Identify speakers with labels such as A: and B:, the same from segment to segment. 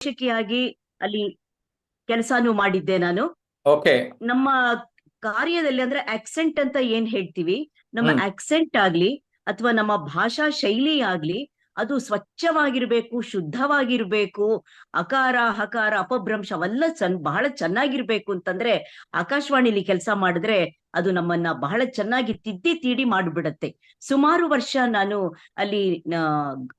A: ಶಿಕ್ಷಕಿಯಾಗಿ ಅಲ್ಲಿ ಕೆಲಸನೂ ಮಾಡಿದ್ದೆ ನಾನು.
B: ಓಕೆ.
A: ನಮ್ಮ ಕಾರ್ಯದಲ್ಲಿ ಅಂದ್ರೆ ಆಕ್ಸೆಂಟ್ ಅಂತ ಏನ್ ಹೇಳ್ತೀವಿ, ನಮ್ಮ
B: ಹ್ಮ್
A: ಆಕ್ಸೆಂಟ್ ಆಗ್ಲಿ ಅಥವಾ ನಮ್ಮ ಭಾಷಾ ಶೈಲಿ ಆಗ್ಲಿ, ಅದು ಸ್ವಚ್ಛವಾಗಿರ್ಬೇಕು, ಶುದ್ಧವಾಗಿರ್ಬೇಕು. ಅಕಾರ ಹಕಾರ ಅಪಭ್ರಂಶ ಅವೆಲ್ಲ ಬಹಳ ಚೆನ್ನಾಗಿರ್ಬೇಕು ಅಂತಂದ್ರೆ ಆಕಾಶವಾಣಿಲಿ ಕೆಲಸ ಮಾಡಿದ್ರೆ ಅದು ನಮ್ಮನ್ನ ಬಹಳ ಚೆನ್ನಾಗಿ ತಿದ್ದಿ ತೀಡಿ ಮಾಡಿಬಿಡತ್ತೆ. ಸುಮಾರು ವರ್ಷ ನಾನು ಅಲ್ಲಿ ಆ,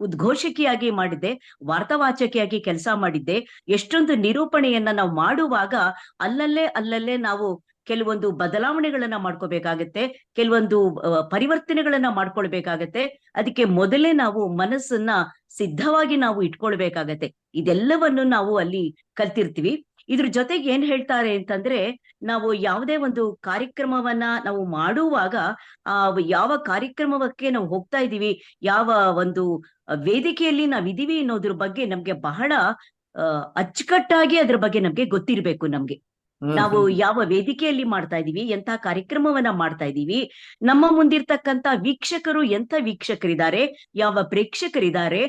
A: ಉದ್ಘೋಷಕಿಯಾಗಿ ಮಾಡಿದ್ದೆ, ವಾರ್ತಾವಾಚಕಿಯಾಗಿ ಕೆಲಸ ಮಾಡಿದ್ದೆ. ಎಷ್ಟೊಂದು ನಿರೂಪಣೆಯನ್ನ ನಾವು ಮಾಡುವಾಗ ಅಲ್ಲಲ್ಲೇ ನಾವು ಕೆಲವೊಂದು ಬದಲಾವಣೆಗಳನ್ನ ಮಾಡ್ಕೋಬೇಕಾಗತ್ತೆ, ಕೆಲವೊಂದು ಪರಿವರ್ತನೆಗಳನ್ನ ಮಾಡ್ಕೊಳ್ಬೇಕಾಗತ್ತೆ. ಅದಕ್ಕೆ ಮೊದಲೇ ನಾವು ಮನಸ್ಸನ್ನ ಸಿದ್ಧವಾಗಿ ನಾವು ಇಟ್ಕೊಳ್ಬೇಕಾಗತ್ತೆ. ಇದೆಲ್ಲವನ್ನು ನಾವು ಅಲ್ಲಿ ಕಲ್ತಿರ್ತೀವಿ. ಇದ್ರ ಜೊತೆಗೆ ಏನ್ ಹೇಳ್ತಾರೆ ಅಂತಂದ್ರೆ, ನಾವು ಯಾವುದೇ ಒಂದು ಕಾರ್ಯಕ್ರಮವನ್ನ ನಾವು ಮಾಡುವಾಗ ಆ ಯಾವ ಕಾರ್ಯಕ್ರಮಕ್ಕೆ ನಾವು ಹೋಗ್ತಾ ಇದೀವಿ, ಯಾವ ಒಂದು ವೇದಿಕೆಯಲ್ಲಿ ನಾವಿದೀವಿ ಅನ್ನೋದ್ರ ಬಗ್ಗೆ ನಮ್ಗೆ ಬಹಳ ಅಚ್ಚುಕಟ್ಟಾಗಿ ಅದ್ರ ಬಗ್ಗೆ ನಮ್ಗೆ ಗೊತ್ತಿರ್ಬೇಕು. ನಮ್ಗೆ
B: ಹ್ಮ್
A: ನಾವು
B: ಹ್ಮ್
A: ಯಾವ ವೇದಿಕೆಯಲ್ಲಿ ಮಾಡ್ತಾ ಇದೀವಿ, ಎಂತ ಕಾರ್ಯಕ್ರಮವನ್ನ ಮಾಡ್ತಾ ಇದೀವಿ, ನಮ್ಮ ಮುಂದಿರ್ತಕ್ಕಂತ ವೀಕ್ಷಕರು ಎಂತ ವೀಕ್ಷಕರಿದ್ದಾರೆ, ಯಾವ ಪ್ರೇಕ್ಷಕರಿದ್ದಾರೆ,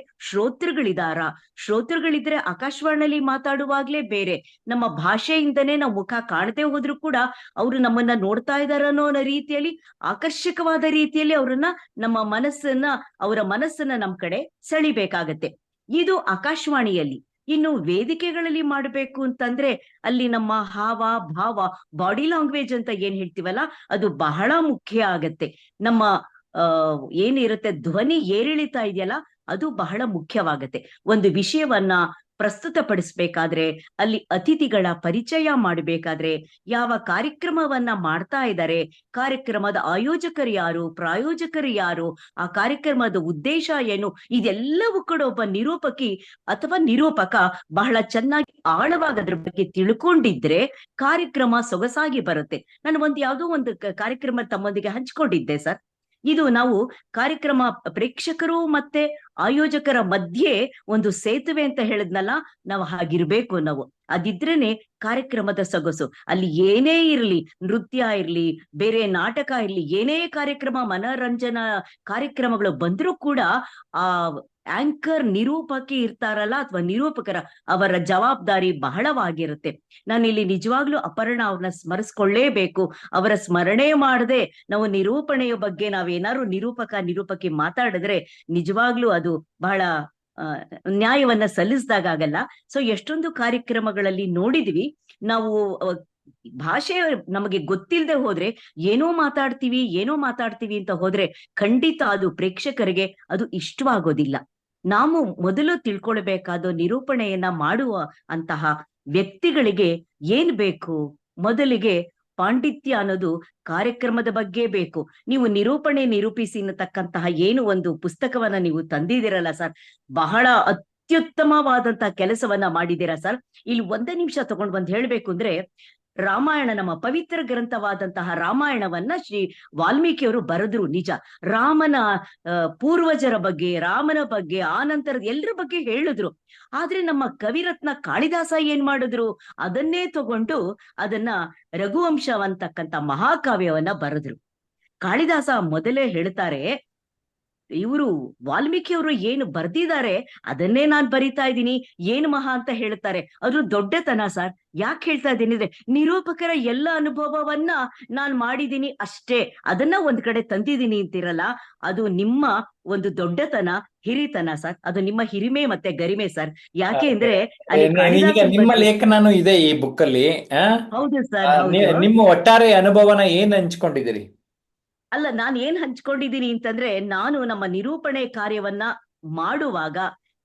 A: ಶ್ರೋತೃಗಳಿದ್ರೆ ಆಕಾಶವಾಣಿಯಲ್ಲಿ ಮಾತಾಡುವಾಗ್ಲೇ ಬೇರೆ. ನಮ್ಮ ಭಾಷೆಯಿಂದನೇ ನಾವು ಮುಖ ಕಾಣದೆ ಹೋದ್ರು ಕೂಡ ಅವರು ನಮ್ಮನ್ನ ನೋಡ್ತಾ ಇದಾರ ಅನ್ನೋ ರೀತಿಯಲ್ಲಿ, ಆಕರ್ಷಕವಾದ ರೀತಿಯಲ್ಲಿ ಅವರ ಮನಸ್ಸನ್ನ ನಮ್ ಕಡೆ ಸೆಳಿಬೇಕಾಗತ್ತೆ. ಇದು ಆಕಾಶವಾಣಿಯಲ್ಲಿ. ಇನ್ನು ವೇದಿಕೆಗಳಲ್ಲಿ ಮಾಡಬೇಕು ಅಂತಂದ್ರೆ ಅಲ್ಲಿ ನಮ್ಮ ಹಾವ ಭಾವ, ಬಾಡಿ ಲ್ಯಾಂಗ್ವೇಜ್ ಅಂತ ಏನ್ ಹೇಳ್ತೀವಲ್ಲ, ಅದು ಬಹಳ ಮುಖ್ಯ ಆಗತ್ತೆ. ನಮ್ಮ ಏನಿರುತ್ತೆ ಧ್ವನಿ ಏರಿಳಿತ ಇದೆಯಲ್ಲ, ಅದು ಬಹಳ ಮುಖ್ಯವಾಗತ್ತೆ. ಒಂದು ವಿಷಯವನ್ನ ಪ್ರಸ್ತುತಪಡಿಸ್ಬೇಕಾದ್ರೆ, ಅಲ್ಲಿ ಅತಿಥಿಗಳ ಪರಿಚಯ ಮಾಡಬೇಕಾದ್ರೆ, ಯಾವ ಕಾರ್ಯಕ್ರಮವನ್ನ ಮಾಡ್ತಾ ಇದ್ದಾರೆ, ಕಾರ್ಯಕ್ರಮದ ಆಯೋಜಕರು ಯಾರು, ಪ್ರಾಯೋಜಕರು ಯಾರು, ಆ ಕಾರ್ಯಕ್ರಮದ ಉದ್ದೇಶ ಏನು, ಇದೆಲ್ಲವೂ ಕೂಡ ಒಬ್ಬ ನಿರೂಪಕಿ ಅಥವಾ ನಿರೂಪಕ ಬಹಳ ಚೆನ್ನಾಗಿ ಆಳವಾಗಿ ಅದ್ರ ಬಗ್ಗೆ ತಿಳ್ಕೊಂಡಿದ್ರೆ ಕಾರ್ಯಕ್ರಮ ಸೊಗಸಾಗಿ ಬರುತ್ತೆ. ನಾನು ಯಾವುದೋ ಒಂದು ಕಾರ್ಯಕ್ರಮ ತಮ್ಮೊಂದಿಗೆ ಹಂಚ್ಕೊಂಡಿದ್ದೆ ಸರ್. ಇದು ನಾವು ಕಾರ್ಯಕ್ರಮ ಪ್ರೇಕ್ಷಕರು ಮತ್ತೆ ಆಯೋಜಕರ ಮಧ್ಯೆ ಒಂದು ಸೇತುವೆ ಅಂತ ಹೇಳಿದ್ನಲ್ಲ, ನಾವು ಹಾಗಿರ್ಬೇಕು. ನಾವು ಅದಿದ್ರೇನೆ ಕಾರ್ಯಕ್ರಮದ ಸೊಗಸು. ಅಲ್ಲಿ ಏನೇ ಇರ್ಲಿ, ನೃತ್ಯ ಇರ್ಲಿ, ಬೇರೆ ನಾಟಕ ಇರ್ಲಿ, ಏನೇ ಕಾರ್ಯಕ್ರಮ ಮನರಂಜನಾ ಕಾರ್ಯಕ್ರಮಗಳು ಬಂದ್ರೂ ಕೂಡ ಆ ಆಂಕರ್ ನಿರೂಪಕಿ ಇರ್ತಾರಲ್ಲ ಅಥವಾ ನಿರೂಪಕರ ಅವರ ಜವಾಬ್ದಾರಿ ಬಹಳವಾಗಿರುತ್ತೆ. ನಾನು ಇಲ್ಲಿ ನಿಜವಾಗ್ಲೂ ಅಪರ್ಣ ಅವ್ರನ್ನ ಸ್ಮರಿಸ್ಕೊಳ್ಳೇಬೇಕು. ಅವರ ಸ್ಮರಣೆ ಮಾಡದೆ ನಾವು ನಿರೂಪಣೆಯ ಬಗ್ಗೆ ನಾವೇನಾದ್ರು ನಿರೂಪಕಿ ಮಾತಾಡಿದ್ರೆ ನಿಜವಾಗ್ಲೂ ಅದು ಬಹಳ ನ್ಯಾಯವನ್ನ ಸಲ್ಲಿಸಿದಾಗಲ್ಲ. ಸೊ ಎಷ್ಟೊಂದು ಕಾರ್ಯಕ್ರಮಗಳಲ್ಲಿ ನೋಡಿದ್ವಿ ನಾವು, ಭಾಷೆ ನಮಗೆ ಗೊತ್ತಿಲ್ಲದೆ ಹೋದ್ರೆ ಏನೋ ಮಾತಾಡ್ತೀವಿ ಅಂತ ಹೋದ್ರೆ ಖಂಡಿತ ಅದು ಪ್ರೇಕ್ಷಕರಿಗೆ ಅದು ಇಷ್ಟವಾಗೋದಿಲ್ಲ. ನಾವು ಮೊದಲು ತಿಳ್ಕೊಳ್ಬೇಕಾದ ನಿರೂಪಣೆಯನ್ನ ಮಾಡುವ ಅಂತಹ ವ್ಯಕ್ತಿಗಳಿಗೆ ಏನ್ ಬೇಕು, ಮೊದಲಿಗೆ ಪಾಂಡಿತ್ಯ ಅನ್ನೋದು ಕಾರ್ಯಕ್ರಮದ ಬಗ್ಗೆ ಬೇಕು. ನೀವು ನಿರೂಪಿಸಿ ಅನ್ನತಕ್ಕಂತಹ ಏನು ಒಂದು ಪುಸ್ತಕವನ್ನ ನೀವು ತಂದಿದ್ದೀರಲ್ಲ ಸರ್, ಬಹಳ ಅತ್ಯುತ್ತಮವಾದಂತಹ ಕೆಲಸವನ್ನ ಮಾಡಿದ್ದೀರಾ ಸರ್. ಇಲ್ಲಿ ಒಂದೇ ನಿಮಿಷ ತಗೊಂಡ್ ಬಂದ್ ಹೇಳ್ಬೇಕು ಅಂದ್ರೆ, ರಾಮಾಯಣ, ನಮ್ಮ ಪವಿತ್ರ ಗ್ರಂಥವಾದಂತಹ ರಾಮಾಯಣವನ್ನ ಶ್ರೀ ವಾಲ್ಮೀಕಿಯವರು ಬರೆದ್ರು ನಿಜ. ರಾಮನ ಪೂರ್ವಜರ ಬಗ್ಗೆ, ರಾಮನ ಬಗ್ಗೆ, ಆನಂತರದ ಎಲ್ಲರ ಬಗ್ಗೆ ಹೇಳಿದ್ರು. ಆದ್ರೆ ನಮ್ಮ ಕವಿರತ್ನ ಕಾಳಿದಾಸ ಏನ್ ಮಾಡಿದ್ರು, ಅದನ್ನೇ ತಗೊಂಡು ಅದನ್ನ ರಘುವಂಶ ಅಂತಕ್ಕಂಥ ಮಹಾಕಾವ್ಯವನ್ನ ಬರೆದ್ರು. ಕಾಳಿದಾಸ ಮೊದಲೇ ಹೇಳ್ತಾರೆ, ಇವರು ವಾಲ್ಮೀಕಿಯವರು ಏನು ಬರ್ದಿದ್ದಾರೆ ಅದನ್ನೇ ನಾನ್ ಬರಿತಾ ಇದ್ದೀನಿ, ಏನು ಮಹಾ ಅಂತ ಹೇಳ್ತಾರೆ. ಅದು ದೊಡ್ಡತನ ಸರ್. ಯಾಕೆ ಹೇಳ್ತಾ ಇದ್ದೀನಿ ಅಂದ್ರೆ, ನಿರೂಪಕರ ಎಲ್ಲ ಅನುಭವವನ್ನ ನಾನ್ ಮಾಡಿದೀನಿ ಅಷ್ಟೇ, ಅದನ್ನ ಒಂದ್ ಕಡೆ ತಂದಿದ್ದೀನಿ ಅಂತಿರಲ್ಲ, ಅದು ನಿಮ್ಮ ಒಂದು ದೊಡ್ಡತನ, ಹಿರಿತನ ಸರ್. ಅದು ನಿಮ್ಮ ಹಿರಿಮೆ ಮತ್ತೆ ಗರಿಮೆ ಸರ್. ಯಾಕೆ ಅಂದ್ರೆ ಅಲ್ಲಿ
B: ಈಗ
A: ಕಾಳಿದಾಸನ
B: ನಿಮ್ಮ
A: ಬಗ್ಗೆ.
B: ಲೇಖನನೂ ಇದೆ ಈ ಬುಕ್ ಅಲ್ಲಿ.
A: ಹೌದು ಸರ್, ಹೌದು.
B: ನಿಮ್ಮ ಒಟ್ಟಾರೆ ಅನುಭವನ ಏನ್ ಹಂಚ್ಕೊಂಡಿದ್ದೀರಿ?
A: ಅಲ್ಲ, ನಾನ್ ಏನ್ ಹಂಚ್ಕೊಂಡಿದ್ದೀನಿ ಅಂತಂದ್ರೆ, ನಾನು ನಮ್ಮ ನಿರೂಪಣೆ ಕಾರ್ಯವನ್ನ ಮಾಡುವಾಗ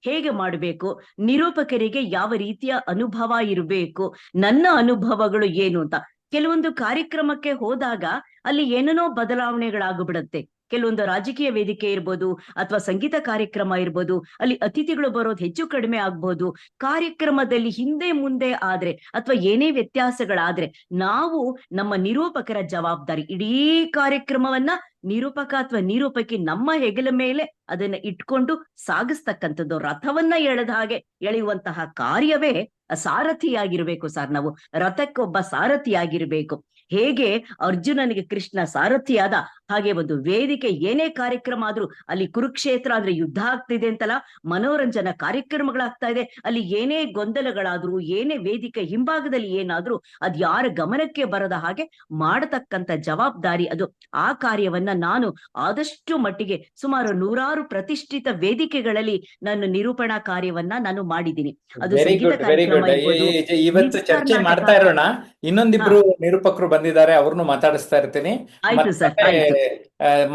A: ಹೇಗೆ ಮಾಡಬೇಕು, ನಿರೂಪಕರಿಗೆ ಯಾವ ರೀತಿಯ ಅನುಭವ ಇರಬೇಕು, ನನ್ನ ಅನುಭವಗಳು ಏನು ಅಂತ. ಕೆಲವೊಂದು ಕಾರ್ಯಕ್ರಮಕ್ಕೆ ಹೋದಾಗ ಅಲ್ಲಿ ಏನೇನೋ ಬದಲಾವಣೆಗಳಾಗ್ಬಿಡತ್ತೆ. ಕೆಲವೊಂದು ರಾಜಕೀಯ ವೇದಿಕೆ ಇರ್ಬೋದು ಅಥವಾ ಸಂಗೀತ ಕಾರ್ಯಕ್ರಮ ಇರ್ಬೋದು, ಅಲ್ಲಿ ಅತಿಥಿಗಳು ಬರೋದು ಹೆಚ್ಚು ಕಡಿಮೆ ಆಗ್ಬೋದು. ಕಾರ್ಯಕ್ರಮದಲ್ಲಿ ಹಿಂದೆ ಮುಂದೆ ಆದ್ರೆ ಅಥವಾ ಏನೇ ವ್ಯತ್ಯಾಸಗಳಾದ್ರೆ ನಾವು ನಮ್ಮ ನಿರೂಪಕರ ಜವಾಬ್ದಾರಿ, ಇಡೀ ಕಾರ್ಯಕ್ರಮವನ್ನ ನಿರೂಪಕ ಅಥವಾ ನಿರೂಪಕಿ ನಮ್ಮ ಹೆಗಲ ಮೇಲೆ ಅದನ್ನ ಇಟ್ಕೊಂಡು ಸಾಗಿಸ್ತಕ್ಕಂಥದ್ದು, ರಥವನ್ನ ಎಳೆದ ಹಾಗೆ ಎಳೆಯುವಂತಹ ಕಾರ್ಯವೇ ಸಾರಥಿಯಾಗಿರ್ಬೇಕು ಸರ್. ನಾವು ರಥಕ್ಕೊಬ್ಬ ಸಾರಥಿಯಾಗಿರ್ಬೇಕು. ಹೇಗೆ ಅರ್ಜುನನಿಗೆ ಕೃಷ್ಣ ಸಾರಥಿಯಾದ ಹಾಗೆ ಒಂದು ವೇದಿಕೆ ಏನೇ ಕಾರ್ಯಕ್ರಮ ಆದ್ರೂ, ಅಲ್ಲಿ ಕುರುಕ್ಷೇತ್ರ ಆದ್ರೆ ಯುದ್ಧ ಆಗ್ತಿದೆ ಅಂತಲ್ಲ, ಮನೋರಂಜನಾ ಕಾರ್ಯಕ್ರಮಗಳಾಗ್ತಾ ಇದೆ, ಅಲ್ಲಿ ಏನೇ ಗೊಂದಲಗಳಾದ್ರೂ, ಏನೇ ವೇದಿಕೆ ಹಿಂಭಾಗದಲ್ಲಿ ಏನಾದ್ರೂ ಅದ್ ಯಾರ ಗಮನಕ್ಕೆ ಬರದ ಹಾಗೆ ಮಾಡತಕ್ಕಂತ ಜವಾಬ್ದಾರಿ ಅದು. ಆ ಕಾರ್ಯವನ್ನ ನಾನು ಆದಷ್ಟು ಮಟ್ಟಿಗೆ ಸುಮಾರು 100 ಪ್ರತಿಷ್ಠಿತ ವೇದಿಕೆಗಳಲ್ಲಿ ನಾನು ನಿರೂಪಣಾ ಕಾರ್ಯವನ್ನ ನಾನು ಮಾಡಿದ್ದೀನಿ. ಅದು
B: ವೆರಿ
A: ಸಂಗೀತ
B: ಗುಡ್, ವೆರಿ
A: ಕಾರ್ಯಕ್ರಮ
B: ಗುಡ್.
A: ಇರ್ಬೋದು,
B: ಇವತ್ತು
A: ಬೀದಿ
B: ಚರ್ಚೆ
A: ಕರ್ನಾಟಕ.
B: ಮಾಡ್ತಾ ಇರೋಣ.
A: ಹಾ,
B: ಇನ್ನೊಂದಿಬ್ರು ನಿರೂಪಕರು ಬಂದಿದ್ದಾರೆ, ಅವ್ರನ್ನು ಮಾತಾಡಿಸ್ತಾ ಇರ್ತೀನಿ.
A: ಆಯ್ತು ಸರ್,
B: ಮತ್ತೆ
A: ಆಯ್ತು.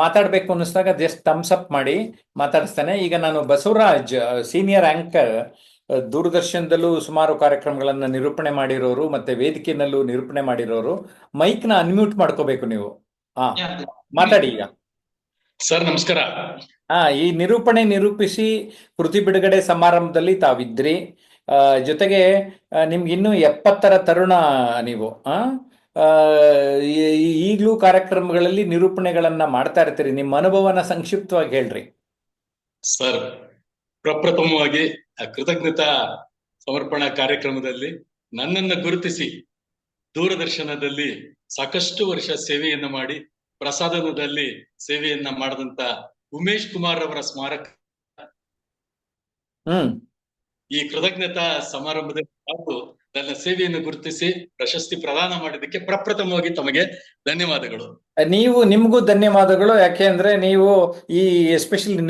B: ಮಾತಾಡ್ಬೇಕು ಅನ್ನಿಸ್ದಾಗ ಜಸ್ಟ್ ಥಮ್ಸ್ ಅಪ್ ಮಾಡಿ ಮಾತಾಡಿಸ್ತಾನೆ. ಈಗ ನಾನು ಬಸವರಾಜ್, ಸೀನಿಯರ್ ಆಂಕರ್, ದೂರದರ್ಶನದಲ್ಲೂ ಸುಮಾರು ಕಾರ್ಯಕ್ರಮಗಳನ್ನ ನಿರೂಪಣೆ ಮಾಡಿರೋರು, ಮತ್ತೆ ವೇದಿಕೆನಲ್ಲೂ ನಿರೂಪಣೆ ಮಾಡಿರೋರು. ಮೈಕ್ ನ ಅನ್ಮ್ಯೂಟ್ ಮಾಡ್ಕೋಬೇಕು ನೀವು. ಮಾತಾಡಿ ಈಗ.
C: ಸರ್ ನಮಸ್ಕಾರ.
B: ಈ ನಿರೂಪಿಸಿ ಕೃತಿ ಬಿಡುಗಡೆ ಸಮಾರಂಭದಲ್ಲಿ ತಾವಿದ್ರಿ. ಜೊತೆಗೆ ನಿಮ್ಗೆ ಇನ್ನೂ 70ರ ತರುಣ ನೀವು. ಈಗಲೂ ಕಾರ್ಯಕ್ರಮಗಳಲ್ಲಿ ನಿರೂಪಣೆಗಳನ್ನ ಮಾಡ್ತಾ ಇರ್ತೀರಿ. ನಿಮ್ಮ ಅನುಭವನ ಸಂಕ್ಷಿಪ್ತವಾಗಿ ಹೇಳ್ರಿ
C: ಸರ್. ಪ್ರಪ್ರಥಮವಾಗಿ ಕೃತಜ್ಞತಾ ಸಮರ್ಪಣಾ ಕಾರ್ಯಕ್ರಮದಲ್ಲಿ ನನ್ನನ್ನು ಗುರುತಿಸಿ ದೂರದರ್ಶನದಲ್ಲಿ ಸಾಕಷ್ಟು ವರ್ಷ ಸೇವೆಯನ್ನ ಮಾಡಿ ಪ್ರಸಾದನದಲ್ಲಿ ಸೇವೆಯನ್ನ ಮಾಡಿದಂತ ಉಮೇಶ್ ಕುಮಾರ್ ಅವರ ಸ್ಮಾರಕ ಈ ಕೃತಜ್ಞತಾ ಸಮಾರಂಭದಲ್ಲಿ ತಾವು ನನ್ನ ಸೇವೆಯನ್ನು ಗುರುತಿಸಿ ಪ್ರಶಸ್ತಿ ಪ್ರದಾನ ಮಾಡಿದ್ದಕ್ಕೆ ಪ್ರಪ್ರಥಮವಾಗಿ ತಮಗೆ ಧನ್ಯವಾದಗಳು.
B: ನಿಮಗೂ ಧನ್ಯವಾದಗಳು. ಯಾಕೆ ಅಂದ್ರೆ ನೀವು ಈ ಎಸ್ಪೆಷಲಿ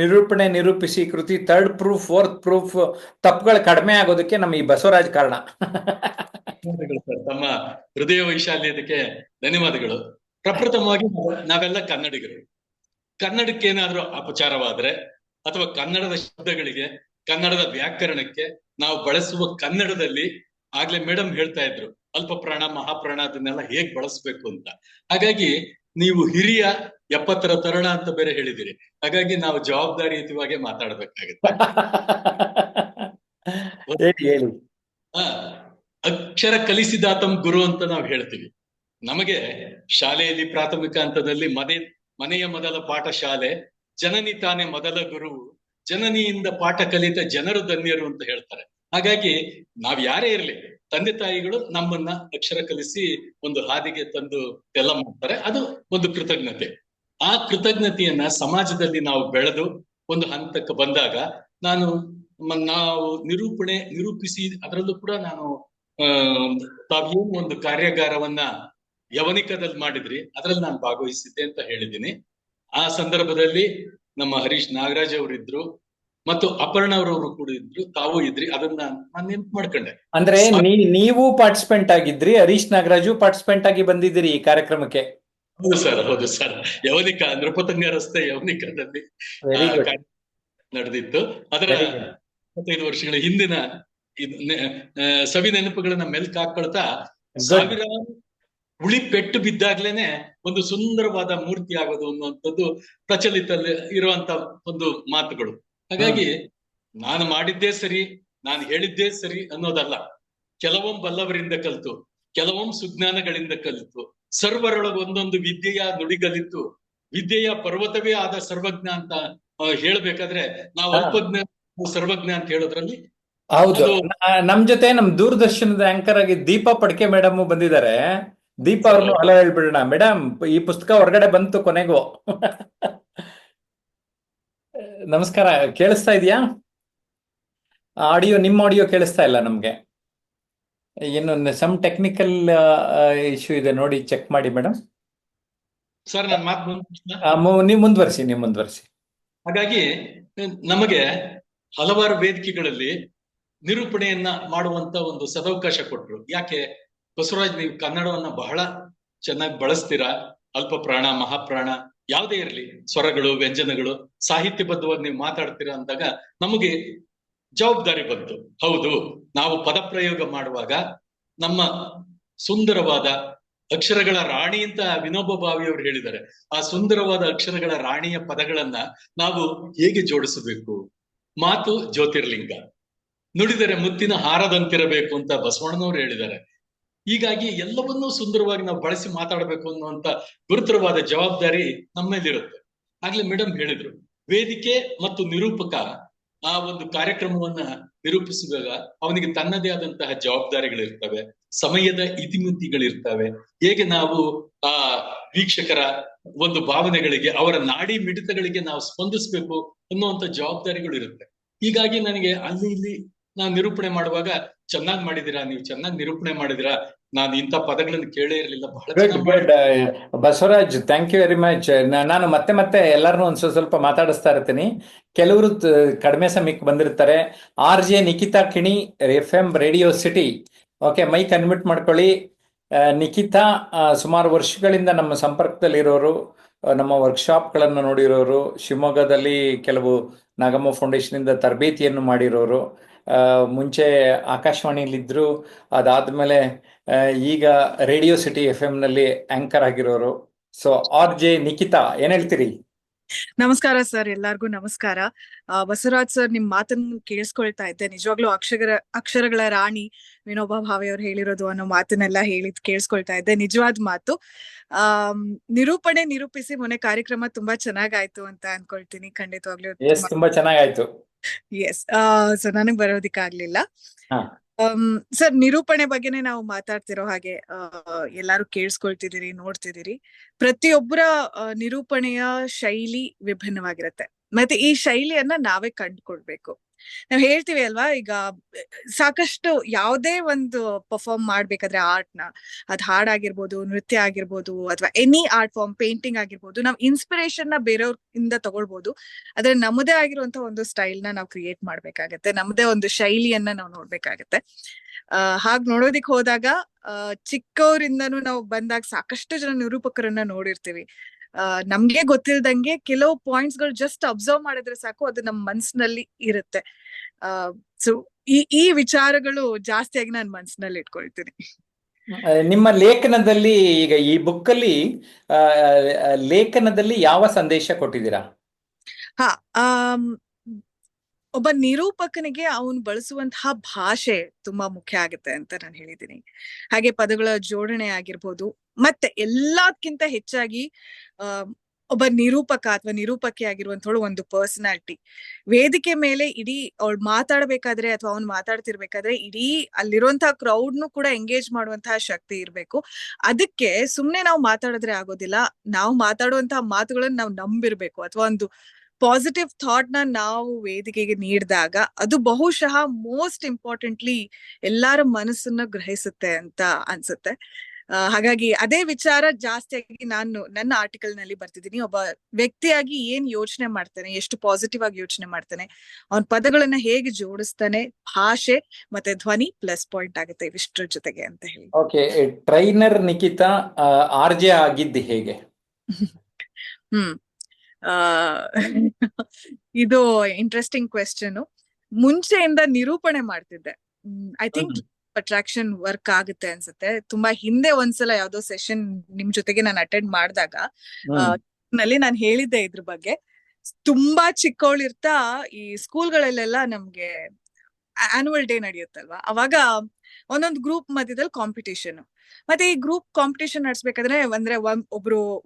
B: ನಿರೂಪಿಸಿ ಕೃತಿ 3rd ಪ್ರೂಫ್ 4th ಪ್ರೂಫ್ ತಪ್ಪುಗಳು ಕಡಿಮೆ ಆಗೋದಕ್ಕೆ ನಮ್ಮ ಈ ಬಸವರಾಜ್ ಕಾರಣ.
C: ಸರ್, ತಮ್ಮ ಹೃದಯ ವೈಶಾಲ್ಯದಕ್ಕೆ ಧನ್ಯವಾದಗಳು. ಪ್ರಪ್ರಥಮವಾಗಿ ನಾವೆಲ್ಲ ಕನ್ನಡಿಗರು. ಕನ್ನಡಕ್ಕೆ ಏನಾದ್ರೂ ಅಪಚಾರವಾದ್ರೆ ಅಥವಾ ಕನ್ನಡದ ಶಬ್ದಗಳಿಗೆ, ಕನ್ನಡದ ವ್ಯಾಕರಣಕ್ಕೆ, ನಾವು ಬಳಸುವ ಕನ್ನಡದಲ್ಲಿ ಆಗ್ಲೇ ಮೇಡಮ್ ಹೇಳ್ತಾ ಇದ್ರು ಅಲ್ಪ ಪ್ರಾಣ ಮಹಾಪ್ರಾಣ ಅದನ್ನೆಲ್ಲ ಹೇಗ್ ಬಳಸ್ಬೇಕು ಅಂತ. ಹಾಗಾಗಿ ನೀವು ಹಿರಿಯ 70ರ ತರುಣ ಅಂತ ಬೇರೆ ಹೇಳಿದಿರಿ. ಹಾಗಾಗಿ ನಾವು ಜವಾಬ್ದಾರಿಯುತವಾಗಿ ಮಾತಾಡ್ಬೇಕಾಗುತ್ತೆ. ಅಕ್ಷರ ಕಲಿಸಿದಾತಂ ಗುರು ಅಂತ ನಾವು ಹೇಳ್ತೀವಿ. ನಮಗೆ ಶಾಲೆಯಲ್ಲಿ ಪ್ರಾಥಮಿಕ ಹಂತದಲ್ಲಿ ಮನೆಯ ಮೊದಲ ಪಾಠ ಶಾಲೆ, ಜನನಿ ತಾನೇ ಮೊದಲ ಗುರುವು, ಜನನಿಯಿಂದ ಪಾಠ ಕಲಿತ ಜನರು ಧನ್ಯರು ಅಂತ ಹೇಳ್ತಾರೆ. ಹಾಗಾಗಿ ನಾವ್ ಯಾರೇ ಇರ್ಲಿ, ತಂದೆ ತಾಯಿಗಳು ನಮ್ಮನ್ನ ಅಕ್ಷರ ಕಲಿಸಿ ಒಂದು ಹಾದಿಗೆ ತಂದು ಎಲ್ಲ ಮಾಡ್ತಾರೆ. ಅದು ಒಂದು ಕೃತಜ್ಞತೆ. ಆ ಕೃತಜ್ಞತೆಯನ್ನ ಸಮಾಜದಲ್ಲಿ ನಾವು ಬೆಳೆದು ಒಂದು ಹಂತಕ್ಕೆ ಬಂದಾಗ ನಾವು ನಿರೂಪಿಸಿ ಅದರಲ್ಲೂ ಕೂಡ ನಾನು ತಾವೇನು ಒಂದು ಕಾರ್ಯಾಗಾರವನ್ನ ಯವನಿಕದಲ್ಲಿ ಮಾಡಿದ್ರಿ, ಅದ್ರಲ್ಲಿ ನಾನು ಭಾಗವಹಿಸಿದ್ದೆ ಅಂತ ಹೇಳಿದ್ದೀನಿ. ಆ ಸಂದರ್ಭದಲ್ಲಿ ನಮ್ಮ ಹರೀಶ್ ನಾಗರಾಜ್ ಅವರಿದ್ರು ಮತ್ತು ಅಪರ್ಣ ಅವರವರು ಕೂಡ ಇದ್ರು, ತಾವು ಇದ್ರಿ. ಅದನ್ನ ನಾನು ನೆನ್ಪು ಮಾಡ್ಕೊಂಡೆ.
B: ಅಂದ್ರೆ ನೀವು ಪಾರ್ಟಿಸಿಪೆಂಟ್ ಆಗಿದ್ರಿ, ಹರೀಶ್ ನಾಗರಾಜು ಪಾರ್ಟಿಸಿಪೆಂಟ್ ಆಗಿ ಬಂದಿದ್ದೀರಿ ಈ ಕಾರ್ಯಕ್ರಮಕ್ಕೆ.
C: ಹೌದು ಸರ್, ಹೌದು ಸರ್. ಯವನಿಕ, ನೃಪತಂಗ ರಸ್ತೆ ಯವನಿಕದಲ್ಲಿ ನಡೆದಿತ್ತು. ಅದರ 25 ವರ್ಷಗಳ ಹಿಂದಿನ ಸವಿ ನೆನಪುಗಳನ್ನ ಮೆಲ್ಕ್ ಹಾಕೊಳ್ತಾ, ಸಾವಿರಾರು ಉಳಿ ಪೆಟ್ಟು ಬಿದ್ದಾಗ್ಲೇನೆ ಒಂದು ಸುಂದರವಾದ ಮೂರ್ತಿ ಆಗೋದು ಅನ್ನುವಂಥದ್ದು ಪ್ರಚಲಿತ ಇರುವಂತ ಒಂದು ಮಾತುಗಳು. ಹಾಗಾಗಿ ನಾನು ಮಾಡಿದ್ದೇ ಸರಿ, ನಾನು ಹೇಳಿದ್ದೇ ಸರಿ ಅನ್ನೋದಲ್ಲ. ಕೆಲವೊಮ್ಮೆ ಬಲ್ಲವರಿಂದ ಕಲಿತು, ಕೆಲವೊಮ್ಮೆ ಸುಜ್ಞಾನಗಳಿಂದ ಕಲಿತು, ಸರ್ವರೊಳಗೆ ಒಂದೊಂದು ವಿದ್ಯೆಯ ನುಡಿಗಲಿತು, ವಿದ್ಯೆಯ ಪರ್ವತವೇ ಆದ ಸರ್ವಜ್ಞ ಅಂತ ಹೇಳ್ಬೇಕಾದ್ರೆ ನಾವು ಅಲ್ಪಜ್ಞ ಸರ್ವಜ್ಞ ಅಂತ ಹೇಳೋದ್ರಲ್ಲಿ
B: ಹೌದು. ನಮ್ ಜೊತೆ ನಮ್ ದೂರದರ್ಶನದ ಆಂಕರ್ ಆಗಿ ದೀಪಾ ಪಡ್ಕೆ ಮೇಡಮ್ ಬಂದಿದ್ದಾರೆ. ದೀಪಾ ಅವ್ರನ್ನು ಹಲೋ ಹೇಳ್ಬಿಡೋಣ. ಮೇಡಮ್, ಈ ಪುಸ್ತಕ ಹೊರಗಡೆ ಬಂತು ಕೊನೆಗೂ. ನಮಸ್ಕಾರ. ಕೇಳಿಸ್ತಾ ಇದೆಯಾ ಆಡಿಯೋ? ನಿಮ್ಮ ಆಡಿಯೋ ಕೇಳಿಸ್ತಾ ಇಲ್ಲ ನಮ್ಗೆ. ಏನು ಸಮ್ ಟೆಕ್ನಿಕಲ್ ಇಶ್ಯೂ ಇದೆ ನೋಡಿ, ಚೆಕ್ ಮಾಡಿ ಮೇಡಮ್.
C: ಸರ್ ನನ್ನ ಮಾತು
B: ನೀವು ಮುಂದುವರಿಸಿ.
C: ಹಾಗಾಗಿ ನಮಗೆ ಹಲವಾರು ವೇದಿಕೆಗಳಲ್ಲಿ ನಿರೂಪಣೆಯನ್ನ ಮಾಡುವಂತ ಒಂದು ಸದವಕಾಶ ಕೊಟ್ರು. ಯಾಕೆ ಬಸವರಾಜ್, ನೀವು ಕನ್ನಡವನ್ನ ಬಹಳ ಚೆನ್ನಾಗಿ ಬಳಸ್ತೀರಾ, ಅಲ್ಪ ಪ್ರಾಣ ಮಹಾಪ್ರಾಣ ಯಾವುದೇ ಇರಲಿ, ಸ್ವರಗಳು ವ್ಯಂಜನಗಳು ಸಾಹಿತ್ಯಬದ್ಧವಾಗಿ ನೀವು ಮಾತಾಡ್ತೀರಾ ಅಂದಾಗ ನಮಗೆ ಜವಾಬ್ದಾರಿ ಬಂತು. ಹೌದು, ನಾವು ಪದಪ್ರಯೋಗ ಮಾಡುವಾಗ ನಮ್ಮ ಸುಂದರವಾದ ಅಕ್ಷರಗಳ ರಾಣಿ ಅಂತ ವಿನೋಬ ಭಾವೆಯವರು ಹೇಳಿದ್ದಾರೆ. ಆ ಸುಂದರವಾದ ಅಕ್ಷರಗಳ ರಾಣಿಯ ಪದಗಳನ್ನ ನಾವು ಹೇಗೆ ಜೋಡಿಸಬೇಕು? ಮಾತು ಜ್ಯೋತಿರ್ಲಿಂಗ, ನುಡಿದರೆ ಮುತ್ತಿನ ಹಾರದಂತಿರಬೇಕು ಅಂತ ಬಸವಣ್ಣನವರು ಹೇಳಿದ್ದಾರೆ. ಹೀಗಾಗಿ ಎಲ್ಲವನ್ನೂ ಸುಂದರವಾಗಿ ನಾವು ಬಳಸಿ ಮಾತಾಡಬೇಕು ಅನ್ನುವಂತ ಗುರುತರವಾದ ಜವಾಬ್ದಾರಿ ನಮ್ಮ ಮೇಲಿರುತ್ತೆ. ಆಗ್ಲೇ ಮೇಡಮ್ ಹೇಳಿದ್ರು, ವೇದಿಕೆ ಮತ್ತು ನಿರೂಪಕ ಆ ಒಂದು ಕಾರ್ಯಕ್ರಮವನ್ನ ನಿರೂಪಿಸುವಾಗ ಅವನಿಗೆ ತನ್ನದೇ ಆದಂತಹ ಜವಾಬ್ದಾರಿಗಳಿರ್ತವೆ, ಸಮಯದ ಇತಿಮಿತಿಗಳಿರ್ತವೆ. ಹೇಗೆ ನಾವು ಆ ವೀಕ್ಷಕರ ಒಂದು ಭಾವನೆಗಳಿಗೆ, ಅವರ ನಾಡಿ ಮಿಡಿತಗಳಿಗೆ ನಾವು ಸ್ಪಂದಿಸ್ಬೇಕು ಅನ್ನುವಂತ ಜವಾಬ್ದಾರಿಗಳು ಇರುತ್ತೆ. ಹೀಗಾಗಿ ನನಗೆ ಅಲ್ಲಿ ಇಲ್ಲಿ ನಾನು ನಿರೂಪಣೆ ಮಾಡುವಾಗ ಚೆನ್ನಾಗಿ ಮಾಡಿದೀರಾ, ನೀವು ಚೆನ್ನಾಗಿ ನಿರೂಪಣೆ ಮಾಡಿದಿರಾ, ನಾನು ಇಂಥ ಪದಗಳನ್ನು ಕೇಳೇ ಇರಲಿಲ್ಲ, ಬಹಳ
B: good Basavaraj, thank you very much. ನಾನು ಮತ್ತೆ ಮತ್ತೆ ಎಲ್ಲರನ್ನೂ ಒಂದು ಸ್ವಲ್ಪ ಮಾತಾಡಿಸ್ತಾ ಇರ್ತೀನಿ. ಕೆಲವರು ಕಡಿಮೆ ಸಮಯಕ್ಕೆ ಬಂದಿರ್ತಾರೆ. RJ Nikhita Kini, FM radio city. Okay, mic unmute ಮಾಡ್ಕೊಳ್ಳಿ. ನಿಖಿತಾ ಸುಮಾರು ವರ್ಷಗಳಿಂದ ನಮ್ಮ ಸಂಪರ್ಕದಲ್ಲಿರೋರು, ನಮ್ಮ ವರ್ಕ್ಶಾಪ್ಗಳನ್ನು ನೋಡಿರೋರು, ಶಿವಮೊಗ್ಗದಲ್ಲಿ ಕೆಲವು ನಾಗಮ್ಮ ಫೌಂಡೇಶನ್ ತರಬೇತಿಯನ್ನು ಮಾಡಿರೋರು, ಮುಂಚೆ ಆಕಾಶವಾಣಿಯಲ್ಲಿದ್ದರು, ಅದಾದ್ಮೇಲೆ ಈಗ ರೇಡಿಯೋ ಸಿಟಿ FM ನಲ್ಲಿ ಆಂಕರ್ ಆಗಿರೋರು. ಸೊ RJ ನಿಖಿತಾ, ಏನ್ ಹೇಳ್ತೀರಿ?
D: ನಮಸ್ಕಾರ ಸರ್, ಎಲ್ಲಾರ್ಗೂ ನಮಸ್ಕಾರ. ಬಸವರಾಜ್ ಸರ್, ನಿಮ್ ಮಾತನ್ನು ಕೇಳಿಸ್ಕೊಳ್ತಾ ಇದ್ದೆ. ನಿಜವಾಗ್ಲೂ ಅಕ್ಷರಗಳ ರಾಣಿ ವಿನೋಬಾ ಭಾವೆ ಅವ್ರು ಹೇಳಿರೋದು ಅನ್ನೋ ಮಾತನ್ನೆಲ್ಲ ಕೇಳಿಸ್ಕೊಳ್ತಾ ಇದ್ದೆ. ನಿಜವಾದ ಮಾತು. ನಿರೂಪಿಸಿ ಮೊನ್ನೆ ಕಾರ್ಯಕ್ರಮ ತುಂಬಾ ಚೆನ್ನಾಗಾಯ್ತು ಅಂತ ಅನ್ಕೊಳ್ತೀನಿ. ಖಂಡಿತವಾಗ್ಲೂ
B: ತುಂಬಾ ಚೆನ್ನಾಗಾಯ್ತು.
D: ಎಸ್, ಸೊ ನನಗ್ ಬರೋದಿಕ್ಕಾಗ್ಲಿಲ್ಲ. ಸರ್, ನಿರೂಪಣೆ ಬಗ್ಗೆನೆ ನಾವು ಮಾತಾಡ್ತಿರೋ ಹಾಗೆ ಎಲ್ಲಾರು ಕೇಳಿಸ್ಕೊಳ್ತಿದ್ದೀರಿ, ನೋಡ್ತಿದ್ದೀರಿ. ಪ್ರತಿಯೊಬ್ಬರ ನಿರೂಪಣೆಯ ಶೈಲಿ ವಿಭಿನ್ನವಾಗಿರುತ್ತೆ. ಮತ್ತೆ ಈ ಶೈಲಿಯನ್ನ ನಾವೇ ಕಂಡುಕೊಳ್ಬೇಕು. ನಾವ್ ಹೇಳ್ತೀವಿ ಅಲ್ವಾ, ಈಗ ಸಾಕಷ್ಟು ಯಾವುದೇ ಒಂದು ಪರ್ಫಾರ್ಮ್ ಮಾಡ್ಬೇಕಾದ್ರೆ ಆರ್ಟ್ನ, ಅದ್ ಹಾಡಾಗಿರ್ಬೋದು, ನೃತ್ಯ ಆಗಿರ್ಬೋದು, ಅಥವಾ ಎನಿ ಆರ್ಟ್ ಫಾರ್ಮ್, ಪೇಂಟಿಂಗ್ ಆಗಿರ್ಬೋದು, ನಾವ್ ಇನ್ಸ್ಪಿರೇಷನ್ ನ ಬೇರೆಯವ್ರಿಂದ ತಗೊಳ್ಬೋದು. ಆದ್ರೆ ನಮ್ಮದೇ ಆಗಿರುವಂತ ಒಂದು ಸ್ಟೈಲ್ ನ ನಾವು ಕ್ರಿಯೇಟ್ ಮಾಡ್ಬೇಕಾಗತ್ತೆ, ನಮ್ಮದೇ ಒಂದು ಶೈಲಿಯನ್ನ ನಾವು ನೋಡ್ಬೇಕಾಗತ್ತೆ. ಹಾಗ್ ನೋಡೋದಿಕ್ ಹೋದಾಗ ಚಿಕ್ಕವರಿಂದನೂ ನಾವು ಬಂದಾಗ ಸಾಕಷ್ಟು ಜನ ನಿರೂಪಕರನ್ನ ನೋಡಿರ್ತೀವಿ. ನಮ್ಗೆ ಗೊತ್ತಿಲ್ದಂಗೆ ಕೆಲವು ಪಾಯಿಂಟ್ಸ್ ಗಳು ಜಸ್ಟ್ ಅಬ್ಸರ್ವ್ ಮಾಡಿದ್ರೆ ಸಾಕು, ಅದು ನಮ್ಮ ಮನ್ಸಿನಲ್ಲಿ ಇರುತ್ತೆ. ಸೊ ಈ ವಿಚಾರಗಳು ಜಾಸ್ತಿಯಾಗಿ ನಾನು ಮನ್ಸಿನಲ್ಲಿ ಇಟ್ಕೊಳ್ತೀನಿ.
B: ನಿಮ್ಮ ಲೇಖನದಲ್ಲಿ, ಈಗ ಈ ಬುಕ್ ಅಲ್ಲಿ ಲೇಖನದಲ್ಲಿ ಯಾವ ಸಂದೇಶ ಕೊಟ್ಟಿದ್ದೀರಾ?
D: ಒಬ್ಬ ನಿರೂಪಕನಿಗೆ ಅವನು ಬಳಸುವಂತಹ ಭಾಷೆ ತುಂಬಾ ಮುಖ್ಯ ಆಗುತ್ತೆ ಅಂತ ನಾನು ಹೇಳಿದ್ದೀನಿ. ಹಾಗೆ ಪದಗಳ ಜೋಡಣೆ ಆಗಿರ್ಬೋದು, ಮತ್ತೆ ಎಲ್ಲದಕ್ಕಿಂತ ಹೆಚ್ಚಾಗಿ ಒಬ್ಬ ನಿರೂಪಕ ಅಥವಾ ನಿರೂಪಕಿ ಆಗಿರುವಂತವಳು ಒಂದು ಪರ್ಸನಾಲಿಟಿ. ವೇದಿಕೆ ಮೇಲೆ ಇಡೀ ಅವಳು ಮಾತಾಡ್ಬೇಕಾದ್ರೆ ಅಥವಾ ಅವ್ನು ಮಾತಾಡ್ತಿರ್ಬೇಕಾದ್ರೆ ಇಡೀ ಅಲ್ಲಿರುವಂತಹ ಕ್ರೌಡ್ನು ಕೂಡ ಎಂಗೇಜ್ ಮಾಡುವಂತಹ ಶಕ್ತಿ ಇರ್ಬೇಕು. ಅದಕ್ಕೆ ಸುಮ್ನೆ ನಾವು ಮಾತಾಡಿದ್ರೆ ಆಗೋದಿಲ್ಲ. ನಾವು ಮಾತಾಡುವಂತಹ ಮಾತುಗಳನ್ನ ನಾವು ನಂಬಿರ್ಬೇಕು, ಅಥವಾ ಒಂದು ಪಾಸಿಟಿವ್ ಥಾಟ್ ನ ನಾವು ವೇದಿಕೆಗೆ ನೀಡಿದಾಗ ಅದು ಬಹುಶಃ ಮೋಸ್ಟ್ ಇಂಪಾರ್ಟೆಂಟ್ಲಿ ಎಲ್ಲಾರ ಮನಸ್ಸನ್ನ ಗ್ರಹಿಸುತ್ತೆ ಅಂತ ಅನ್ಸುತ್ತೆ. ಹಾಗಾಗಿ ಅದೇ ವಿಚಾರ ಜಾಸ್ತಿಯಾಗಿ ನಾನು ನನ್ನ ಆರ್ಟಿಕಲ್ ನಲ್ಲಿ ಬರ್ತಿದ್ದೀನಿ. ಒಬ್ಬ ವ್ಯಕ್ತಿಯಾಗಿ ಏನ್ ಯೋಚನೆ ಮಾಡ್ತಾನೆ, ಎಷ್ಟು ಪಾಸಿಟಿವ್ ಆಗಿ ಯೋಚನೆ ಮಾಡ್ತಾನೆ, ಅವನ್ ಪದಗಳನ್ನ ಹೇಗೆ ಜೋಡಿಸ್ತಾನೆ, ಭಾಷೆ ಮತ್ತೆ ಧ್ವನಿ ಪ್ಲಸ್ ಪಾಯಿಂಟ್ ಆಗುತ್ತೆ ಇವಿಷ್ಟರ ಜೊತೆಗೆ ಅಂತ ಹೇಳಿ.
B: ಓಕೆ, ಟ್ರೈನರ್ ನಿಖಿತಾ RJ ಆಗಿದ್ದು ಹೇಗೆ?
D: ಇದು ಇಂಟ್ರೆಸ್ಟಿಂಗ್ ಕ್ವೆಶ್ಚನ್. ಮುಂಚೆಯಿಂದ ನಿರೂಪಣೆ ಮಾಡ್ತಿದ್ದೆ. ಐ ಥಿಂಕ್ ಅಟ್ರಾಕ್ಷನ್ ವರ್ಕ್ ಆಗುತ್ತೆ ಅನ್ಸುತ್ತೆ. ತುಂಬಾ ಹಿಂದೆ ಒಂದ್ಸಲ ಯಾವ್ದೋ ಸೆಷನ್ ನಿಮ್ ಜೊತೆಗೆ ನಾನು ಅಟೆಂಡ್ ಮಾಡಿದಾಗ ನಲ್ಲಿ ನಾನು ಹೇಳಿದ್ದೆ ಇದ್ರ ಬಗ್ಗೆ. ತುಂಬಾ ಚಿಕ್ಕವಳಿರ್ತಾ ಈ ಸ್ಕೂಲ್ಗಳಲ್ಲೆಲ್ಲ ನಮ್ಗೆ ಆನ್ಯುವಲ್ ಡೇ ನಡೆಯುತ್ತಲ್ವಾ, ಅವಾಗ ಒಂದೊಂದು ಗ್ರೂಪ್ ಮಧ್ಯದಲ್ಲಿ ಕಾಂಪಿಟೇಷನ್. ಮತ್ತೆ ಈ ಗ್ರೂಪ್ ಕಾಂಪಿಟೇಷನ್ ನಡೆಸ್ಬೇಕಾದ್ರೆ ಅಂದ್ರೆ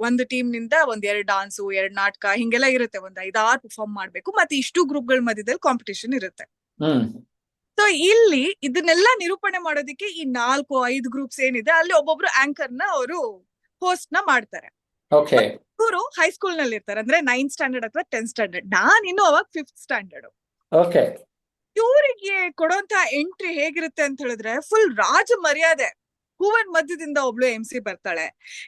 D: ಒಂದು ಟೀಮ್ ನಿಂದ ಒಂದ್ 2 ಡಾನ್ಸು, 2 ನಾಟಕ ಹಿಂಗೆಲ್ಲ ಇರುತ್ತೆ. ಒಂದ್ 5-6 ಪರ್ಫಾರ್ಮ್ ಮಾಡ್ಬೇಕು. ಮತ್ತೆ ಇಷ್ಟು ಗ್ರೂಪ್ ಗಳ ಮಧ್ಯದಲ್ಲಿ ಕಾಂಪಿಟೇಷನ್ ಇರುತ್ತೆ. ಸೊ ಇಲ್ಲಿ ಇದನ್ನೆಲ್ಲ ನಿರೂಪಣೆ ಮಾಡೋದಿಕ್ಕೆ ಈ 4-5 ಗ್ರೂಪ್ಸ್ ಏನಿದೆ ಅಲ್ಲಿ ಒಬ್ಬೊಬ್ರು ಆಂಕರ್ ನ ಅವರು ಹೋಸ್ಟ್ ನ ಮಾಡ್ತಾರೆ. ಇವರು ಹೈಸ್ಕೂಲ್ ನಲ್ಲಿ ಇರ್ತಾರೆ, ಅಂದ್ರೆ 9th ಸ್ಟ್ಯಾಂಡರ್ಡ್ ಅಥವಾ 10th ಸ್ಟ್ಯಾಂಡರ್ಡ್. ನಾನು ಇನ್ನು ಅವಾಗ 5th ಸ್ಟ್ಯಾಂಡರ್ಡ್. ಇವರಿಗೆ ಕೊಡುವಂತ ಎಂಟ್ರಿ ಹೇಗಿರುತ್ತೆ ಅಂತ ಹೇಳಿದ್ರೆ ಫುಲ್ ರಾಜ ಮರ್ಯಾದೆ. ಹೂವನ್ ಮಧ್ಯದಿಂದ ಒಬ್ಳು MC ಬರ್ತಾಳೆ,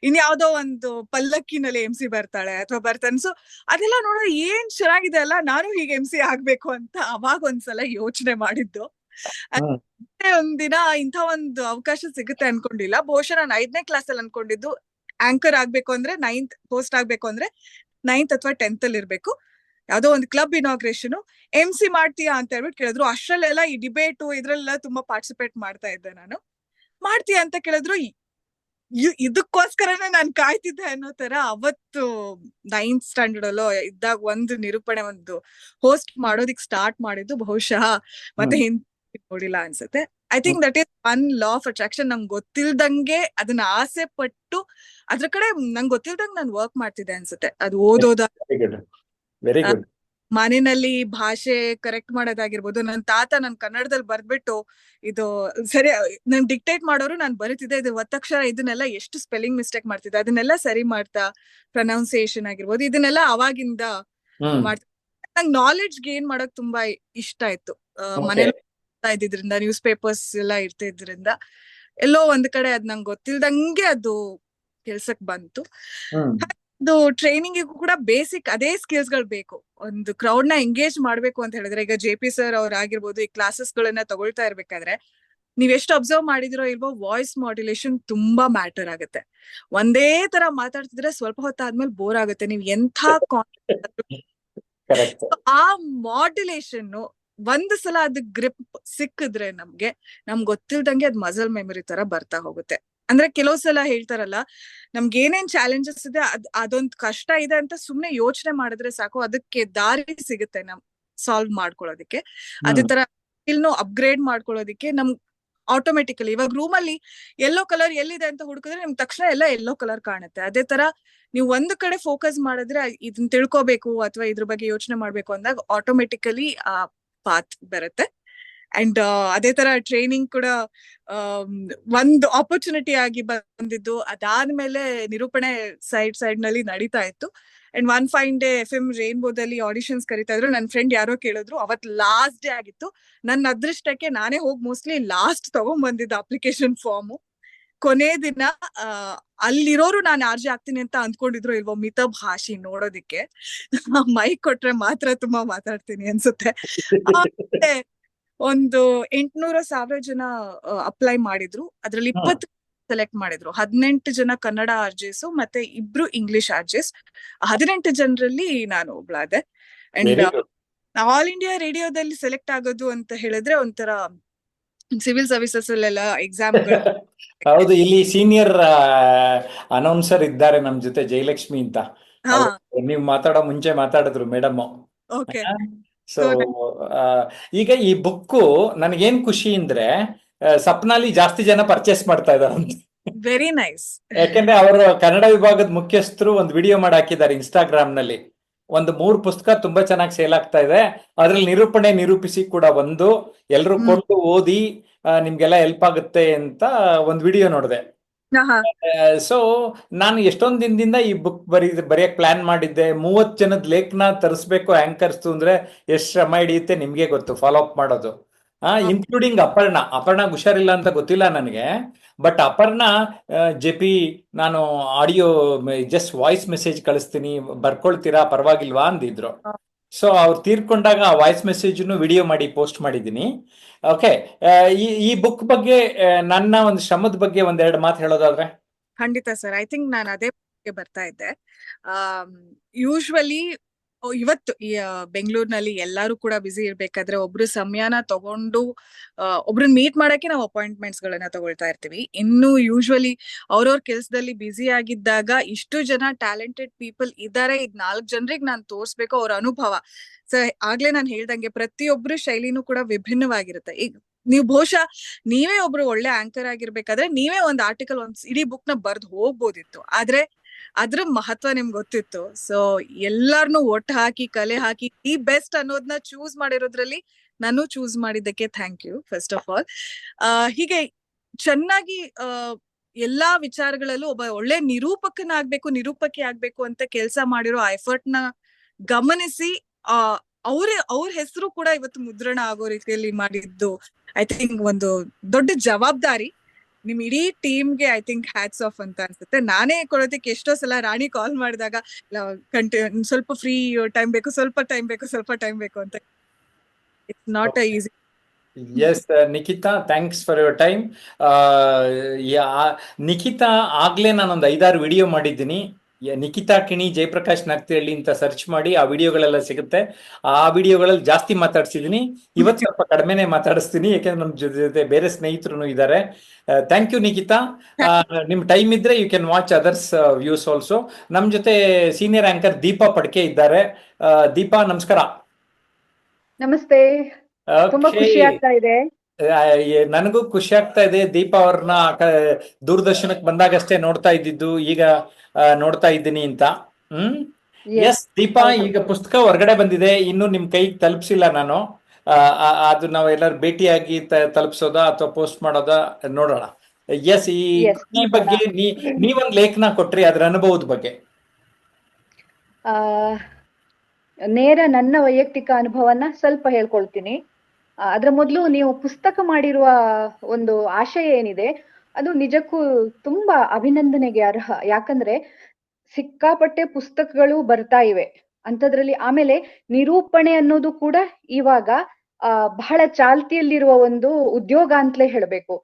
D: ಇನ್ಯಾವುದೋ ಒಂದು ಪಲ್ಲಕ್ಕಿನಲ್ಲಿ MC ಬರ್ತಾಳೆ ಅಥವಾ ಬರ್ತಾನೆ. ಸೊ ಅದೆಲ್ಲ ನೋಡಿದ್ರೆ ಏನ್ ಚೆನ್ನಾಗಿದೆ ಅಲ್ಲ, ನಾನು ಹೀಗೆ MC ಆಗ್ಬೇಕು ಅಂತ ಅವಾಗ ಒಂದ್ಸಲ ಯೋಚನೆ ಮಾಡಿದ್ದು. ಒಂದಿನ ಇಂಥ ಒಂದು ಅವಕಾಶ ಸಿಗುತ್ತೆ ಅನ್ಕೊಂಡಿಲ್ಲ. ಬಹುಶಃ ನಾನು 5ನೇ ಕ್ಲಾಸ್ ಅಲ್ಲಿ ಅನ್ಕೊಂಡಿದ್ದು ಆಂಕರ್ ಆಗ್ಬೇಕು ಅಂದ್ರೆ 9th ಹೋಸ್ಟ್ ಆಗ್ಬೇಕು ಅಂದ್ರೆ 9th ಅಥವಾ 10th ಅಲ್ಲಿ ಇರ್ಬೇಕು. ಯಾವ್ದೋ ಒಂದು ಕ್ಲಬ್ ಇನಾಗ್ರೇಷನ್, MC ಮಾಡ್ತೀಯಾ ಅಂತ ಹೇಳ್ಬಿಟ್ಟು ಕೇಳಿದ್ರು. ಅಷ್ಟ್ರಲ್ಲೆಲ್ಲ ಈ ಡಿಬೇಟು ಇದ್ರಲ್ಲೆಲ್ಲ ತುಂಬಾ ಪಾರ್ಟಿಸಿಪೇಟ್ ಮಾಡ್ತಾ ಇದ್ದೆ ನಾನು. ಮಾಡ್ತೀಯ ಅಂತ ಕೇಳಿದ್ರು. ಇದಕ್ಕೋಸ್ಕರನೇ ನಾನು ಕಾಯ್ತಿದ್ದೆ ಅನ್ನೋ ತರ ಅವತ್ತು 9th ಸ್ಟ್ಯಾಂಡರ್ಡ್ ಅಲ್ಲೋ ಇದ್ದಾಗ ಒಂದು ನಿರೂಪಣೆ, ಒಂದು ಹೋಸ್ಟ್ ಮಾಡೋದಿಕ್ ಸ್ಟಾರ್ಟ್ ಮಾಡಿದ್ದು ಬಹುಶಃ ಮತ್ತೆ ಹಿಂದೆ ನೋಡಿಲ್ಲ ಅನ್ಸುತ್ತೆ. I think that is one law of attraction. ನಂಗೆ ಗೊತ್ತಿಲ್ದಂಗೆ ಅದನ್ನ ಆಸೆ ಪಟ್ಟು ಅದ್ರ ಕಡೆ ನಂಗೆ ಗೊತ್ತಿಲ್ದಂಗೆ ನಾನು ವರ್ಕ್ ಮಾಡ್ತಿದ್ದೆ ಅನ್ಸುತ್ತೆ. ಅದು ಓದೋದ,
B: ವೆರಿ ಗುಡ್, ವೆರಿ ಗುಡ್.
D: ಮನೆಯಲ್ಲಿ ಭಾಷೆ ಕರೆಕ್ಟ್ ಮಾಡೋದಾಗಿರ್ಬೋದು. ನನ್ನ ತಾತ ನನ್ ಕನ್ನಡದಲ್ಲಿ ಬರ್ದ್ಬಿಟ್ಟು ಇದು ಸರಿ ನನ್ ಡಿಕ್ಟೇಟ್ ಮಾಡೋರು ನಾನು ಬರೀತಿದ್ದೆ, ಇದು ಒತ್ತಕ್ಷರ ಇದನ್ನೆಲ್ಲ ಎಷ್ಟು ಸ್ಪೆಲ್ಲಿಂಗ್ ಮಿಸ್ಟೇಕ್ ಮಾಡ್ತಿದ್ದೆ, ಅದನ್ನೆಲ್ಲ ಸರಿ ಮಾಡ್ತಾ ಪ್ರೊನೌನ್ಸಿಯೇಷನ್ ಆಗಿರ್ಬೋದು ಇದನ್ನೆಲ್ಲ ಅವಾಗಿಂದ ಮಾಡ್ತಾ ನಂಗೆ ನಾಲೆಡ್ಜ್ ಗೇನ್ ಮಾಡಕ್ ತುಂಬಾ ಇಷ್ಟ ಇತ್ತು. ಮನೇಲಿ ಇದ್ದಿದ್ರಿಂದ ನ್ಯೂಸ್ ಪೇಪರ್ಸ್ ಎಲ್ಲ ಇರ್ತಿದ್ರಿಂದ ಎಲ್ಲೋ ಒಂದ್ ಕಡೆ ಅದ್ ನಂಗೆ ಗೊತ್ತಿಲ್ದಂಗೆ ಅದು ಕೆಲ್ಸಕ್ ಬಂತು. ಅದು ಟ್ರೈನಿಂಗ್ ಕೂಡ ಬೇಸಿಕ್ ಅದೇ ಸ್ಕಿಲ್ಸ್ ಗಳು ಬೇಕು. ಒಂದು ಕ್ರೌಡ್ ನ ಎಂಗೇಜ್ ಮಾಡ್ಬೇಕು ಅಂತ ಹೇಳಿದ್ರೆ, ಈಗ JP ಸರ್ ಅವ್ರ ಆಗಿರ್ಬೋದು, ಈ ಕ್ಲಾಸಸ್ ಗಳನ್ನ ತಗೊಳ್ತಾ ಇರ್ಬೇಕಾದ್ರೆ ನೀವ್ ಎಷ್ಟು ಅಬ್ಸರ್ವ್ ಮಾಡಿದಿರೋ ಇಲ್ವೋ, ವಾಯ್ಸ್ ಮಾಡ್ಯುಲೇಷನ್ ತುಂಬಾ ಮ್ಯಾಟರ್ ಆಗುತ್ತೆ. ಒಂದೇ ತರ ಮಾತಾಡ್ತಿದ್ರೆ ಸ್ವಲ್ಪ ಹೊತ್ತಾದ್ಮೇಲೆ ಬೋರ್ ಆಗುತ್ತೆ. ನೀವ್ ಎಂಥ ಆ ಮಾಡ್ಯುಲೇಷನ್ ಒಂದ್ ಸಲ ಅದ್ ಗ್ರಿಪ್ ಸಿಕ್ಕಿದ್ರೆ ನಮ್ಗೆ ಗೊತ್ತಿಲ್ದಂಗೆ ಅದ್ ಮಸಲ್ ಮೆಮೊರಿ ತರ ಬರ್ತಾ ಹೋಗುತ್ತೆ. ಅಂದ್ರೆ ಕೆಲವು ಸಲ ಹೇಳ್ತಾರಲ್ಲ, ನಮ್ಗೆ ಏನೇನ್ ಚಾಲೆಂಜಸ್ ಇದೆ ಅದೊಂದ್ ಕಷ್ಟ ಇದೆ ಅಂತ ಸುಮ್ನೆ ಯೋಚನೆ ಮಾಡಿದ್ರೆ ಸಾಕು, ಅದಕ್ಕೆ ದಾರಿ ಸಿಗುತ್ತೆ ನಮ್ ಸಾಲ್ವ್ ಮಾಡ್ಕೊಳ್ಳೋದಿಕ್ಕೆ. ಅದೇ ತರ ಸ್ಕಿಲ್ನು ಅಪ್ಗ್ರೇಡ್ ಮಾಡ್ಕೊಳ್ಳೋದಿಕ್ಕೆ ನಮ್ಗ್ ಆಟೋಮೆಟಿಕಲಿ ಇವಾಗ ರೂಮ್ ಅಲ್ಲಿ ಯೆಲ್ಲೋ ಕಲರ್ ಎಲ್ಲಿದೆ ಅಂತ ಹುಡುಕಿದ್ರೆ ನಿಮ್ಗೆ ತಕ್ಷಣ ಎಲ್ಲ ಯೆಲ್ಲೋ ಕಲರ್ ಕಾಣುತ್ತೆ. ಅದೇ ತರ ನೀವು ಒಂದ್ ಕಡೆ ಫೋಕಸ್ ಮಾಡಿದ್ರೆ ಇದನ್ನ ತಿಳ್ಕೊಬೇಕು ಅಥವಾ ಇದ್ರ ಬಗ್ಗೆ ಯೋಚನೆ ಮಾಡ್ಬೇಕು ಅಂದಾಗ ಆಟೋಮೆಟಿಕಲಿ ಆ ಪಾತ್ ಬರುತ್ತೆ. ಅಂಡ್ ಅದೇ ತರ ಟ್ರೈನಿಂಗ್ ಕೂಡ ಒಂದು ಆಪರ್ಚುನಿಟಿ ಆಗಿ ಬಂದಿದ್ದು. ಅದಾದ್ಮೇಲೆ ನಿರೂಪಣೆ ಸೈಡ್ ನಲ್ಲಿ ನಡೀತಾ ಇತ್ತು. And one fine day FM ರೇನ್ಬೋದಲ್ಲಿ ಆಡಿಷನ್ಸ್ ಕರೀತಾ ಇದ್ರು. ನನ್ನ ಫ್ರೆಂಡ್ ಯಾರೋ ಕೇಳಿದ್ರು, ಅವತ್ ಲಾಸ್ಟ್ ಡೇ ಆಗಿತ್ತು. ನನ್ನ ಅದೃಷ್ಟಕ್ಕೆ ನಾನೇ ಹೋಗಿ ಮೋಸ್ಟ್ಲಿ ಲಾಸ್ಟ್ ತಗೊಂಡ್ ಬಂದಿದ್ದ ಅಪ್ಲಿಕೇಶನ್ ಫಾರ್ಮ್. ಕೊನೆ ದಿನ ಅಲ್ಲಿರೋರು ನಾನು RJ ಆಗ್ತೀನಿ ಅಂತ ಅಂದ್ಕೊಂಡಿದ್ರು ಇಲ್ವೋ, ಮಿತ ಭಾಷಿ ನೋಡೋದಿಕ್ಕೆ ಮೈಕ್ ಕೊಟ್ರೆ ಮಾತ್ರ ತುಂಬಾ ಮಾತಾಡ್ತೀನಿ ಅನ್ಸುತ್ತೆ. ಒಂದು 800-1000 ಜನ ಅಪ್ಲೈ ಮಾಡಿದ್ರು. ಅದ್ರಲ್ಲಿ 20 ಸೆಲೆಕ್ಟ್ ಮಾಡಿದ್ರು. 18 ಜನ ಕನ್ನಡ RJs ಮತ್ತೆ 2 ಇಂಗ್ಲಿಷ್ RJs. 18 ಜನರಲ್ಲಿ ನಾನು ಒಬ್ಳಾದೆ. ಅಂಡ್ ಆಲ್ ಇಂಡಿಯಾ ರೇಡಿಯೋದಲ್ಲಿ ಸೆಲೆಕ್ಟ್ ಆಗೋದು ಅಂತ ಹೇಳಿದ್ರೆ ಒಂಥರ ಸಿವಿಲ್ ಸರ್ವಿಸಸ್ ಅಲ್ಲೆಲ್ಲ ಎಕ್ಸಾಮ್.
B: ಹೌದು, ಇಲ್ಲಿ ಸೀನಿಯರ್ ಅನೌನ್ಸರ್ ಇದ್ದಾರೆ ನಮ್ ಜೊತೆ, ಜಯಲಕ್ಷ್ಮಿ ಅಂತ. ನೀವು ಮಾತಾಡೋ ಮುಂಚೆ ಮಾತಾಡಿದ್ರು ಮೇಡಮ್. ಸೊ ಈಗ ಈ ಬುಕ್ಕು ನನಗೇನ್ ಖುಷಿ ಅಂದ್ರೆ ಸಪ್ನಾಲಿ ಜಾಸ್ತಿ ಜನ ಪರ್ಚೇಸ್ ಮಾಡ್ತಾ ಇದಾರೆ.
D: Very nice.
B: ಯಾಕಂದ್ರೆ ಅವರು ಕನ್ನಡ ವಿಭಾಗದ ಮುಖ್ಯಸ್ಥರು ಒಂದು ವಿಡಿಯೋ ಮಾಡಿ ಹಾಕಿದ್ದಾರೆ ಇನ್ಸ್ಟಾಗ್ರಾಮ್ ನಲ್ಲಿ. ಒಂದು 3 ಪುಸ್ತಕ ತುಂಬಾ ಚೆನ್ನಾಗಿ ಸೇಲ್ ಆಗ್ತಾ ಇದೆ. ಅದ್ರಲ್ಲಿ ನಿರೂಪಣೆ ನಿರೂಪಿಸಿ ಕೂಡ ಒಂದು, ಎಲ್ರು ಕೊಂಡು ಓದಿ ನಿಮ್ಗೆಲ್ಲ ಹೆಲ್ಪ್ ಆಗುತ್ತೆ ಅಂತ ಒಂದು ವಿಡಿಯೋ ನೋಡಿದೆ. ಸೊ ನಾನು ಎಷ್ಟೊಂದ್ ದಿನದಿಂದ ಈ ಬುಕ್ ಬರೆಯಕ್ ಪ್ಲಾನ್ ಮಾಡಿದ್ದೆ. 30 ಜನದ ಲೇಖನ ತರಿಸ್ಬೇಕು ಆಂಕರ್ಸ್ ಅಂದ್ರೆ ಎಷ್ಟು ಶ್ರಮ ಹಿಡಿಯುತ್ತೆ ನಿಮ್ಗೆ ಗೊತ್ತು, ಫಾಲೋ ಅಪ್ ಮಾಡೋದು. ಇನ್ಕ್ಲೂಡಿಂಗ್ ಅಪರ್ಣ ಹುಷಾರಿಲ್ಲ ಅಂತ ಗೊತ್ತಿಲ್ಲ ನನಗೆ, ಬಟ್ ಅಪರ್ಣ JP ನಾನು ಆಡಿಯೋ ಜಸ್ಟ್ ವಾಯ್ಸ್ ಮೆಸೇಜ್ ಕಳಿಸ್ತೀನಿ, ಬರ್ಕೊಳ್ತೀರಾ ಪರವಾಗಿಲ್ವಾ ಅಂದಿದ್ರು. ಸೊ ಅವ್ರು ತೀರ್ಕೊಂಡಾಗ ಆ ವಾಯ್ಸ್ ಮೆಸೇಜ್ ವಿಡಿಯೋ ಮಾಡಿ ಪೋಸ್ಟ್ ಮಾಡಿದ್ದೀನಿ. ಓಕೆ, ಈ ಬುಕ್ ಬಗ್ಗೆ ನನ್ನ ಒಂದು ಶ್ರಮದ ಬಗ್ಗೆ 1-2 ಮಾತು ಹೇಳೋದಾದ್ರೆ?
D: ಖಂಡಿತ ಸರ್. ಐ ಥಿಂಕ್ ನಾನು ಅದೇ ಬರ್ತಾ ಇದ್ದೆ. ಯೂಶ್ವಲಿ ಇವತ್ತು ಈ ಬೆಂಗಳೂರಿನಲ್ಲಿ ಎಲ್ಲಾರು ಕೂಡ ಬಿಸಿ ಇರ್ಬೇಕಾದ್ರೆ ಒಬ್ರು ಸಮಯನ ತಗೊಂಡು ಒಬ್ರನ್ನ ಮೀಟ್ ಮಾಡಕ್ಕೆ ನಾವು ಅಪಾಯಿಂಟ್ಮೆಂಟ್ಸ್ ಗಳನ್ನ ತಗೊಳ್ತಾ ಇರ್ತೀವಿ. ಇನ್ನು ಯೂಶ್ವಲಿ ಅವ್ರವ್ರ ಕೆಲ್ಸದಲ್ಲಿ ಬ್ಯುಸಿ ಆಗಿದ್ದಾಗ ಇಷ್ಟು ಜನ ಟ್ಯಾಲೆಂಟೆಡ್ ಪೀಪಲ್ ಇದಾರೆ, 4 ಜನರಿಗೆ ನಾನು ತೋರ್ಸ್ಬೇಕು ಅವ್ರ ಅನುಭವ. ಸೊ ಆಗ್ಲೇ ನಾನು ಹೇಳ್ದಂಗೆ ಪ್ರತಿಯೊಬ್ರು ಶೈಲಿನೂ ಕೂಡ ವಿಭಿನ್ನವಾಗಿರುತ್ತೆ. ಈಗ ನೀವು ಬಹುಶಃ ನೀವೇ ಒಬ್ರು ಒಳ್ಳೆ ಆಂಕರ್ ಆಗಿರ್ಬೇಕಾದ್ರೆ ನೀವೇ ಒಂದು ಆರ್ಟಿಕಲ್ ಇಡೀ ಬುಕ್ ನ ಬರ್ದು ಹೋಗ್ಬೋದಿತ್ತು, ಆದ್ರೆ ಅದ್ರ ಮಹತ್ವ ನಿಮ್ಗೆ ಗೊತ್ತಿತ್ತು. ಸೊ ಎಲ್ಲಾರ್ನು ಒಟ್ಟು ಹಾಕಿ ಕಲೆ ಹಾಕಿ ದಿ ಬೆಸ್ಟ್ ಅನ್ನೋದನ್ನ ಚೂಸ್ ಮಾಡಿರೋದ್ರಲ್ಲಿ ನಾನು ಚೂಸ್ ಮಾಡಿದ್ದಕ್ಕೆ thank you first of all. ಹೀಗೆ ಚೆನ್ನಾಗಿ ಎಲ್ಲಾ ವಿಚಾರಗಳಲ್ಲೂ ಒಬ್ಬ ಒಳ್ಳೆ ನಿರೂಪಕಿ ಆಗ್ಬೇಕು ಅಂತ ಕೆಲಸ ಮಾಡಿರೋ ಎಫರ್ಟ್ ನ ಗಮನಿಸಿ ಅವ್ರ ಹೆಸರು ಕೂಡ ಇವತ್ತು ಮುದ್ರಣ ಆಗೋ ರೀತಿಯಲ್ಲಿ ಮಾಡಿದ್ದು ಐ ಥಿಂಕ್ ಒಂದು ದೊಡ್ಡ ಜವಾಬ್ದಾರಿ. ನಿಮ್ ಇಡೀ ಟೀಮ್ಗೆ ಐ ಥಿಂಕ್ ಹ್ಯಾಟ್ಸ್ ಆಫ್ ಅಂತ ಅನ್ಸುತ್ತೆ. ನಾನೇ ಕೊಡೋದಕ್ಕೆ ಎಷ್ಟೋ ಸಲ ರಾಣಿ ಕಾಲ್ ಮಾಡಿದಾಗ ಸ್ವಲ್ಪ ಫ್ರೀ ಟೈಮ್ ಬೇಕು, ಸ್ವಲ್ಪ ಟೈಮ್ ಬೇಕು ಅಂತ. It's not easy.
B: Yes Nikhita, thanks for your time. Nikhita ಆಗ್ಲೇ ನಾನೊಂದು 5-6 ವಿಡಿಯೋ ಮಾಡಿದ್ದೀನಿ. ನಿಖಿತಾ ಕಿಣಿ ಜಯಪ್ರಕಾಶ್ ನಗ್ತಿಹಳ್ಳಿ ಅಂತ ಸರ್ಚ್ ಮಾಡಿ, ಆ ವಿಡಿಯೋಗಳೆಲ್ಲ ಸಿಗುತ್ತೆ. ಆ ವಿಡಿಯೋಗಳಲ್ಲಿ ಜಾಸ್ತಿ ಮಾತಾಡ್ಸಿದೀನಿ. ಇವತ್ತು ಸ್ವಲ್ಪ ಕಡಿಮೆನೆ ಮಾತಾಡಿಸ್ತೀನಿ, ಯಾಕೆಂದ್ರೆ ನಮ್ ಜೊತೆ ಬೇರೆ ಸ್ನೇಹಿತರು ಇದ್ದಾರೆ. Thank you Nikhita. ನಿಮ್ ಟೈಮ್ ಇದ್ರೆ you can watch others views also. ನಮ್ ಜೊತೆ ಸೀನಿಯರ್ ಆಂಕರ್ ದೀಪಾ ಪಡ್ಕೆ ಇದ್ದಾರೆ. ದೀಪಾ ನಮಸ್ಕಾರ.
E: ನಮಸ್ತೆ. ತುಂಬಾ ಖುಷಿ ಆಗ್ತಾ ಇದೆ
B: ನನಗೂ ಖುಷಿ ಆಗ್ತಾ ಇದೆ. ದೀಪಾ ಅವ್ರನ್ನ ದೂರದರ್ಶನಕ್ಕೆ ಬಂದಾಗಷ್ಟೇ ನೋಡ್ತಾ ಇದ್ದಿದ್ದು, ಈಗ ನೋಡ್ತಾ ಇದ್ದೀನಿ ಅಂತ. ಎಸ್ ದೀಪಾ, ಈಗ ಪುಸ್ತಕ ಹೊರಗಡೆ ಬಂದಿದೆ, ಇನ್ನು ನಿಮ್ ಕೈಗೆ ತಲುಪಿಸಿಲ್ಲ ನಾನು. ಅದು ನಾವು ಎಲ್ಲರೂ ಭೇಟಿಯಾಗಿ ತಲುಪಿಸೋದಾ ಅಥವಾ ಪೋಸ್ಟ್ ಮಾಡೋದಾ ನೋಡೋಣ. ಎಸ್, ಈ ಬಗ್ಗೆ ನೀವೊಂದು ಲೇಖನ ಕೊಟ್ರಿ, ಅದ್ರ ಅನುಭವದ ಬಗ್ಗೆ.
E: ನೇರ ನನ್ನ ವೈಯಕ್ತಿಕ ಅನುಭವನ ಸ್ವಲ್ಪ ಹೇಳ್ಕೊಳ್ತೀನಿ. ಅದ್ರ ಮೊದಲು ನೀವು ಪುಸ್ತಕ ಮಾಡಿರುವ ಒಂದು ಆಶಯ ಏನಿದೆ ಅದು ನಿಜಕ್ಕೂ ತುಂಬಾ ಅಭಿನಂದನೆಗೆ ಅರ್ಹ. ಯಾಕಂದ್ರೆ ಸಿಕ್ಕಾಪಟ್ಟೆ ಪುಸ್ತಕಗಳು ಬರ್ತಾ ಇವೆ ಅಂಥದ್ರಲ್ಲಿ. ಆಮೇಲೆ ನಿರೂಪಣೆ ಅನ್ನೋದು ಕೂಡ ಇವಾಗ ಬಹಳ ಚಾಲ್ತಿಯಲ್ಲಿರುವ ಒಂದು ಉದ್ಯೋಗ ಅಂತಲೇ ಹೇಳ್ಬೇಕು.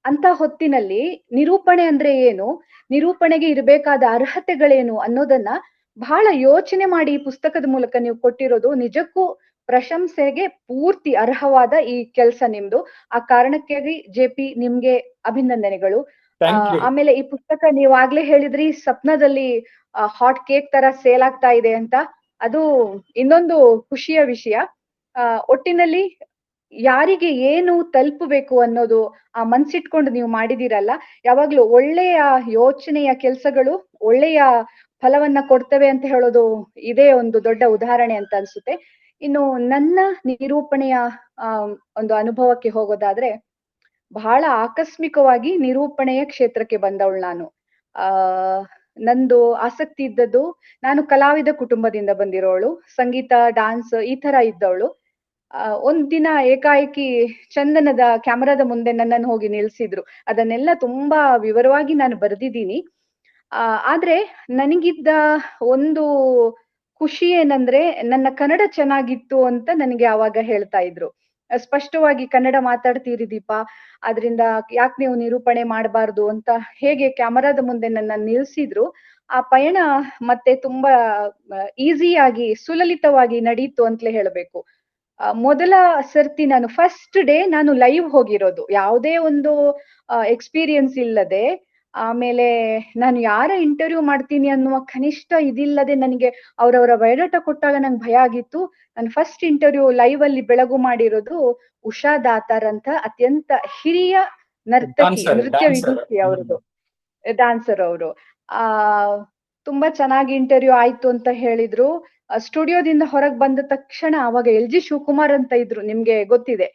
E: ಅಂತ ಹೊತ್ತಿನಲ್ಲಿ ನಿರೂಪಣೆ ಅಂದ್ರೆ ಏನು, ನಿರೂಪಣೆಗೆ ಇರಬೇಕಾದ ಅರ್ಹತೆಗಳೇನು ಅನ್ನೋದನ್ನ ಬಹಳ ಯೋಚನೆ ಮಾಡಿ ಈ ಪುಸ್ತಕದ ಮೂಲಕ ನೀವು ಕೊಟ್ಟಿರೋದು ನಿಜಕ್ಕೂ ಪ್ರಶಂಸೆಗೆ ಪೂರ್ತಿ ಅರ್ಹವಾದ ಈ ಕೆಲಸ ನಿಮ್ದು. ಆ ಕಾರಣಕ್ಕಾಗಿ JP ನಿಮ್ಗೆ ಅಭಿನಂದನೆಗಳು. ಆಮೇಲೆ ಈ ಪುಸ್ತಕ ನೀವು ಆಗ್ಲೇ ಹೇಳಿದ್ರಿ ಸಪ್ನದಲ್ಲಿ ಹಾಟ್ ಕೇಕ್ ತರ ಸೇಲ್ ಆಗ್ತಾ ಇದೆ ಅಂತ, ಅದು ಇನ್ನೊಂದು ಖುಷಿಯ ವಿಷಯ. ಒಟ್ಟಿನಲ್ಲಿ ಯಾರಿಗೆ ಏನು ತಲುಪಬೇಕು ಅನ್ನೋದು ಆ ಮನ್ಸಿಟ್ಕೊಂಡು ನೀವು ಮಾಡಿದಿರಲ್ಲ, ಯಾವಾಗ್ಲೂ ಒಳ್ಳೆಯ ಯೋಚನೆಯ ಕೆಲಸಗಳು ಒಳ್ಳೆಯ ಫಲವನ್ನ ಕೊಡ್ತವೆ ಅಂತ ಹೇಳೋದು ಇದೇ ಒಂದು ದೊಡ್ಡ ಉದಾಹರಣೆ ಅಂತ ಅನ್ಸುತ್ತೆ. ಇನ್ನು ನನ್ನ ನಿರೂಪಣೆಯ ಒಂದು ಅನುಭವಕ್ಕೆ ಹೋಗೋದಾದ್ರೆ, ಬಹಳ ಆಕಸ್ಮಿಕವಾಗಿ ನಿರೂಪಣೆಯ ಕ್ಷೇತ್ರಕ್ಕೆ ಬಂದವಳು ನಾನು. ನಂದು ಆಸಕ್ತಿ ಇದ್ದದ್ದು, ನಾನು ಕಲಾವಿದ ಕುಟುಂಬದಿಂದ ಬಂದಿರೋಳು, ಸಂಗೀತ ಡಾನ್ಸ್ ಈ ತರ ಇದ್ದವಳು. ಒಂದ್ ದಿನ ಏಕಾಏಕಿ ಚಂದನದ ಕ್ಯಾಮರಾದ ಮುಂದೆ ನನ್ನನ್ನು ಹೋಗಿ ನಿಲ್ಸಿದ್ರು. ಅದನ್ನೆಲ್ಲ ತುಂಬಾ ವಿವರವಾಗಿ ನಾನು ಬರೆದಿದ್ದೀನಿ. ಆದ್ರೆ ನನಗಿದ್ದ ಒಂದು ಖುಷಿ ಏನಂದ್ರೆ ನನ್ನ ಕನ್ನಡ ಚೆನ್ನಾಗಿತ್ತು ಅಂತ ನನಗೆ ಆವಾಗ ಹೇಳ್ತಾ ಇದ್ರು. ಸ್ಪಷ್ಟವಾಗಿ ಕನ್ನಡ ಮಾತಾಡ್ತೀರಿ ದೀಪಾ, ಆದ್ರಿಂದ ಯಾಕೆ ನೀವು ನಿರೂಪಣೆ ಮಾಡಬಾರ್ದು ಅಂತ ಹೇಗೆ ಕ್ಯಾಮರಾದ ಮುಂದೆ ನನ್ನ ನಿಲ್ಸಿದ್ರು. ಆ ಪಯಣ ಮತ್ತೆ ತುಂಬಾ ಈಸಿಯಾಗಿ ಸುಲಲಿತವಾಗಿ ನಡೀತು ಅಂತಲೇ ಹೇಳ್ಬೇಕು. ಮೊದಲ ಸರ್ತಿ ನಾನು ಫಸ್ಟ್ ಡೇ ನಾನು ಲೈವ್ ಹೋಗಿರೋದು, ಯಾವುದೇ ಒಂದು ಎಕ್ಸ್ಪೀರಿಯನ್ಸ್ ಇಲ್ಲದೆ. ಆಮೇಲೆ ನಾನು ಯಾರ ಇಂಟರ್ವ್ಯೂ ಮಾಡ್ತೀನಿ ಅನ್ನುವ ಕನಿಷ್ಠ ಇದಿಲ್ಲದೆ ನನಗೆ ಅವರವರ ಬಯೋಡಾಟಾ ಕೊಟ್ಟಾಗ ನಂಗೆ ಭಯ ಆಗಿತ್ತು. ನಾನು ಫಸ್ಟ್ ಇಂಟರ್ವ್ಯೂ ಲೈವ್ ಅಲ್ಲಿ ಬೆಳಗು ಮಾಡಿರೋದು ಉಷಾ ದಾತಾರ್ ಅಂತ ಅತ್ಯಂತ ಹಿರಿಯ ನರ್ತಕಿ, ನೃತ್ಯ ವಿದುಷಿ ಅವ್ರದ್ದು, ಡಾನ್ಸರ್ ಅವರು. ತುಂಬಾ ಚೆನ್ನಾಗಿ ಇಂಟರ್ವ್ಯೂ ಆಯ್ತು ಅಂತ ಹೇಳಿದ್ರು. ಸ್ಟುಡಿಯೋದಿಂದ ಹೊರಗೆ ಬಂದ ತಕ್ಷಣ ಅವಾಗ LG ಶಿವಕುಮಾರ್ ಅಂತ ಇದ್ರು, ನಿಮ್ಗೆ ಗೊತ್ತಿದೆ.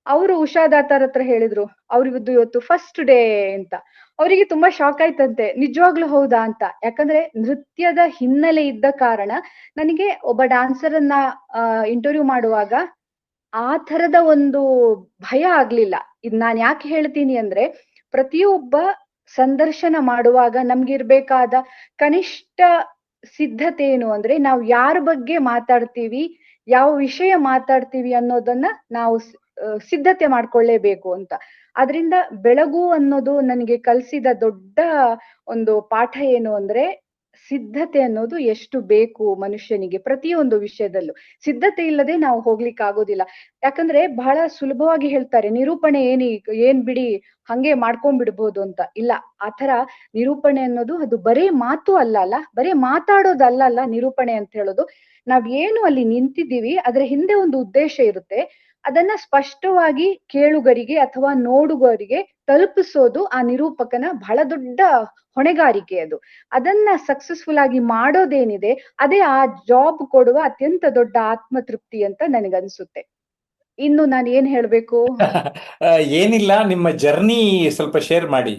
E: ಅವರು ಉಷಾ ದಾತಾರ್ ಹತ್ರ ಹೇಳಿದ್ರು ಅವ್ರಿದ್ದು ಇವತ್ತು ಫಸ್ಟ್ ಡೇ ಅಂತ. ಅವರಿಗೆ ತುಂಬಾ ಶಾಕ್ ಆಯ್ತಂತೆ, ನಿಜವಾಗ್ಲೂ ಹೌದಾ ಅಂತ. ಯಾಕಂದ್ರೆ ನೃತ್ಯದ ಹಿನ್ನೆಲೆ ಇದ್ದ ಕಾರಣ ನನಗೆ ಒಬ್ಬ ಡಾನ್ಸರ್ ಅನ್ನ ಇಂಟರ್ವ್ಯೂ ಮಾಡುವಾಗ ಆ ತರದ ಒಂದು ಭಯ ಆಗ್ಲಿಲ್ಲ. ಇದ್ ನಾನ್ ಯಾಕೆ ಹೇಳ್ತೀನಿ ಅಂದ್ರೆ, ಪ್ರತಿಯೊಬ್ಬ ಸಂದರ್ಶನ ಮಾಡುವಾಗ ನಮ್ಗಿರ್ಬೇಕಾದ ಕನಿಷ್ಠ ಸಿದ್ಧತೆ ಏನು ಅಂದ್ರೆ, ನಾವು ಯಾರ ಬಗ್ಗೆ ಮಾತಾಡ್ತೀವಿ, ಯಾವ ವಿಷಯ ಮಾತಾಡ್ತೀವಿ ಅನ್ನೋದನ್ನ ನಾವು ಸಿದ್ಧತೆ ಮಾಡ್ಕೊಳ್ಳೇಬೇಕು ಅಂತ. ಆದ್ರಿಂದ ಬೆಳಗು ಅನ್ನೋದು ನನಗೆ ಕಲಿಸಿದ ದೊಡ್ಡ ಒಂದು ಪಾಠ ಏನು ಅಂದ್ರೆ, ಸಿದ್ಧತೆ ಅನ್ನೋದು ಎಷ್ಟು ಬೇಕು ಮನುಷ್ಯನಿಗೆ. ಪ್ರತಿಯೊಂದು ವಿಷಯದಲ್ಲೂ ಸಿದ್ಧತೆ ಇಲ್ಲದೆ ನಾವು ಹೋಗ್ಲಿಕ್ಕೆ ಆಗೋದಿಲ್ಲ. ಯಾಕಂದ್ರೆ ಬಹಳ ಸುಲಭವಾಗಿ ಹೇಳ್ತಾರೆ ನಿರೂಪಣೆ ಏನ್ ಬಿಡಿ ಹಂಗೆ ಮಾಡ್ಕೊಂಡ್ಬಿಡ್ಬೋದು ಅಂತ. ಇಲ್ಲ, ಆತರ ನಿರೂಪಣೆ ಅನ್ನೋದು ಅದು ಬರೇ ಮಾತು ಅಲ್ಲ, ಬರೇ ಮಾತಾಡೋದಲ್ಲ ನಿರೂಪಣೆ ಅಂತ ಹೇಳೋದು. ನಾವ್ ಏನು ಅಲ್ಲಿ ನಿಂತಿದ್ದೀವಿ ಅದ್ರ ಹಿಂದೆ ಒಂದು ಉದ್ದೇಶ ಇರುತ್ತೆ. ಅದನ್ನ ಸ್ಪಷ್ಟವಾಗಿ ಕೇಳುಗರಿಗೆ ಅಥವಾ ನೋಡುಗರಿಗೆ ತಲುಪಿಸೋದು ಆ ನಿರೂಪಕನ ಬಹಳ ದೊಡ್ಡ ಹೊಣೆಗಾರಿಕೆ. ಅದನ್ನ ಸಕ್ಸಸ್ಫುಲ್ ಆಗಿ ಮಾಡೋದೇನಿದೆ ಅದೇ ಆ ಜಾಬ್ ಕೊಡುವ ಅತ್ಯಂತ ದೊಡ್ಡ ಆತ್ಮತೃಪ್ತಿ ಅಂತ ನನಗನ್ಸುತ್ತೆ. ಇನ್ನು ನಾನು ಏನ್ ಹೇಳ್ಬೇಕು?
B: ಏನಿಲ್ಲ, ನಿಮ್ಮ ಜರ್ನಿ ಸ್ವಲ್ಪ ಶೇರ್ ಮಾಡಿ.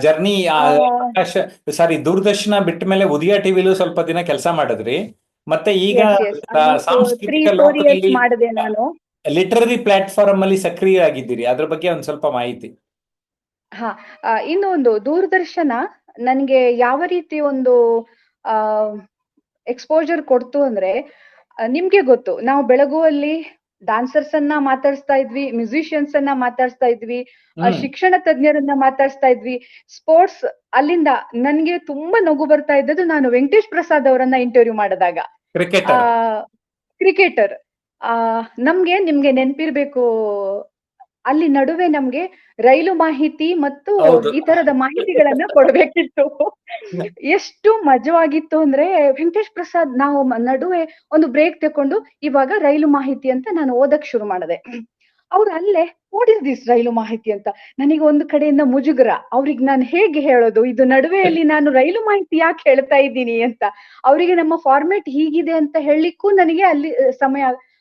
B: ಜರ್ನಿ ದೂರದರ್ಶನ ಬಿಟ್ಟ ಮೇಲೆ ಉದಯ ಟಿವಿಲೂ ಸ್ವಲ್ಪ ದಿನ ಕೆಲಸ ಮಾಡಿದ್ರಿ, ಮತ್ತೆ ಈಗ ಸಾಂಸ್ಕೃತಿಕ ಲೋಕದಲ್ಲಿ
E: ಮಾಡಿದೆ ನಾನು.
B: ಲಿಟರರಿ ಪ್ಲಾಟ್ಫಾರ್ಮ್ ಅಲ್ಲಿ ಸಕ್ರಿಯ ಆಗಿದ್ದೀರಿ, ಅದ್ರ ಬಗ್ಗೆ ಒಂದ್ ಸ್ವಲ್ಪ ಮಾಹಿತಿ.
E: ಇನ್ನು ಒಂದು ದೂರದರ್ಶನ ನನ್ಗೆ ಯಾವ ರೀತಿ ಒಂದು ಎಕ್ಸ್ಪೋಜರ್ ಕೊಡ್ತು ಅಂದ್ರೆ, ನಿಮ್ಗೆ ಗೊತ್ತು, ನಾವು ಬೆಳಗುವಲ್ಲಿ ಡಾನ್ಸರ್ಸ್ ಅನ್ನ ಮಾತಾಡಿಸ್ತಾ ಇದ್ವಿ, ಮ್ಯೂಸಿಷಿಯನ್ಸ್ ಅನ್ನ ಮಾತಾಡಿಸ್ತಾ ಇದ್ವಿ, ಶಿಕ್ಷಣ ತಜ್ಞರನ್ನ ಮಾತಾಡಿಸ್ತಾ ಇದ್ವಿ, ಸ್ಪೋರ್ಟ್ಸ್. ಅಲ್ಲಿಂದ ನನ್ಗೆ ತುಂಬಾ ನಗು ಬರ್ತಾ ಇದ್ದದ್ದು, ನಾನು ವೆಂಕಟೇಶ್ ಪ್ರಸಾದ್ ಅವರನ್ನ ಇಂಟರ್ವ್ಯೂ ಮಾಡಿದಾಗ, ಕ್ರಿಕೆಟರ್. ನಿಮ್ಗೆ ನೆನ್ಪಿರ್ಬೇಕು, ಅಲ್ಲಿ ನಡುವೆ ನಮ್ಗೆ ರೈಲು ಮಾಹಿತಿ ಮತ್ತು ಈ ತರದ ಮಾಹಿತಿಗಳನ್ನ ಕೊಡ್ಬೇಕಿತ್ತು. ಎಷ್ಟು ಮಜವಾಗಿತ್ತು ಅಂದ್ರೆ, ವೆಂಕಟೇಶ್ ಪ್ರಸಾದ್ ನಾವು ನಡುವೆ ಒಂದು ಬ್ರೇಕ್ ತಕೊಂಡು ಇವಾಗ ರೈಲು ಮಾಹಿತಿ ಅಂತ ನಾನು ಓದಕ್ ಶುರು ಮಾಡಿದೆ. ಅವ್ರು ಅಲ್ಲೇ ವಾಟ್ ಇಸ್ ದಿಸ್ ರೈಲು ಮಾಹಿತಿ ಅಂತ. ನನಗೆ ಒಂದು ಕಡೆಯಿಂದ ಮುಜುಗರ, ಅವ್ರಿಗೆ ನಾನು ಹೇಗೆ ಹೇಳೋದು, ಇದು ನಡುವೆಯಲ್ಲಿ ನಾನು ರೈಲು ಮಾಹಿತಿ ಯಾಕೆ ಹೇಳ್ತಾ ಇದ್ದೀನಿ ಅಂತ. ಅವರಿಗೆ ನಮ್ಮ ಫಾರ್ಮೆಟ್ ಹೀಗಿದೆ ಅಂತ ಹೇಳಲಿಕ್ಕೂ ನನಗೆ ಅಲ್ಲಿ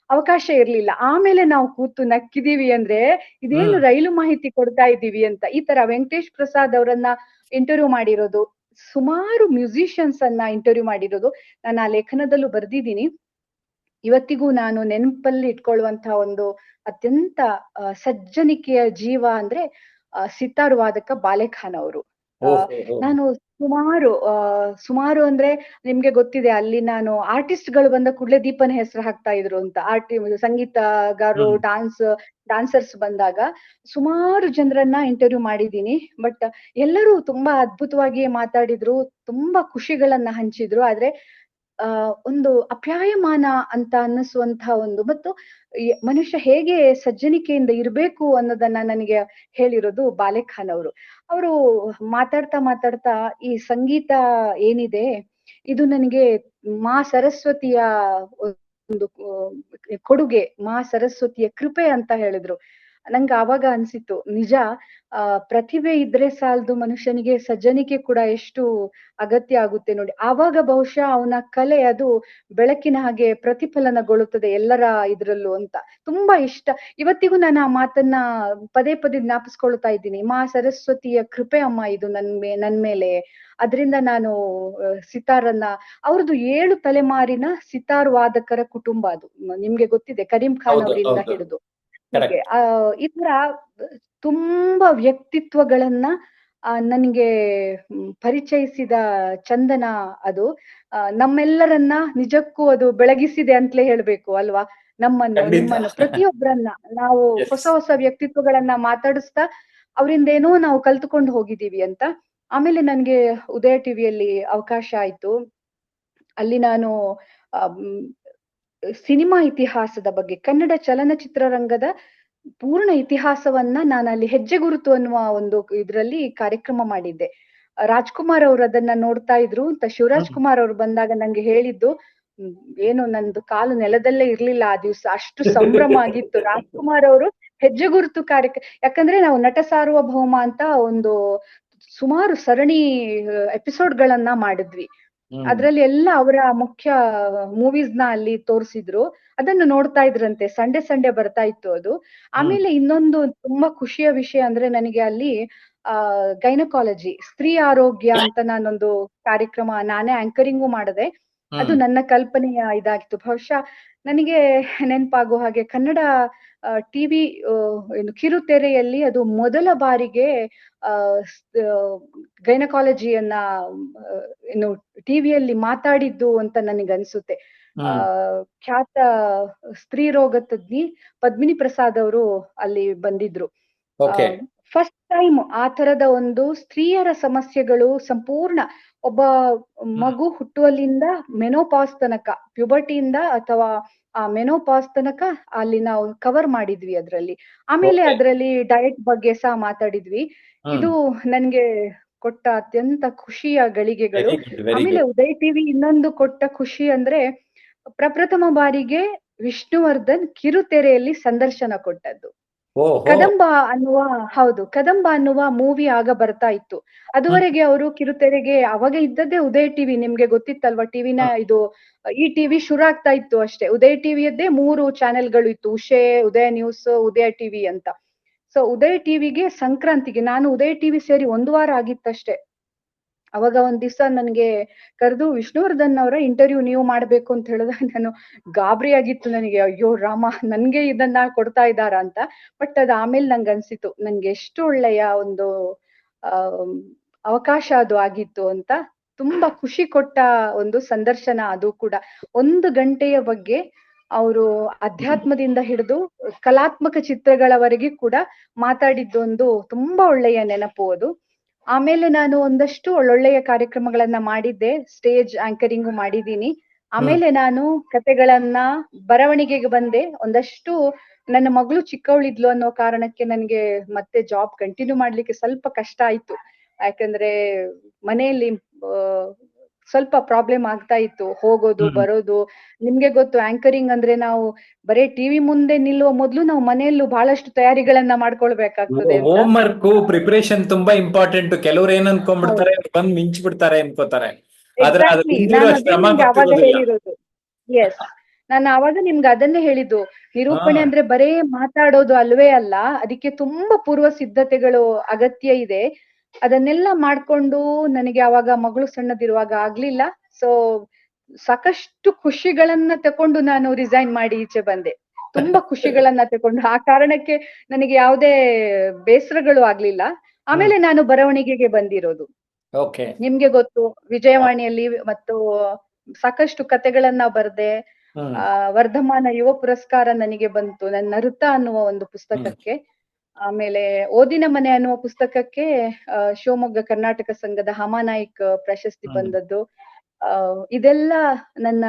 E: ಅವಕಾಶ ಇರ್ಲಿಲ್ಲ. ಆಮೇಲೆ ನಾವು ಕೂತು ನಕ್ಕಿದೀವಿ ಅಂದ್ರೆ ಇದೇನು ರೈಲು ಮಾಹಿತಿ ಕೊಡ್ತಾ ಇದ್ದೀವಿ ಅಂತ. ಈ ತರ ವೆಂಕಟೇಶ್ ಪ್ರಸಾದ್ ಅವರನ್ನ ಇಂಟರ್ವ್ಯೂ ಮಾಡಿರೋದು, ಸುಮಾರು ಮ್ಯೂಸಿಷಿಯನ್ಸ್ ಅನ್ನ ಇಂಟರ್ವ್ಯೂ ಮಾಡಿರೋದು ನಾನು ಆ ಲೇಖನದಲ್ಲೂ ಬರ್ದಿದ್ದೀನಿ. ಇವತ್ತಿಗೂ ನಾನು ನೆನಪಲ್ಲಿ ಇಟ್ಕೊಳ್ಳುವಂತಹ ಒಂದು ಅತ್ಯಂತ ಸಜ್ಜನಿಕೆಯ ಜೀವ ಅಂದ್ರೆ ಸಿತಾರ್ ವಾದಕ ಬಾಲೆಖಾನ್ ಅವರು. ನಾನು ಸುಮಾರು ಅಂದ್ರೆ ನಿಮ್ಗೆ ಗೊತ್ತಿದೆ, ಅಲ್ಲಿ ನಾನು ಆರ್ಟಿಸ್ಟ್ ಗಳು ಬಂದ ಕೂಡಲೇ ದೀಪನ ಹೆಸರು ಹಾಕ್ತಾ ಇದ್ರು ಅಂತ. ಸಂಗೀತಗಾರರು, ಡಾನ್ಸರ್ಸ್ ಬಂದಾಗ ಸುಮಾರು ಜನರನ್ನ ಇಂಟರ್ವ್ಯೂ ಮಾಡಿದ್ದೀನಿ. ಬಟ್ ಎಲ್ಲರೂ ತುಂಬಾ ಅದ್ಭುತವಾಗಿ ಮಾತಾಡಿದ್ರು, ತುಂಬಾ ಖುಷಿಗಳನ್ನ ಹಂಚಿದ್ರು. ಆದ್ರೆ ಒಂದು ಅಪ್ಯಾಯಮಾನ ಅಂತ ಅನ್ನಿಸುವಂತಹ ಒಂದು, ಮತ್ತು ಮನುಷ್ಯ ಹೇಗೆ ಸಜ್ಜನಿಕೆಯಿಂದ ಇರ್ಬೇಕು ಅನ್ನೋದನ್ನ ನನಗೆ ಹೇಳಿರೋದು ಬಾಲೆಖಾನ್ ಅವರು. ಅವರು ಮಾತಾಡ್ತಾ ಈ ಸಂಗೀತ ಏನಿದೆ ಇದು ನನಗೆ ಮಾ ಸರಸ್ವತಿಯ ಒಂದು ಕೊಡುಗೆ, ಮಾ ಸರಸ್ವತಿಯ ಕೃಪೆ ಅಂತ ಹೇಳಿದ್ರು. ನಂಗೆ ಆವಾಗ ಅನ್ಸಿತ್ತು, ನಿಜ, ಪ್ರತಿಭೆ ಇದ್ರೆ ಸಾಲದು, ಮನುಷ್ಯನಿಗೆ ಸಜ್ಜನಿಕೆ ಕೂಡ ಎಷ್ಟು ಅಗತ್ಯ ಆಗುತ್ತೆ ನೋಡಿ. ಆವಾಗ ಬಹುಶಃ ಅವನ ಕಲೆ ಅದು ಬೆಳಕಿನ ಹಾಗೆ ಪ್ರತಿಫಲನಗೊಳ್ಳುತ್ತದೆ ಎಲ್ಲರ ಇದ್ರಲ್ಲೂ ಅಂತ. ತುಂಬಾ ಇಷ್ಟ. ಇವತ್ತಿಗೂ ನಾನು ಆ ಮಾತನ್ನ ಪದೇ ಪದೇ ಜ್ಞಾಪಿಸ್ಕೊಳ್ತಾ ಇದ್ದೀನಿ. ಮಾ ಸರಸ್ವತಿಯ ಕೃಪೆ ಅಮ್ಮ ಇದು ನನ್ ಮೇಲೆ. ಅದರಿಂದ ನಾನು ಸಿತಾರನ್ನ, ಅವ್ರದ್ದು 7 ತಲೆಮಾರಿನ ಸಿತಾರ್ ವಾದಕರ ಕುಟುಂಬ ಅದು. ನಿಮ್ಗೆ ಗೊತ್ತಿದೆ, ಕರೀಂ ಖಾನ್ ಅವರಿಂದ ಹಿಡಿದು ಹೀಗೆ ಈ ತರ ತುಂಬಾ ವ್ಯಕ್ತಿತ್ವಗಳನ್ನ ನನಗೆ ಪರಿಚಯಿಸಿದ ಚಂದನ ಅದು. ನಮ್ಮೆಲ್ಲರನ್ನ ನಿಜಕ್ಕೂ ಅದು ಬೆಳಗಿಸಿದೆ ಅಂತಲೇ ಹೇಳ್ಬೇಕು ಅಲ್ವಾ. ನಿಮ್ಮನ್ನು ಪ್ರತಿಯೊಬ್ಬರನ್ನ ನಾವು ಹೊಸ ಹೊಸ ವ್ಯಕ್ತಿತ್ವಗಳನ್ನ ಮಾತಾಡಿಸ್ತಾ ಅವರಿಂದ ಏನೋ ನಾವು ಕಲ್ತುಕೊಂಡು ಹೋಗಿದ್ದೀವಿ ಅಂತ. ಆಮೇಲೆ ನನ್ಗೆ ಉದಯ ಟಿವಿಯಲ್ಲಿ ಅವಕಾಶ ಆಯ್ತು. ಅಲ್ಲಿ ನಾನು ಸಿನಿಮಾ ಇತಿಹಾಸದ ಬಗ್ಗೆ, ಕನ್ನಡ ಚಲನಚಿತ್ರರಂಗದ ಪೂರ್ಣ ಇತಿಹಾಸವನ್ನ ನಾನು ಅಲ್ಲಿ ಹೆಜ್ಜೆ ಗುರುತು ಅನ್ನುವ ಒಂದು ಇದ್ರಲ್ಲಿ ಕಾರ್ಯಕ್ರಮ ಮಾಡಿದ್ದೆ. ರಾಜ್ಕುಮಾರ್ ಅವ್ರು ಅದನ್ನ ನೋಡ್ತಾ ಇದ್ರು ಅಂತ ಶಿವರಾಜ್ ಕುಮಾರ್ ಅವ್ರು ಬಂದಾಗ ನಂಗೆ ಹೇಳಿದ್ದು, ಏನು ನಂದು ಕಾಲು ನೆಲದಲ್ಲೇ ಇರ್ಲಿಲ್ಲ ಆ ದಿವ್ಸ, ಅಷ್ಟು ಸಂಭ್ರಮ ಆಗಿತ್ತು. ರಾಜ್ಕುಮಾರ್ ಅವರು ಹೆಜ್ಜೆ ಗುರುತು ಯಾಕಂದ್ರೆ ನಾವು ನಟ ಸಾರ್ವಭೌಮ ಅಂತ ಒಂದು ಸುಮಾರು ಸರಣಿ ಎಪಿಸೋಡ್ಗಳನ್ನ ಮಾಡಿದ್ವಿ. ಅದ್ರಲ್ಲಿ ಎಲ್ಲ ಅವರ ಮುಖ್ಯ ಮೂವೀಸ್ ನ ಅಲ್ಲಿ ತೋರಿಸಿದ್ರು. ಅದನ್ನು ನೋಡ್ತಾ ಇದ್ರಂತೆ, ಸಂಡೆ ಬರ್ತಾ ಇತ್ತು ಅದು. ಆಮೇಲೆ ಇನ್ನೊಂದು ತುಂಬಾ ಖುಷಿಯ ವಿಷಯ ಅಂದ್ರೆ, ನನಗೆ ಅಲ್ಲಿ ಗೈನಕಾಲಜಿ, ಸ್ತ್ರೀ ಆರೋಗ್ಯ ಅಂತ ನಾನೊಂದು ಕಾರ್ಯಕ್ರಮ ನಾನೇ ಆಂಕರಿಂಗು ಮಾಡಿದೆ. ಅದು ನನ್ನ ಕಲ್ಪನೆಯ ಇದಾಗಿತ್ತು. ಬಹುಶಃ ನನಗೆ ನೆನಪಾಗೋ ಹಾಗೆ ಕನ್ನಡ ಟಿವಿ ಕಿರುತೆರೆಯಲ್ಲಿ ಅದು ಮೊದಲ ಬಾರಿಗೆ ಗೈನಕಾಲಜಿಯನ್ನ ಏನು ಟಿವಿಯಲ್ಲಿ ಮಾತಾಡಿದ್ದು ಅಂತ ನನಗನ್ಸುತ್ತೆ. ಖ್ಯಾತ ಸ್ತ್ರೀ ರೋಗ ತಜ್ಞಿ ಪದ್ಮಿನಿ ಪ್ರಸಾದ್ ಅವರು ಅಲ್ಲಿ ಬಂದಿದ್ರು. ಫಸ್ಟ್ ಟೈಮ್ ಆ ತರದ ಒಂದು ಸ್ತ್ರೀಯರ ಸಮಸ್ಯೆಗಳು ಸಂಪೂರ್ಣ, ಒಬ್ಬ ಮಗು ಹುಟ್ಟುವಲ್ಲಿಂದ ಮೆನೋಪಾಸ್ ತನಕ, ಪ್ಯೂಬರ್ಟಿಯಿಂದ ಅಥವಾ ಆ ಮೆನೋಪಾಸ್ ತನಕ ಅಲ್ಲಿ ನಾವು ಕವರ್ ಮಾಡಿದ್ವಿ ಅದ್ರಲ್ಲಿ. ಆಮೇಲೆ ಅದರಲ್ಲಿ ಡಯಟ್ ಬಗ್ಗೆ ಸಹ ಮಾತಾಡಿದ್ವಿ. ಇದು ನನ್ಗೆ ಕೊಟ್ಟ ಅತ್ಯಂತ ಖುಷಿಯ ಗಳಿಗೆಗಳು. ಆಮೇಲೆ ಉದಯ್ ಟಿವಿ ಇನ್ನೊಂದು ಕೊಟ್ಟ ಖುಷಿ ಅಂದ್ರೆ, ಪ್ರಪ್ರಥಮ ಬಾರಿಗೆ ವಿಷ್ಣುವರ್ಧನ್ ಕಿರುತೆರೆಯಲ್ಲಿ ಸಂದರ್ಶನ ಕೊಟ್ಟದ್ದು. ಕದಂಬ ಅನ್ನುವ ಮೂವಿ ಆಗ ಬರ್ತಾ ಇತ್ತು. ಅದುವರೆಗೆ ಅವರು ಕಿರುತೆರೆಗೆ ಅವಾಗ ಇದ್ದದ್ದೇ ಉದಯ್ ಟಿವಿ, ನಿಮ್ಗೆ ಗೊತ್ತಿತ್ತಲ್ವಾ, ಟಿವಿನ ಇದು ಈ ಟಿವಿ ಶುರು ಆಗ್ತಾ ಇತ್ತು ಅಷ್ಟೇ. ಉದಯ್ ಟಿವಿಯದ್ದೇ 3 ಚಾನೆಲ್ಗಳು ಇತ್ತು, ಉಷೆ, ಉದಯ ನ್ಯೂಸ್, ಉದಯ ಟಿವಿ ಅಂತ. ಸೊ ಉದಯ್ ಟಿವಿಗೆ ಸಂಕ್ರಾಂತಿಗೆ ನಾನು ಉದಯ್ ಟಿವಿ ಸೇರಿ 1 ವಾರ ಆಗಿತ್ತಷ್ಟೇ. ಅವಾಗ ಒಂದ್ ದಿವ್ಸ ನನ್ಗೆ ಕರೆದು ವಿಷ್ಣುವರ್ಧನ್ ಅವರ ಇಂಟರ್ವ್ಯೂ ನೀವು ಮಾಡ್ಬೇಕು ಅಂತ ಹೇಳಿದಾಗ ನಾನು ಗಾಬರಿ ಆಗಿತ್ತು ನನಗೆ. ಅಯ್ಯೋ ರಾಮ, ನನ್ಗೆ ಇದನ್ನ ಕೊಡ್ತಾ ಇದ್ದಾರ ಅಂತ. ಬಟ್ ಅದ್ ಆಮೇಲೆ ನಂಗೆ ಅನ್ಸಿತು, ನನ್ಗೆ ಎಷ್ಟು ಒಳ್ಳೆಯ ಒಂದು ಅವಕಾಶ ಅದು ಆಗಿತ್ತು ಅಂತ. ತುಂಬಾ ಖುಷಿ ಕೊಟ್ಟ ಒಂದು ಸಂದರ್ಶನ ಅದು ಕೂಡ. 1 ಗಂಟೆಯ ಬಗ್ಗೆ ಅವರು ಅಧ್ಯಾತ್ಮದಿಂದ ಹಿಡಿದು ಕಲಾತ್ಮಕ ಚಿತ್ರಗಳವರೆಗೆ ಕೂಡ ಮಾತಾಡಿದ್ದೊಂದು ತುಂಬಾ ಒಳ್ಳೆಯ ನೆನಪು ಅದು. ಆಮೇಲೆ ನಾನು ಒಂದಷ್ಟು ಒಳ್ಳೊಳ್ಳೆಯ ಕಾರ್ಯಕ್ರಮಗಳನ್ನ ಮಾಡಿದ್ದೆ, ಸ್ಟೇಜ್ ಆಂಕರಿಂಗು ಮಾಡಿದ್ದೀನಿ. ಆಮೇಲೆ ನಾನು ಕತೆಗಳನ್ನ ಬರವಣಿಗೆಗೆ ಬಂದೆ. ಒಂದಷ್ಟು ನನ್ನ ಮಗಳು ಚಿಕ್ಕವಳಿದ್ಲು ಅನ್ನೋ ಕಾರಣಕ್ಕೆ ನನಗೆ ಮತ್ತೆ ಜಾಬ್ ಕಂಟಿನ್ಯೂ ಮಾಡ್ಲಿಕ್ಕೆ ಸ್ವಲ್ಪ ಕಷ್ಟ ಆಯ್ತು. ಯಾಕಂದ್ರೆ ಮನೆಯಲ್ಲಿ ಸ್ವಲ್ಪ ಪ್ರಾಬ್ಲಮ್ ಆಗ್ತಾ ಇತ್ತು, ಹೋಗೋದು ಬರೋದು. ನಿಮ್ಗೆ ಗೊತ್ತು, ಆಂಕರಿಂಗ್ ಅಂದ್ರೆ ನಾವು ಬರೇ ಟಿವಿ ಮುಂದೆ ನಿಲ್ಲುವ ಮೊದ್ಲು ನಾವು ಮನೆಯಲ್ಲೂ ಬಹಳಷ್ಟು ತಯಾರಿಗಳನ್ನ ಮಾಡ್ಕೊಳ್ಬೇಕಾಗ್ತದೆ ಅಂತ.
B: ಹೋಮ್ ವರ್ಕ್ ಪ್ರಿಪರೇಷನ್ ತುಂಬಾ ಇಂಪಾರ್ಟೆಂಟ್. ಕೆಲವ್ರು ಏನ್ ಅನ್ಕೊಂಡ್ಬಿಡ್ತಾರೆ, ಬಂದ್ ಮಿಂಚ್ ಬಿಡ್ತಾರೆ ಅನ್ಕೋತಾರೆ. ಆದ್ರೆ ಅದ್ರ
E: ಎಕ್ಸಾಕ್ಟ್ಲಿ,
B: ಹಿಂದಿರೋ
E: ನಾನು ಅದೇ
B: ಶ್ರಮ
E: ನಿಮ್ಗೆ ಅವಾಗ
B: ಗೊತ್ತಿರೋದಿಲ್ಲ.
E: ಹೇಳಿರೋದು. ಎಸ್, ನಾನು ಅವಾಗ ನಿಮ್ಗೆ ಅದನ್ನೇ ಹೇಳಿದ್ದು, ನಿರೂಪಣೆ ಅಂದ್ರೆ ಬರೇ ಮಾತಾಡೋದು ಅಲ್ವೇ ಅಲ್ಲ, ಅದಕ್ಕೆ ತುಂಬಾ ಪೂರ್ವ ಸಿದ್ಧತೆಗಳು ಅಗತ್ಯ ಇದೆ. ಅದನ್ನೆಲ್ಲ ಮಾಡ್ಕೊಂಡು ನನಗೆ ಅವಾಗ ಮಗಳು ಸಣ್ಣದಿರುವಾಗ ಆಗ್ಲಿಲ್ಲ. ಸೊ ಸಾಕಷ್ಟು ಖುಷಿಗಳನ್ನ ತಕೊಂಡು ನಾನು ರಿಸೈನ್ ಮಾಡಿ ಈಚೆ ಬಂದೆ. ತುಂಬಾ ಖುಷಿಗಳನ್ನ ತಕೊಂಡು, ಆ ಕಾರಣಕ್ಕೆ ನನಗೆ ಯಾವುದೇ ಬೇಸರಗಳು ಆಗ್ಲಿಲ್ಲ. ಆಮೇಲೆ ನಾನು ಬರವಣಿಗೆಗೆ ಬಂದಿರೋದು.
B: ಓಕೆ.
E: ನಿಮ್ಗೆ ಗೊತ್ತು, ವಿಜಯವಾಣಿಯಲ್ಲಿ ಮತ್ತು ಸಾಕಷ್ಟು ಕತೆಗಳನ್ನ ಬರ್ದೆ. ವರ್ಧಮಾನ ಯುವ ಪುರಸ್ಕಾರ ನನಗೆ ಬಂತು ನನ್ನ ಋತ ಅನ್ನುವ ಒಂದು ಪುಸ್ತಕಕ್ಕೆ. ಆಮೇಲೆ ಓದಿನ ಮನೆ ಅನ್ನುವ ಪುಸ್ತಕಕ್ಕೆ ಶಿವಮೊಗ್ಗ ಕರ್ನಾಟಕ ಸಂಘದ ಹಮಾನಾಯ್ಕ್ ಪ್ರಶಸ್ತಿ ಬಂದದ್ದು. ಇದೆಲ್ಲ ನನ್ನ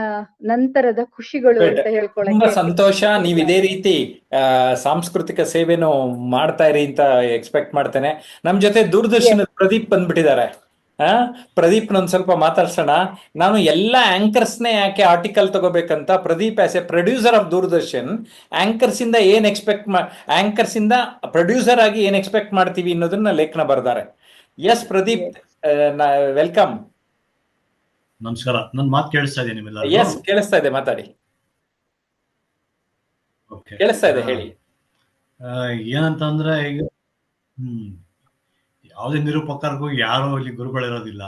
E: ನಂತರದ ಖುಷಿಗಳು ಅಂತ
B: ತುಂಬಾ
E: ಹೇಳ್ಕೊಳಕ್ಕೆ.
B: ಸಂತೋಷ. ನೀವು ಇದೇ ರೀತಿ ಸಾಂಸ್ಕೃತಿಕ ಸೇವೆನೂ ಮಾಡ್ತಾ ಇರಿ ಅಂತ ಎಕ್ಸ್ಪೆಕ್ಟ್ ಮಾಡ್ತೇನೆ. ನಮ್ ಜೊತೆ ದೂರದರ್ಶನದ ಪ್ರದೀಪ್ ಬಂದ್ಬಿಟ್ಟಿದ್ದಾರೆ. ಪ್ರದೀಪ್ ಒಂದ್ ಸ್ವಲ್ಪ ಮಾತಾಡ್ಸೋಣ. ನಾನು ಎಲ್ಲ ಆಂಕರ್ಸ್ನೇ ಯಾಕೆ ಆರ್ಟಿಕಲ್ ತಗೋಬೇಕಂತ, Pradeep as a producer of Doordarshan, anchors ಇಂದ ಏನ್ ಎಕ್ಸ್ಪೆಕ್ಟ್ ಆಂಕರ್ಸ್ ಇಂದ ಪ್ರೊಡ್ಯೂಸರ್ ಆಗಿ ಏನ್ ಎಕ್ಸ್ಪೆಕ್ಟ್ ಮಾಡ್ತೀವಿ ಅನ್ನೋದನ್ನ ಲೇಖನ ಬರ್ದಾರೆ. S Pradeep, welcome.
F: ನಮಸ್ಕಾರ. ನನ್ನ ಮಾತು ಕೇಳಿಸ್ತಾ ಇದೆ ನಿಮ್ಮೆಲ್ಲ?
B: ಎಸ್, ಕೇಳಿಸ್ತಾ ಇದೆ, ಮಾತಾಡಿ. ಕೇಳಿಸ್ತಾ ಇದೆ, ಹೇಳಿ.
F: ಏನಂತಂದ್ರೆ ಈಗ ಯಾವುದೇ ನಿರೂಪಕರಿಗೂ ಯಾರು ಇಲ್ಲಿ ಗುರುಗಳಿರೋದಿಲ್ಲ,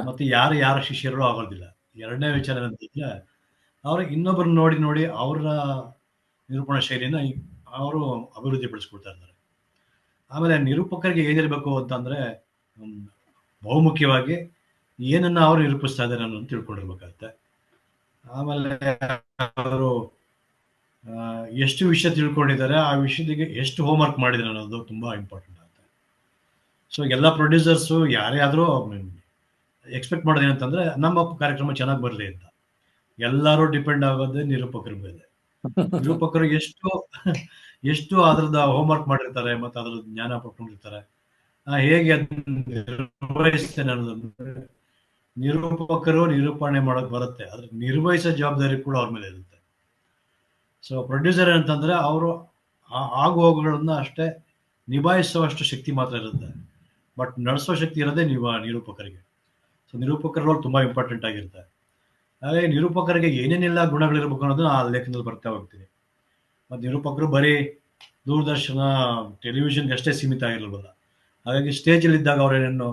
F: ಮತ್ತೆ ಯಾರ ಶಿಷ್ಯರು ಆಗೋದಿಲ್ಲ. ಎರಡನೇ ವಿಚಾರ ಏನಂತಂದ್ರೆ, ಅವ್ರಿಗೆ ಇನ್ನೊಬ್ಬರನ್ನ ನೋಡಿ ನೋಡಿ ಅವರ ನಿರೂಪಣಾ ಶೈಲಿನ ಅವರು ಅಭಿವೃದ್ಧಿ ಪಡಿಸ್ಕೊಳ್ತಾ ಇದ್ದಾರೆ. ಆಮೇಲೆ ನಿರೂಪಕರಿಗೆ ಏನಿರಬೇಕು ಅಂತಂದ್ರೆ, ಬಹುಮುಖ್ಯವಾಗಿ ಏನನ್ನ ಅವರು ನಿರೂಪಿಸ್ತಾ ಇದ್ದಾರೆ ಅನ್ನೋದು ತಿಳ್ಕೊಂಡಿರ್ಬೇಕಾಗತ್ತೆ. ಆಮೇಲೆ ಅವರು ಎಷ್ಟು ವಿಷಯ ತಿಳ್ಕೊಂಡಿದ್ದಾರೆ, ಆ ವಿಷಯದಿಗೆ ಎಷ್ಟು ಹೋಮ್ವರ್ಕ್ ಮಾಡಿದ್ದಾರೆ ಅನ್ನೋದು ತುಂಬಾ ಇಂಪಾರ್ಟೆಂಟ್ ಆಗುತ್ತೆ. ಸೊ ಎಲ್ಲ ಪ್ರೊಡ್ಯೂಸರ್ಸು ಯಾರೇ ಆದರೂ ಎಕ್ಸ್ಪೆಕ್ಟ್ ಮಾಡೋದು ಏನಂತಂದ್ರೆ, ನಮ್ಮ ಕಾರ್ಯಕ್ರಮ ಚೆನ್ನಾಗಿ ಬರಲಿ ಅಂತ. ಎಲ್ಲರೂ ಡಿಪೆಂಡ್ ಆಗೋದೇ ನಿರೂಪಕರ ಮೇಲೆ. ನಿರೂಪಕರು ಎಷ್ಟು ಅದ್ರದ ಹೋಮ್ವರ್ಕ್ ಮಾಡಿರ್ತಾರೆ, ಮತ್ತೆ ಅದ್ರ ಜ್ಞಾನ ಪಡ್ಕೊಂಡಿರ್ತಾರೆ, ಹೇಗೆ ನಿರ್ವಹಿಸ್ತೇನೆ ಅನ್ನೋದಂದ್ರೆ, ನಿರೂಪಕರು ನಿರೂಪಣೆ ಮಾಡೋಕ್ ಬರುತ್ತೆ, ಆದ್ರೆ ನಿರ್ವಹಿಸೋ ಜವಾಬ್ದಾರಿ ಕೂಡ ಅವ್ರ ಮೇಲೆ ಇರುತ್ತೆ. ಸೊ ಪ್ರೊಡ್ಯೂಸರ್ ಏನಂತಂದ್ರೆ, ಅವರು ಆಗು ಹೋಗುಗಳನ್ನ ಅಷ್ಟೇ ನಿಭಾಯಿಸುವಷ್ಟು ಶಕ್ತಿ ಮಾತ್ರ ಇರುತ್ತೆ, ಬಟ್ ನಡೆಸೋ ಶಕ್ತಿ ಇರೋದೇ ನಿರೂಪಕರಿಗೆ. ಸೊ ನಿರೂಪಕರ ರೋಲ್ ತುಂಬಾ ಇಂಪಾರ್ಟೆಂಟ್ ಆಗಿರುತ್ತೆ. ಹಾಗೆ ನಿರೂಪಕರಿಗೆ ಏನೇನೆಲ್ಲ ಗುಣಗಳಿರ್ಬೇಕು ಅನ್ನೋದನ್ನ ಆ ಲೇಖನದಲ್ಲಿ ಬರ್ತಾ ಹೋಗ್ತೀನಿ. ಮತ್ತು ನಿರೂಪಕರು ಬರೀ ದೂರದರ್ಶನ ಟೆಲಿವಿಷನ್ಗೆ ಅಷ್ಟೇ ಸೀಮಿತ ಆಗಿರಲ್ವಲ್ಲ, ಹಾಗಾಗಿ ಸ್ಟೇಜಲ್ಲಿ ಇದ್ದಾಗ ಅವ್ರೇನೇನು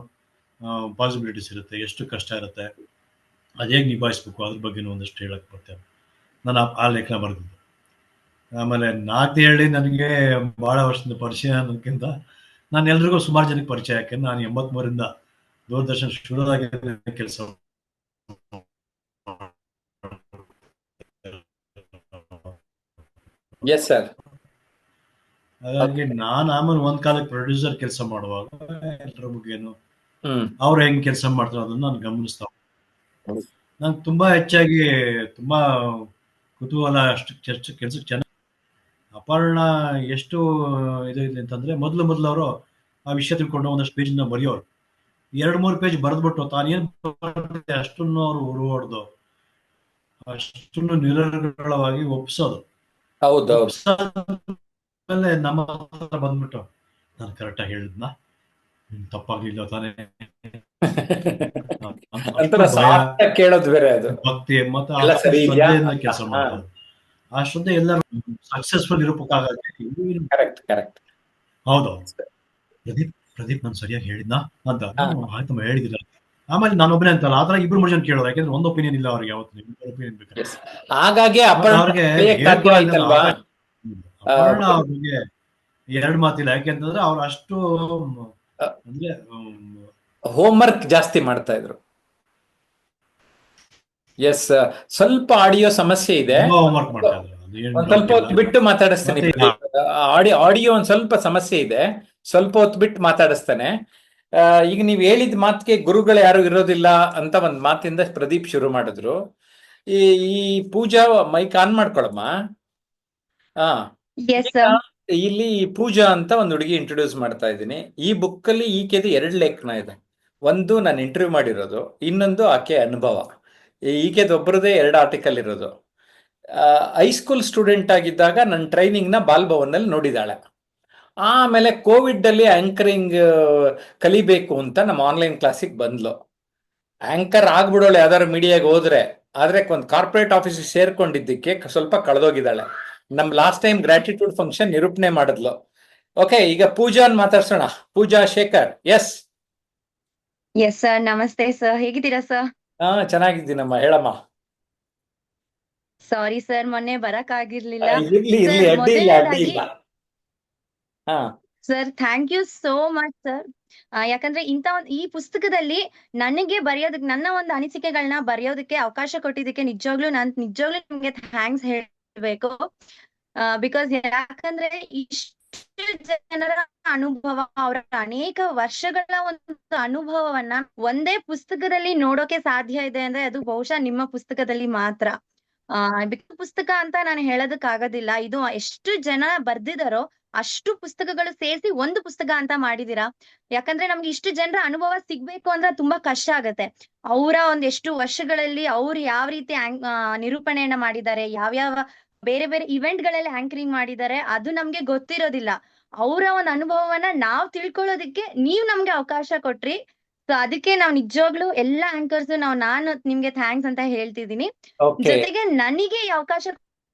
F: ಪಾಸಿಬಿಲಿಟೀಸ್ ಇರುತ್ತೆ, ಎಷ್ಟು ಕಷ್ಟ ಇರುತ್ತೆ, ಅದು ಹೇಗೆ ನಿಭಾಯಿಸ್ಬೇಕು, ಅದ್ರ ಬಗ್ಗೆ ಒಂದಷ್ಟು ಹೇಳಕ್ಕೆ ಬರ್ತೇವೆ. ನಾನು ಆ ಲೇಖನ ಬರೆದಿದ್ದು. ಆಮೇಲೆ 4 ಹೇಳಿ ನನಗೆ ಭಾಳ ವರ್ಷದಿಂದ ಪರಿಚಯ ಅನ್ನೋದಕ್ಕಿಂತ ನಾನು ಎಲ್ರಿಗೂ ಸುಮಾರು ಜನಕ್ಕೆ ಪರಿಚಯ, ಯಾಕೆಂದ್ರೆ ನಾನು 83ರಿಂದ ದೂರದರ್ಶನ ಶುರುವಾಗಿ ಕೆಲಸ.
B: Yes sir.
F: ಹಾಗಾಗಿ ನಾನು ಆಮೇಲೆ ಒಂದ್ ಕಾಲಕ್ಕೆ ಪ್ರೊಡ್ಯೂಸರ್ ಕೆಲಸ ಮಾಡುವಾಗ ಎಲ್ಲರ ಬಗ್ಗೆನು ಅವ್ರು ಹೆಂಗ್ ಕೆಲಸ ಮಾಡ್ತಾರೆ ಅದನ್ನ ನಾನು ಗಮನಿಸ್ತಾ. ನಂಗೆ ತುಂಬಾ ಹೆಚ್ಚಾಗಿ ತುಂಬಾ ಕುತೂಹಲ, ಅಷ್ಟು ಕೆಲ್ಸಕ್ಕೆ ಚೆನ್ನಾಗಿ. ಅಪರ್ಣ ಎಷ್ಟು ಇದು ಇದೆ ಅಂತಂದ್ರೆ, ಮೊದಲು ಅವರು ಆ ವಿಷಯ ತಿಳ್ಕೊಂಡು ಒಂದಷ್ಟು ಪೇಜ್ನ ಬರೆಯೋರು. 2-3 ಪೇಜ್ ಬರೆದ್ಬಿಟ್ಟು ತಾನೇನ್ ಅಷ್ಟನ್ನು ಅವ್ರು ಹೊರವಡ್ದು ಅಷ್ಟನ್ನು ನಿರರ್ಗಳವಾಗಿ ಒಪ್ಸೋದು. ಆಮೇಲೆ ನಮ್ಮ ಹತ್ರ ಬಂದ್ಬಿಟ್ಟು, ನಾನು ಕರೆಕ್ಟಾಗಿ ಹೇಳಿದ್ನ, ತಪ್ಪಾಗ್ಲಿಲ್ಲ ತಾನೇ,
B: ಕೇಳೋದು ಬೇರೆ, ಅದು
F: ಭಕ್ತಿ ಮತ್ತೆ ಶ್ರದ್ಧೆಯಿಂದ ಕೆಲಸ ಮಾಡೋದು. ಆ ಶ್ರದ್ಧೆ ಎಲ್ಲರೂ ಸಕ್ಸಸ್ಫುಲ್ ನಿರೂಪಕ ಆಗೋಕ್ಕೆ. ಹೌದು ಪ್ರದೀಪ್ ನಾನು ಸರಿಯಾಗಿ ಹೇಳಿದ್ನ ಅಂತ ಆಯ್ತಮ್ಮ ಹೇಳಿದಿಲ್ಲ. ಆಮೇಲೆ ನಾನೊಬ್ಬನೇ ಅಂತಲ್ಲ, ಆತರ 2-3 ಜನ ಕೇಳೋರು, ಯಾಕಂದ್ರೆ ಒಂದು ಒಪಿನಿಯನ್ ಇಲ್ಲ ಅವ್ರಿಗೆ, ಯಾವತ್ತು ಒಪಿನಿಯನ್ ಬೇಕು.
B: ಹಾಗಾಗಿ
F: ಅವ್ರಿಗೆ ಅವ್ರಿಗೆ 2 ಮಾತಿಲ್ಲ, ಯಾಕೆಂತಂದ್ರೆ ಅವ್ರು ಅಷ್ಟು ಅಂದ್ರೆ
B: ಹೋಮ್ವರ್ಕ್ ಜಾಸ್ತಿ ಮಾಡ್ತಾ ಇದ್ರು. ಎಸ್, ಸ್ವಲ್ಪ ಆಡಿಯೋ ಸಮಸ್ಯೆ ಇದೆ,
F: ಹೋಮ್ವರ್ಕ್ ಮಾಡ್ತಾ ಇದ್ರು.
B: ಒಂದ್ ಸ್ವಲ್ಪ ಹೊತ್ತು ಬಿಟ್ಟು ಮಾತಾಡಿಸ್ತೇನೆ. ಆಡಿಯೋ ಒಂದ್ ಸ್ವಲ್ಪ ಸಮಸ್ಯೆ ಇದೆ, ಸ್ವಲ್ಪ ಹೊತ್ತು ಬಿಟ್ಟು ಮಾತಾಡಿಸ್ತೇನೆ. ಈಗ ನೀವ್ ಹೇಳಿದ ಮಾತಿಗೆ ಗುರುಗಳು ಯಾರು ಇರೋದಿಲ್ಲ ಅಂತ ಒಂದ್ ಮಾತಿಂದ ಪ್ರದೀಪ್ ಶುರು ಮಾಡಿದ್ರು. ಈ ಪೂಜಾ ಮೈಕ್ ಆನ್ ಮಾಡ್ಕೊಳಮ್ಮ. ಇಲ್ಲಿ ಪೂಜಾ ಅಂತ ಒಂದು ಹುಡುಗಿ ಇಂಟ್ರೊಡ್ಯೂಸ್ ಮಾಡ್ತಾ ಇದ್ದೀನಿ. ಈ ಬುಕ್ ಅಲ್ಲಿ ಈಕೆದು 2 ಲೇಖನ ಇದೆ. ಒಂದು ನಾನು ಇಂಟರ್ವ್ಯೂ ಮಾಡಿರೋದು, ಇನ್ನೊಂದು ಆಕೆ ಅನುಭವ. ಈಕೆದೊಬ್ಬರದೇ 2 ಆರ್ಟಿಕಲ್ ಇರೋದು. ಹೈಸ್ಕೂಲ್ ಸ್ಟೂಡೆಂಟ್ ಆಗಿದ್ದಾಗ ನನ್ನ ಟ್ರೈನಿಂಗ್ನ ಬಾಲ್ಭವನಲ್ಲಿ ನೋಡಿದಾಳೆ. ಆಮೇಲೆ ಕೋವಿಡ್ ಅಲ್ಲಿ ಆಂಕರಿಂಗ್ ಕಲಿಬೇಕು ಅಂತ ನಮ್ಮ ಆನ್ಲೈನ್ ಕ್ಲಾಸಿಗೆ ಬಂದ್ಲು. ಆಂಕರ್ ಆಗ್ಬಿಡೋಳು ಯಾವ್ದಾದ್ರು ಮೀಡಿಯಾಗೆ ಹೋದ್ರೆ. ಆದ್ರೆ ಒಂದು ಕಾರ್ಪೊರೇಟ್ ಆಫೀಸಿಗೆ ಸೇರ್ಕೊಂಡಿದ್ದಕ್ಕೆ ಸ್ವಲ್ಪ ಕಳೆದೋಗಿದ್ದಾಳೆ. ನಮ್ ಲಾಸ್ಟ್ ಟೈಮ್ ಗ್ರಾಟಿಟ್ಯೂಡ್ ಫಂಕ್ಷನ್ ನಿರೂಪಣೆ ಮಾಡಿದ್ಲು. ಓಕೆ, ಈಗ ಪೂಜಾನ್ ಮಾತಾಡ್ಸೋಣ. ಪೂಜಾ ಶೇಖರ್. ಎಸ್
G: ಸರ್, ನಮಸ್ತೆ ಸರ್, ಹೇಗಿದ್ದೀರಾ ಸರ್?
B: ಚೆನ್ನಾಗಿದ್ದೀನಮ್ಮ, ಹೇಳಮ್ಮ.
G: ಸಾರಿ ಸರ್, ಮೊನ್ನೆ ಬರಕ್ ಆಗಿರ್ಲಿಲ್ಲ.
B: ಇರ್ಲಿ
G: ಸರ್,
B: ಅಡ್ಡಿ ಇಲ್ಲ, ಅಡ್ಡಿ
G: ಮೊದಲನೇದಾಗಿ
B: ಇಲ್ಲ. ಹಾ
G: sir, thank you so much sir. ಯಾಕಂದ್ರೆ ಈ ಪುಸ್ತಕದಲ್ಲಿ ನನಗೆ ಬರೆಯೋದಕ್ಕೆ, ನನ್ನ ಒಂದು ಅನಿಸಿಕೆಗಳನ್ನ ಬರೆಯೋದಕ್ಕೆ ಅವಕಾಶ ಕೊಟ್ಟಿದ್ದಕ್ಕೆ ನಿಜವಾಗ್ಲೂ ನಿಮ್ಗೆ ಥ್ಯಾಂಕ್ಸ್ ಹೇಳ್ಬೇಕು. ಬಿಕಾಸ್ ಯಾಕಂದ್ರೆ ಇಷ್ಟು ಜನರ ಅನುಭವ, ಅವರ ಅನೇಕ ವರ್ಷಗಳ ಒಂದು ಅನುಭವವನ್ನ ಒಂದೇ ಪುಸ್ತಕದಲ್ಲಿ ನೋಡೋಕೆ ಸಾಧ್ಯ ಇದೆ ಅಂದ್ರೆ ಅದು ಬಹುಶಃ ನಿಮ್ಮ ಪುಸ್ತಕದಲ್ಲಿ ಮಾತ್ರ. ಪುಸ್ತಕ ಅಂತ ನಾನು ಹೇಳೋದಕ್ ಆಗೋದಿಲ್ಲ. ಇದು ಎಷ್ಟು ಜನ ಬರ್ದಿದಾರೋ ಅಷ್ಟು ಪುಸ್ತಕಗಳು ಸೇರಿಸಿ ಒಂದು ಪುಸ್ತಕ ಅಂತ ಮಾಡಿದೀರಾ. ಯಾಕಂದ್ರೆ ನಮ್ಗೆ ಇಷ್ಟು ಜನರ ಅನುಭವ ಸಿಗ್ಬೇಕು ಅಂದ್ರೆ ತುಂಬಾ ಕಷ್ಟ ಆಗತ್ತೆ. ಅವರ ಎಷ್ಟು ವರ್ಷಗಳಲ್ಲಿ ಅವ್ರು ಯಾವ ರೀತಿ ನಿರೂಪಣೆಯನ್ನ ಮಾಡಿದ್ದಾರೆ, ಯಾವ್ಯಾವ ಬೇರೆ ಬೇರೆ ಇವೆಂಟ್ ಗಳಲ್ಲಿ ಆಂಕರಿಂಗ್ ಮಾಡಿದ್ದಾರೆ, ಅದು ನಮ್ಗೆ ಗೊತ್ತಿರೋದಿಲ್ಲ. ಅವರ ಒಂದು ಅನುಭವವನ್ನ ನಾವ್ ತಿಳ್ಕೊಳ್ಳೋದಿಕ್ಕೆ ನೀವ್ ನಮ್ಗೆ ಅವಕಾಶ ಕೊಟ್ರಿ. ಸೊ ಅದಕ್ಕೆ ನಾವ್ ನಿಜವಾಗ್ಲೂ ಎಲ್ಲಾ ಆಂಕರ್ಸ್ ನಾನು ನಿಮ್ಗೆ ಥ್ಯಾಂಕ್ಸ್ ಅಂತ ಹೇಳ್ತಿದೀನಿ.
B: ಓಕೆ
G: ಜೊತೆಗೆ ನನಗೆ ಈ ಅವಕಾಶ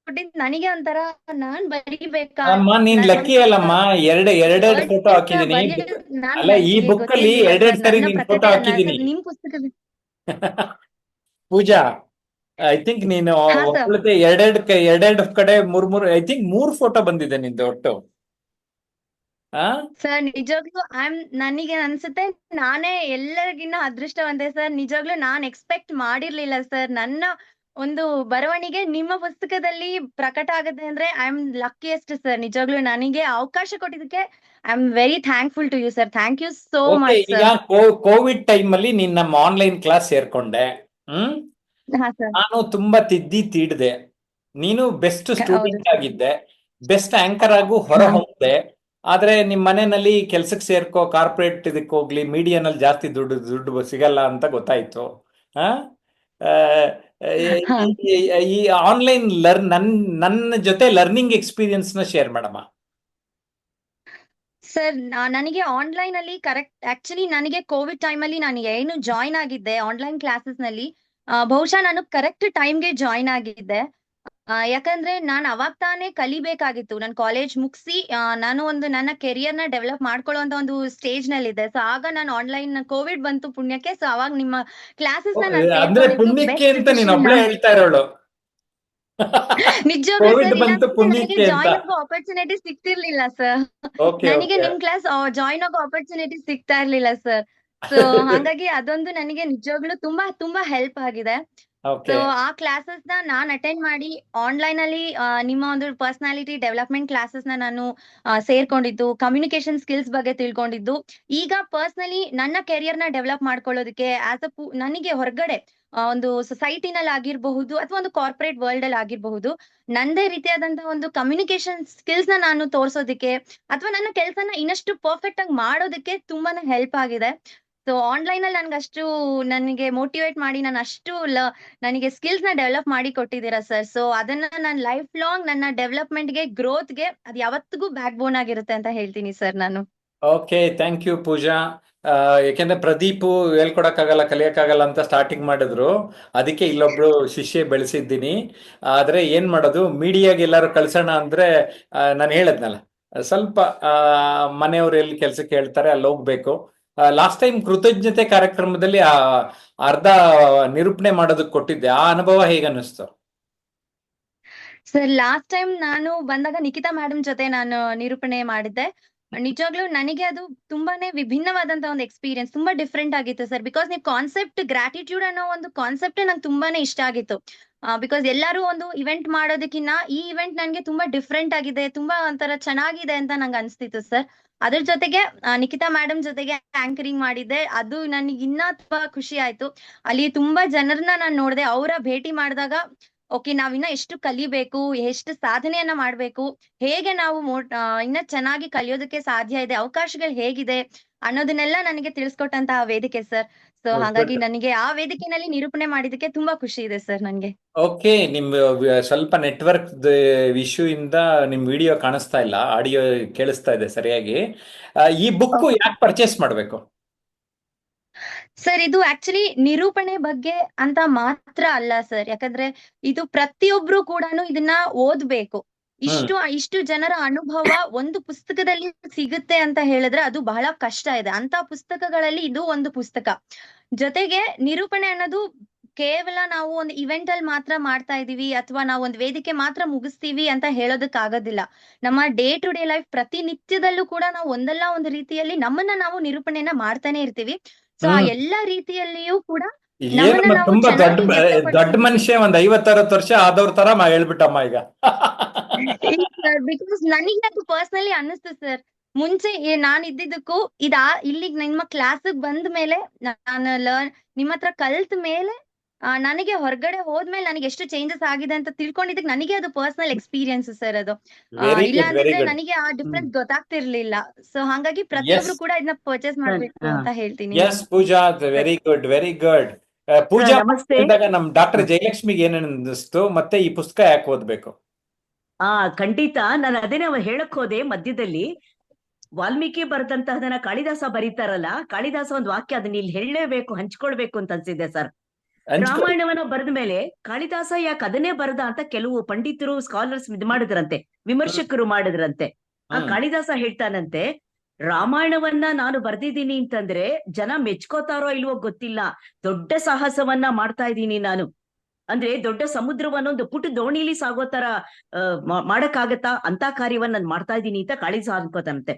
G: ಕೊಟ್ಟಿದ್ ನನಗೆ ಒಂಥರ ನಾನ್ ಬರೀಬೇಕಾ,
B: ಅಮ್ಮ, ನೀನ್
G: ನಾನ್
B: ಲಕ್ಕಿ
G: ಒಂದು
B: ಅಲ್ಲಮ್ಮ. ಎರಡೆರಡು
G: words
B: ಫೋಟೋ
G: ನ
B: ಹಾಕಿದೀನಿ.
G: ಬರೆಯೋದು
B: ಅಲ್ಲ, ಈ
G: ನನಗೆ
B: ಬುಕ್ ಅಲ್ಲಿ
G: ಗೊತ್ತಿರ್ಲಿಲ್ಲ
B: ಎರಡೆರಡು
G: ಸರ್.
B: ಸರಿ
G: ನನ್ನ
B: ನಿನ್ ಫೋಟೋ
G: ಪ್ರಕಟಣೆ
B: ಹಾಕಿದೀನಿ.
G: ನಿಮ್ ಪುಸ್ತಕದ
B: ಪೂಜಾ, ಐ ಥಿಂಕ್ ನೀನು
G: ಹಾ ಸರ್.
B: ಒಬ್ಬಳದೆ ಎರಡೆರಡು ಕಡೆ ಮೂರ್ ಐ ಥಿಂಕ್ 3 ಫೋಟೋ ಬಂದಿದೆ ನಿಂದು ಒಟ್ಟು.
G: ಸರ್, ನಿಜವಾಗ್ಲೂ ನನಗೆ ಅನ್ಸುತ್ತೆ ನಾನೇ ಎಲ್ಲರಿಗಿನ್ನ ಅದೃಷ್ಟವಂತೆ ಸರ್. ನಿಜವಾಗ್ಲೂ ನಾನ್ ಎಕ್ಸ್ಪೆಕ್ಟ್ ಮಾಡಿರ್ಲಿಲ್ಲ ಸರ್. ನನ್ನ ಒಂದು ಬರವಣಿಗೆ ನಿಮ್ಮ ಪುಸ್ತಕದಲ್ಲಿ ಪ್ರಕಟ ಆಗುತ್ತೆ ಅಂದ್ರೆ ಐ ಆಮ್ ಲಕ್ಕಿಯೆಸ್ಟ್ ಸರ್. ನಿಜವಾಗ್ಲೂ ನನಗೆ ಅವಕಾಶ ಕೊಟ್ಟಿದ್ದಕ್ಕೆ I am very thankful to you sir. Thank you so
B: okay,
G: much
B: ಈಗ
G: ಸರ್.
B: ಕೋವಿಡ್ ಟೈಮ್ ಅಲ್ಲಿ ನೀನ್ ನಮ್ಮ ಆನ್ಲೈನ್ ಕ್ಲಾಸ್ ಸೇರ್ಕೊಂಡೆ.
G: ಹಾ ಸರ್,
B: ನಾನು ತುಂಬಾ ತೀಡ್ದೆ. ನೀನು ಬೆಸ್ಟ್
G: ಹೌದು
B: ಸ್ಟೂಡೆಂಟ್
G: ಸರ್.
B: ಆಗಿದ್ದೆ, ಬೆಸ್ಟ್ ಆಂಕರ್ ಆಗು ಹೊರ ಹೊಮ್ದೆ. ಆದ್ರೆ ನಿಮ್ ಮನೆಯಲ್ಲಿ ಕೆಲ್ಸಕ್ಕೆ ಸೇರ್ಕೋ, ಕಾರ್ಪೊರೇಟ್ ಇದಕ್ಕೆ ಹೋಗ್ಲಿ, ಮೀಡಿಯಾನಲ್ಲಿ ಜಾಸ್ತಿ ದುಡ್ಡು ಸಿಗಲ್ಲ ಅಂತ ಗೊತ್ತಾಯ್ತು. ಆ ಆ,
G: ಹಾ
B: ಈ ಆನ್ಲೈನ್ ನನ್ನ ಜೊತೆ ಲರ್ನಿಂಗ್ ಎಕ್ಸ್ಪೀರಿಯನ್ಸ್ ನ ಶೇರ್ ಮಾಡಮ್ಮ.
G: ಸರ್, ನನಗೆ ಆನ್ಲೈನ್ ಅಲ್ಲಿ ಆಕ್ಚುಲಿ ನನಗೆ ಕೋವಿಡ್ ಟೈಮ್ ಅಲ್ಲಿ ನಾನು ಏನು ಜಾಯ್ನ್ ಆಗಿದ್ದೆ ಆನ್ಲೈನ್ ಕ್ಲಾಸಸ್ ನಲ್ಲಿ, ಬಹುಶಃ ನಾನು ಕರೆಕ್ಟ್ ಟೈಮ್ಗೆ ಜಾಯ್ನ್ ಆಗಿದ್ದೆ. ಯಾಕಂದ್ರೆ ನಾನು ಅವಾಗ ತಾನೇ ಕಲಿಬೇಕಾಗಿತ್ತು. ನಾನು ಕಾಲೇಜ್ ಮುಗಿಸಿ ನಾನು ಒಂದು ನನ್ನ ಕೆರಿಯರ್ ನ ಡೆವಲಪ್ ಮಾಡ್ಕೊಳ್ಳುವಂತ ಒಂದು ಸ್ಟೇಜ್ ನಲ್ಲಿ ಇದ್ದೆ. ಸೊ ಆಗ ನಾನು ಆನ್ಲೈನ್ ಕೋವಿಡ್ ಬಂತು ಪುಣ್ಯಕ್ಕೆ. ಸೊ ಅವಾಗ ನಿಮ್ಮ ಕ್ಲಾಸಸ್ ನ ನಾನು
B: ಅಂದ್ರೆ
G: ಸೇರ್ಕೊಂಡಿದ್ದು
B: ಪುಣ್ಯಕ್ಕೆ
G: ಬೆಸ್ಟ್
B: ಅಂತ ನೀನ್
G: ಡಿಸಿಷನ್.
B: ಒಬ್ಳೆ ಹೇಳ್ತಾ ಇರೋಳು.
G: ನಿಜವಾಗ್ಲೂ
B: ಕೋವಿಡ್
G: ಸರ್,
B: ಬಂತು
G: ಇಲ್ಲಾಂದ್ರೆ ನನಗೆ
B: ಪುಣ್ಯಕ್ಕೆ ಅಂತ.
G: ಜಾಯ್ನ್ ಆಗೋ ಆಪರ್ಚುನಿಟಿ ಸಿಗ್ತಿರ್ಲಿಲ್ಲ ಸರ್.
B: ಓಕೆ
G: ನನಗೆ
B: ಓಕೆ
G: ನಿಮ್ ಕ್ಲಾಸ್ ಜಾಯ್ನ್ ಆಗೋ ಆಪರ್ಚುನಿಟಿ ಸಿಗ್ತಾ ಇರ್ಲಿಲ್ಲ ಸರ್. ಸೊ ಹಾಗಾಗಿ ಅದೊಂದು ನನಗೆ ನಿಜವಾಗ್ಲೂ ತುಂಬಾ ತುಂಬಾ ಹೆಲ್ಪ್ ಆಗಿದೆ. ಸೊ
B: ಓಕೆ
G: ಆ ಕ್ಲಾಸಸ್ ನ ನಾನ್ ಅಟೆಂಡ್ ಮಾಡಿ ಆನ್ಲೈನ್ ಅಲ್ಲಿ ನಿಮ್ಮ ಒಂದು ಪರ್ಸನಾಲಿಟಿ ಡೆವಲಪ್ಮೆಂಟ್ ಕ್ಲಾಸಸ್ ನ ನಾನು ಸೇರ್ಕೊಂಡಿದ್ದು, ಕಮ್ಯುನಿಕೇಶನ್ ಸ್ಕಿಲ್ಸ್ ಬಗ್ಗೆ ತಿಳ್ಕೊಂಡಿದ್ದು. ಈಗ ಪರ್ಸನಲಿ ನನ್ನ ಕೆರಿಯರ್ ನ ಡೆವಲಪ್ ಮಾಡ್ಕೊಳ್ಳೋದಕ್ಕೆ ನನಗೆ ಹೊರಗಡೆ ಒಂದು ಸೊಸೈಟಿನಲ್ಲಿ ಆಗಿರಬಹುದು ಅಥವಾ ಒಂದು ಕಾರ್ಪೊರೇಟ್ ವರ್ಲ್ಡ್ ಅಲ್ಲಿ ಆಗಿರಬಹುದು, ನಂದೇ ರೀತಿಯಾದಂತಹ ಒಂದು ಕಮ್ಯುನಿಕೇಶನ್ ಸ್ಕಿಲ್ಸ್ ನ ನಾನು ತೋರ್ಸೋದಕ್ಕೆ ಅಥವಾ ನನ್ನ ಕೆಲಸನ ಇನ್ನಷ್ಟು ಪರ್ಫೆಕ್ಟ್ ಆಗಿ ಮಾಡೋದಕ್ಕೆ ತುಂಬಾನೇ ಹೆಲ್ಪ್ ಆಗಿದೆ. ಸೊ ಆನ್ಲೈನ್ ಅಲ್ಲಿ ನನಗೆ ಮೋಟಿವೇಟ್ ಮಾಡಿ ನನಗೆ ಸ್ಕಿಲ್ಸ್ ನ ಡೆವಲಪ್ ಮಾಡಿ ಕೊಟ್ಟಿದ್ದೀರಾ ಸರ್. ಸೊ ಅದನ್ನ ನನ್ನ ಲೈಫ್ ಲಾಂಗ್ ನನ್ನ ಡೆವಲಪ್ಮೆಂಟ್ ಗೆ, ಗ್ರೋತ್ ಗೆ ಅದು ಯಾವತ್ತಿಗೂ ಬ್ಯಾಕ್ ಬೋನ್ ಆಗಿರುತ್ತೆ ಅಂತ ಹೇಳ್ತೀನಿ ಸರ್ ನಾನು.
B: ಓಕೆ, ಥ್ಯಾಂಕ್ ಯು ಪೂಜಾ. ಯಾಕೆಂದ್ರೆ ಪ್ರದೀಪು ಹೇಳ್ಕೊಡಕ್ಕಾಗಲ್ಲ, ಕಲಿಯಕ್ಕಾಗಲ್ಲ ಅಂತ ಸ್ಟಾರ್ಟಿಂಗ್ ಮಾಡಿದ್ರು. ಅದಕ್ಕೆ ಇಲ್ಲೊಬ್ಳು ಶಿಷ್ಯ ಬೆಳೆಸಿದ್ದೀನಿ. ಆದ್ರೆ ಏನ್ ಮಾಡೋದು, ಮೀಡಿಯಾಗೆ ಎಲ್ಲಾರು ಕಳ್ಸೋಣ ಅಂದ್ರೆ ನಾನು ಹೇಳದ್ನಲ್ಲ, ಸ್ವಲ್ಪ ಮನೆಯವ್ರು ಎಲ್ಲಿ ಕೆಲ್ಸಕ್ಕೆ ಹೇಳ್ತಾರೆ ಅಲ್ಲಿ ಹೋಗ್ಬೇಕು. ಲಾಸ್ಟ್ ಟೈಮ್ ಕೃತಜ್ಞತೆ ಕಾರ್ಯಕ್ರಮದಲ್ಲಿ ಅರ್ಧ ನಿರೂಪಣೆ ಮಾಡೋದಕ್ಕೆ ಕೊಟ್ಟಿದ್ದೆ. ಆ ಅನುಭವ ಹೇಗನ್ನಿಸ್ತು?
G: ಸರ್, ಲಾಸ್ಟ್ ಟೈಮ್ ನಾನು ಬಂದಾಗ ನಿಖಿತಾ ಮೇಡಮ್ ಜೊತೆ ನಾನು ನಿರೂಪಣೆ ಮಾಡಿದ್ದೆ. ನಿಜವಾಗ್ಲೂ ನನಗೆ ಅದು ತುಂಬಾನೇ ವಿಭಿನ್ನವಾದಂತಹ ಒಂದು ಎಕ್ಸ್ಪೀರಿಯನ್ಸ್, ತುಂಬಾ ಡಿಫ್ರೆಂಟ್ ಆಗಿತ್ತು ಸರ್. ಬಿಕಾಸ್ ನೀವು ಕಾನ್ಸೆಪ್ಟ್ ಗ್ರಾಟಿಟ್ಯೂಡ್ ಅನ್ನೋ ಒಂದು ಕಾನ್ಸೆಪ್ಟ್ ನಂಗೆ ತುಂಬಾನೇ ಇಷ್ಟ ಆಗಿತ್ತು. ಬಿಕಾಸ್ ಎಲ್ಲರೂ ಒಂದು ಇವೆಂಟ್ ಮಾಡೋದಕ್ಕಿಂತ ಈ ಇವೆಂಟ್ ನನ್ಗೆ ತುಂಬಾ ಡಿಫ್ರೆಂಟ್ ಆಗಿದೆ, ತುಂಬಾ ಒಂಥರ ಚೆನ್ನಾಗಿದೆ ಅಂತ ನಂಗೆ ಅನ್ಸ್ತಿತ್ತು ಸರ್. ಅದ್ರ ಜೊತೆಗೆ ನಿಖಿತಾ ಮೇಡಮ್ ಜೊತೆಗೆ ಆಂಕರಿಂಗ್ ಮಾಡಿದ್ದೆ. ಅದು ನನಗೆ ಇನ್ನ ತುಂಬಾ ಖುಷಿ ಆಯ್ತು. ಅಲ್ಲಿ ತುಂಬಾ ಜನರನ್ನ ನಾನು ನೋಡಿದೆ. ಅವರ ಭೇಟಿ ಮಾಡಿದಾಗ ಓಕೆ, ನಾವಿನ್ನ ಎಷ್ಟು ಕಲಿಬೇಕು, ಎಷ್ಟು ಸಾಧನೆಯನ್ನ ಮಾಡ್ಬೇಕು, ಹೇಗೆ ನಾವು ಇನ್ನ ಚೆನ್ನಾಗಿ ಕಲಿಯೋದಕ್ಕೆ ಸಾಧ್ಯ ಇದೆ, ಅವಕಾಶಗಳು ಹೇಗಿದೆ, ಅನ್ನೋದನ್ನೆಲ್ಲ ನನಗೆ ತಿಳಿಸ್ಕೊಟ್ಟಂತಹ ವೇದಿಕೆ ಸರ್. ಸೊ ಹಾಗಾಗಿ ನನಗೆ ಆ ವೇದಿಕೆನಲ್ಲಿ ನಿರೂಪಣೆ ಮಾಡಿದಕ್ಕೆ ತುಂಬಾ ಖುಷಿ ಇದೆ ಸರ್ ನನ್ಗೆ.
B: ಓಕೆ, ನಿಮ್ ಸ್ವಲ್ಪ ನೆಟ್ವರ್ಕ್ ಇಶ್ಯೂ ಇಂದ ನಿಮ್ ವಿಡಿಯೋ ಕಾಣಿಸ್ತಾ ಇಲ್ಲ, ಆಡಿಯೋ ಕೇಳಿಸ್ತಾ ಇದೆ ಸರಿಯಾಗಿ. ಈ ಬುಕ್
G: Okay.
B: ಯಾಕೆ ಪರ್ಚೇಸ್ ಮಾಡ್ಬೇಕು?
G: ಸರ್ ಇದು ಆಕ್ಚುಲಿ ನಿರೂಪಣೆ ಬಗ್ಗೆ ಅಂತ ಮಾತ್ರ ಅಲ್ಲ ಸರ್, ಯಾಕಂದ್ರೆ ಇದು ಪ್ರತಿಯೊಬ್ರು ಕೂಡ ಇದನ್ನ ಓದ್ಬೇಕು. ಇಷ್ಟು ಜನರ ಅನುಭವ ಒಂದು ಪುಸ್ತಕದಲ್ಲಿ ಸಿಗುತ್ತೆ ಅಂತ ಹೇಳಿದ್ರೆ ಅದು ಬಹಳ ಕಷ್ಟ ಇದೆ. ಅಂತ ಪುಸ್ತಕಗಳಲ್ಲಿ ಇದು ಒಂದು ಪುಸ್ತಕ. ಜೊತೆಗೆ ನಿರೂಪಣೆ ಅನ್ನೋದು ಕೇವಲ ನಾವು ಒಂದು ಇವೆಂಟ್ ಅಲ್ಲಿ ಮಾತ್ರ ಮಾಡ್ತಾ ಇದೀವಿ ಅಥವಾ ನಾವು ಒಂದು ವೇದಿಕೆ ಮಾತ್ರ ಮುಗಿಸ್ತೀವಿ ಅಂತ ಹೇಳೋದಕ್ ಆಗೋದಿಲ್ಲ. ನಮ್ಮ ಡೇ ಟು ಡೇ ಲೈಫ್ ಪ್ರತಿನಿತ್ಯದಲ್ಲೂ ಕೂಡ ನಾವು ಒಂದಲ್ಲ ಒಂದು ರೀತಿಯಲ್ಲಿ ನಮ್ಮನ್ನ ನಾವು ನಿರೂಪಣೆಯನ್ನ ಮಾಡ್ತಾನೆ ಇರ್ತೀವಿ. ಸೊ ಆ ಎಲ್ಲಾ ರೀತಿಯಲ್ಲಿಯೂ ಕೂಡ ನಮ್ಮನ್ನ ನಾವು
B: ತುಂಬಾ
G: ಚೆನ್ನಾಗಿ
B: ದೊಡ್ಡ
G: ವ್ಯಕ್ತಪಡಿಸೋದಕ್ಕೆ
B: ಮನುಷ್ಯ, ಒಂದ್ 50-60 ವರ್ಷ ಆದವ್ರ ತರ ಹೇಳ್ಬಿಟ್ಟಮ್ಮ ಈಗ.
G: ಬಿಕಾಸ್ ನನಗೆ ಅದು ಪರ್ಸನಲಿ ಅನ್ನಿಸ್ತು ಸರ್. ಮುಂಚೆ ನಾನ್ ಇದ್ದಿದ್ದಕ್ಕೂ ಇಲ್ಲಿಗ್ ನಿಮ್ಮ ಕ್ಲಾಸ್ ಬಂದ ಮೇಲೆ ನಾನು ನಿಮ್ಮ ಹತ್ರ ಕಲ್ತ ಮೇಲೆ ನನಗೆ ಹೊರಗಡೆ ಹೋದ್ಮೇಲೆ ನನಗೆ ಎಷ್ಟು ಚೇಂಜಸ್ ಆಗಿದೆ ಅಂತ ತಿಳ್ಕೊಂಡಿದ್ದಕ್ಕೆ ನನಗೆ ಅದು ಪರ್ಸನಲ್ ಎಕ್ಸ್ಪೀರಿಯನ್ಸ್ ಸರ್ ಅದು. ಇಲ್ಲ ಅಂದಿದ್ರೆ ನನಗೆ ಆ ಡಿಫ್ರೆನ್ಸ್ ಗೊತ್ತಾಗ್ತಿರ್ಲಿಲ್ಲ. ಸೊ ಹಾಗಾಗಿ ಪ್ರತಿಯೊಬ್ರು ಕೂಡ ಇದನ್ನ ಪರ್ಚೇಸ್ ಮಾಡ್ಬೇಕು ಅಂತ ಹೇಳ್ತೀನಿ.
B: ಎಸ್ ಪೂಜಾ, ವೆರಿ ಗುಡ್, ವೆರಿ ಗುಡ್. ಪೂಜಾ,
A: ನಮಸ್ತೆ.
B: ನಮ್ ಡಾಕ್ಟರ್ ಜಯಲಕ್ಷ್ಮಿಗೆ ಏನೇನು ಅನಿಸ್ತು, ಮತ್ತೆ ಈ ಪುಸ್ತಕ ಯಾಕೆ ಓದ್ಬೇಕು?
A: ಖಂಡಿತ ನಾನು ಅದೇನೇ ಹೇಳಕ್ ಹೋದೆ ಮಧ್ಯದಲ್ಲಿ. ವಾಲ್ಮೀಕಿ ಬರೆದಂತಹದನ್ನ ಕಾಳಿದಾಸ ಬರೀತಾರಲ್ಲ, ಕಾಳಿದಾಸ ಒಂದು ವಾಕ್ಯ ಅದನ್ನ ಇಲ್ಲಿ ಹೇಳಲೇಬೇಕು, ಹಂಚ್ಕೊಳ್ಬೇಕು ಅಂತ ಅನ್ಸಿದೆ ಸರ್. ರಾಮಾಯಣವನ್ನ ಬರೆದ ಮೇಲೆ ಕಾಳಿದಾಸ ಯಾಕೆ ಅದನ್ನೇ ಬರೆದ ಅಂತ ಕೆಲವು ಪಂಡಿತರು, ಸ್ಕಾಲರ್ಸ್ ಮಾಡಿದ್ರಂತೆ, ವಿಮರ್ಶಕರು ಮಾಡಿದ್ರಂತೆ. ಆ ಕಾಳಿದಾಸ ಹೇಳ್ತಾನಂತೆ, ರಾಮಾಯಣವನ್ನ ನಾನು ಬರ್ದಿದ್ದೀನಿ ಅಂತಂದ್ರೆ ಜನ ಮೆಚ್ಕೋತಾರೋ ಇಲ್ವೋ ಗೊತ್ತಿಲ್ಲ, ದೊಡ್ಡ ಸಾಹಸವನ್ನ ಮಾಡ್ತಾ ಇದ್ದೀನಿ ನಾನು. ಅಂದ್ರೆ ದೊಡ್ಡ ಸಮುದ್ರವನ್ನ ಒಂದು ಪುಟ್ಟ ದೋಣಿಲಿ ಸಾಗೋ ತರ ಮಾಡಕ್ಕಾಗತ್ತಾ ಅಂತ ಕಾರ್ಯವನ್ನ ನಾನು ಮಾಡ್ತಾ ಇದ್ದೀನಿ ಅಂತ ಕಾಳಿದಾಸ ಅನ್ಕೋತಾನಂತೆ.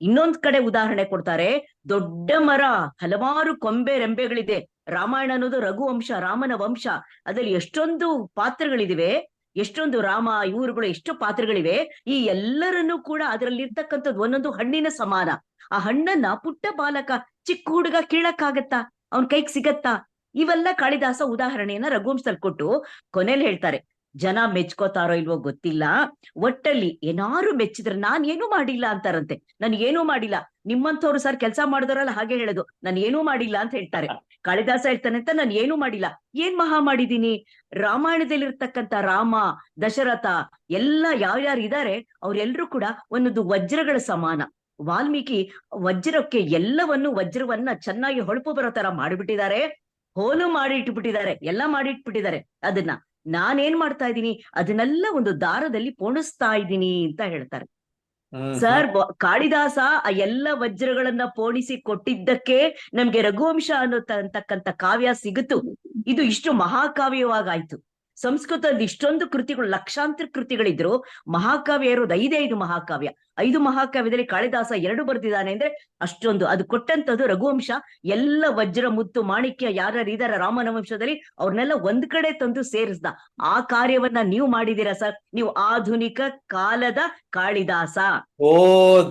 A: ಇನ್ನೊಂದ್ ಕಡೆ ಉದಾಹರಣೆ ಕೊಡ್ತಾರೆ, ದೊಡ್ಡ ಮರ, ಹಲವಾರು ಕೊಂಬೆ ರೆಂಬೆಗಳಿದೆ. ರಾಮಾಯಣ ಅನ್ನೋದು ರಘುವಂಶ, ರಾಮನ ವಂಶ. ಅದ್ರಲ್ಲಿ ಎಷ್ಟೊಂದು ಪಾತ್ರಗಳಿವೆ, ಎಷ್ಟೊಂದು ರಾಮ ಇವರುಗಳು ಎಷ್ಟು ಪಾತ್ರಗಳಿವೆ. ಈ ಎಲ್ಲರನ್ನೂ ಕೂಡ ಅದರಲ್ಲಿ ಇರ್ತಕ್ಕಂಥದ್ದು ಒಂದೊಂದು ಹಣ್ಣಿನ ಸಮಾನ. ಆ ಹಣ್ಣನ್ನ ಪುಟ್ಟ ಬಾಲಕ, ಚಿಕ್ಕ ಹುಡುಗ ಕೀಳಕ್ಕಾಗತ್ತಾ? ಅವನ್ ಕೈಗೆ ಸಿಗತ್ತಾ? ಇವೆಲ್ಲ ಕಾಳಿದಾಸ ಉದಾಹರಣೆಯನ್ನ ರಘುವಂಶದಲ್ಲಿ ಕೊಟ್ಟು ಕೊನೆಯಲ್ಲಿ ಹೇಳ್ತಾರೆ, ಜನ ಮೆಚ್ಕೋತಾರೋ ಇಲ್ವೋ ಗೊತ್ತಿಲ್ಲ, ಒಟ್ಟಲ್ಲಿ ಏನಾರು ಮೆಚ್ಚಿದ್ರೆ ನಾನ್ ಏನೂ ಮಾಡಿಲ್ಲ ಅಂತಾರಂತೆ. ನಾನು ಏನೂ ಮಾಡಿಲ್ಲ, ನಿಮ್ಮಂಥವ್ರು ಸರ್ ಕೆಲಸ ಮಾಡಿದವರಲ್ಲ ಹಾಗೆ ಹೇಳೋದು, ನಾನು ಏನೂ ಮಾಡಿಲ್ಲ ಅಂತ ಹೇಳ್ತಾರೆ. ಕಾಳಿದಾಸ ಹೇಳ್ತಾನೆ ಅಂತ ನಾನು ಏನೂ ಮಾಡಿಲ್ಲ. ಏನ್ ಮಹಾ ಮಾಡಿದೀನಿ? ರಾಮಾಯಣದಲ್ಲಿರ್ತಕ್ಕಂಥ ರಾಮ, ದಶರಥ ಎಲ್ಲ ಯಾರ್ಯಾರು ಇದ್ದಾರೆ ಅವ್ರೆಲ್ರೂ ಕೂಡ ಒಂದೊಂದು ವಜ್ರಗಳ ಸಮಾನ. ವಾಲ್ಮೀಕಿ ವಜ್ರಕ್ಕೆ ವಜ್ರವನ್ನ ಚೆನ್ನಾಗಿ ಹೊಳಪು ಬರೋ ತರ ಮಾಡಿಬಿಟ್ಟಿದ್ದಾರೆ, ಹೋಲು ಮಾಡಿ ಇಟ್ಬಿಟ್ಟಿದ್ದಾರೆ, ಎಲ್ಲ ಮಾಡಿ ಇಟ್ಬಿಟ್ಟಿದ್ದಾರೆ. ಅದನ್ನ ನಾನೇನ್ ಮಾಡ್ತಾ ಇದ್ದೀನಿ, ಅದನ್ನೆಲ್ಲ ಒಂದು ದಾರದಲ್ಲಿ ಪೋಣಿಸ್ತಾ ಇದ್ದೀನಿ ಅಂತ ಹೇಳ್ತಾರೆ ಸರ್. ಕಾಳಿದಾಸ ಆ ಎಲ್ಲ ವಜ್ರಗಳನ್ನ ಪೋಣಿಸಿ ಕೊಟ್ಟಿದ್ದಕ್ಕೆ ನಮ್ಗೆ ರಘುವಂಶ ಅನ್ನೋತಕ್ಕಂಥ ಕಾವ್ಯ ಸಿಗುತ್ತು. ಇದು ಇಷ್ಟು ಮಹಾಕಾವ್ಯವಾಗಾಯ್ತು. ಸಂಸ್ಕೃತದಲ್ಲಿ ಇಷ್ಟೊಂದು ಕೃತಿಗಳು, ಲಕ್ಷಾಂತರ ಕೃತಿಗಳಿದ್ರು, ಮಹಾಕಾವ್ಯ ಇರೋದು 5 ಮಹಾಕಾವ್ಯ. 5 ಮಹಾಕಾವ್ಯದಲ್ಲಿ ಕಾಳಿದಾಸ 2 ಬರ್ದಿದ್ದಾನೆ ಅಂದ್ರೆ ಅಷ್ಟೊಂದು. ಅದು ಕೊಟ್ಟಂತದ್ದು ರಘುವಂಶ. ಎಲ್ಲ ವಜ್ರ, ಮುತ್ತು, ಮಾಣಿಕ್ಯ ಯಾರ್ಯಾರು ಇದಾರೆ ರಾಮನ ವಂಶದಲ್ಲಿ ಅವ್ರನ್ನೆಲ್ಲ ಒಂದ್ ಕಡೆ ತಂದು ಸೇರಿಸ್ದ. ಆ ಕಾರ್ಯವನ್ನ ನೀವು ಮಾಡಿದೀರಾ ಸರ್. ನೀವು ಆಧುನಿಕ ಕಾಲದ ಕಾಳಿದಾಸ.
B: ಓ,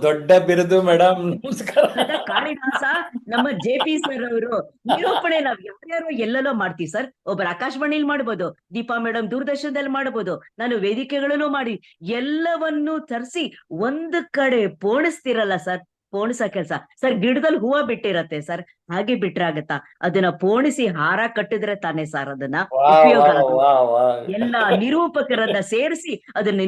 B: ದೊಡ್ಡ ಬಿರುದು ಮೇಡಮ್, ನಮಸ್ಕಾರ.
A: ಕಾಳಿದಾಸ ನಮ್ಮ JP ಸರ್ ಅವರು. ನಿರೂಪಣೆ ನಾವ್ ಯಾರ್ಯಾರೋ ಎಲ್ಲೆಲ್ಲೋ ಮಾಡ್ತೀವಿ ಸರ್. ಒಬ್ಬರು ಆಕಾಶವಾಣಿಲಿ ಮಾಡ್ಬೋದು, ದೀಪಾ ಮೇಡಮ್ ದೂರದರ್ಶನದಲ್ಲಿ ಮಾಡ್ಬೋದು, ನಾನು ವೇದಿಕೆಗಳಲ್ಲೂ ಮಾಡಿ ಎಲ್ಲವನ್ನೂ ತರಿಸಿ ಒಂದ್ ಕಡೆ ಪೋಣಿಸ್ತಿರಲ್ಲ ಸರ್. ಪೋಣಿಸೋ ಕೆಲ್ಸ ಸರ್. ಗಿಡದಲ್ಲಿ ಹೂವ ಬಿಟ್ಟಿರತ್ತೆ ಸರ್, ಹಾಗೆ ಬಿಟ್ರಾಗತ್ತಾ? ಅದನ್ನ ಪೋಣಿಸಿ ಹಾರ ಕಟ್ಟಿದ್ರೆ ತಾನೇ ಸರ್ ಅದನ್ನ ಉಪಯೋಗ. ಎಲ್ಲ ನಿರೂಪಕರನ್ನ ಸೇರಿಸಿ ಅದನ್ನ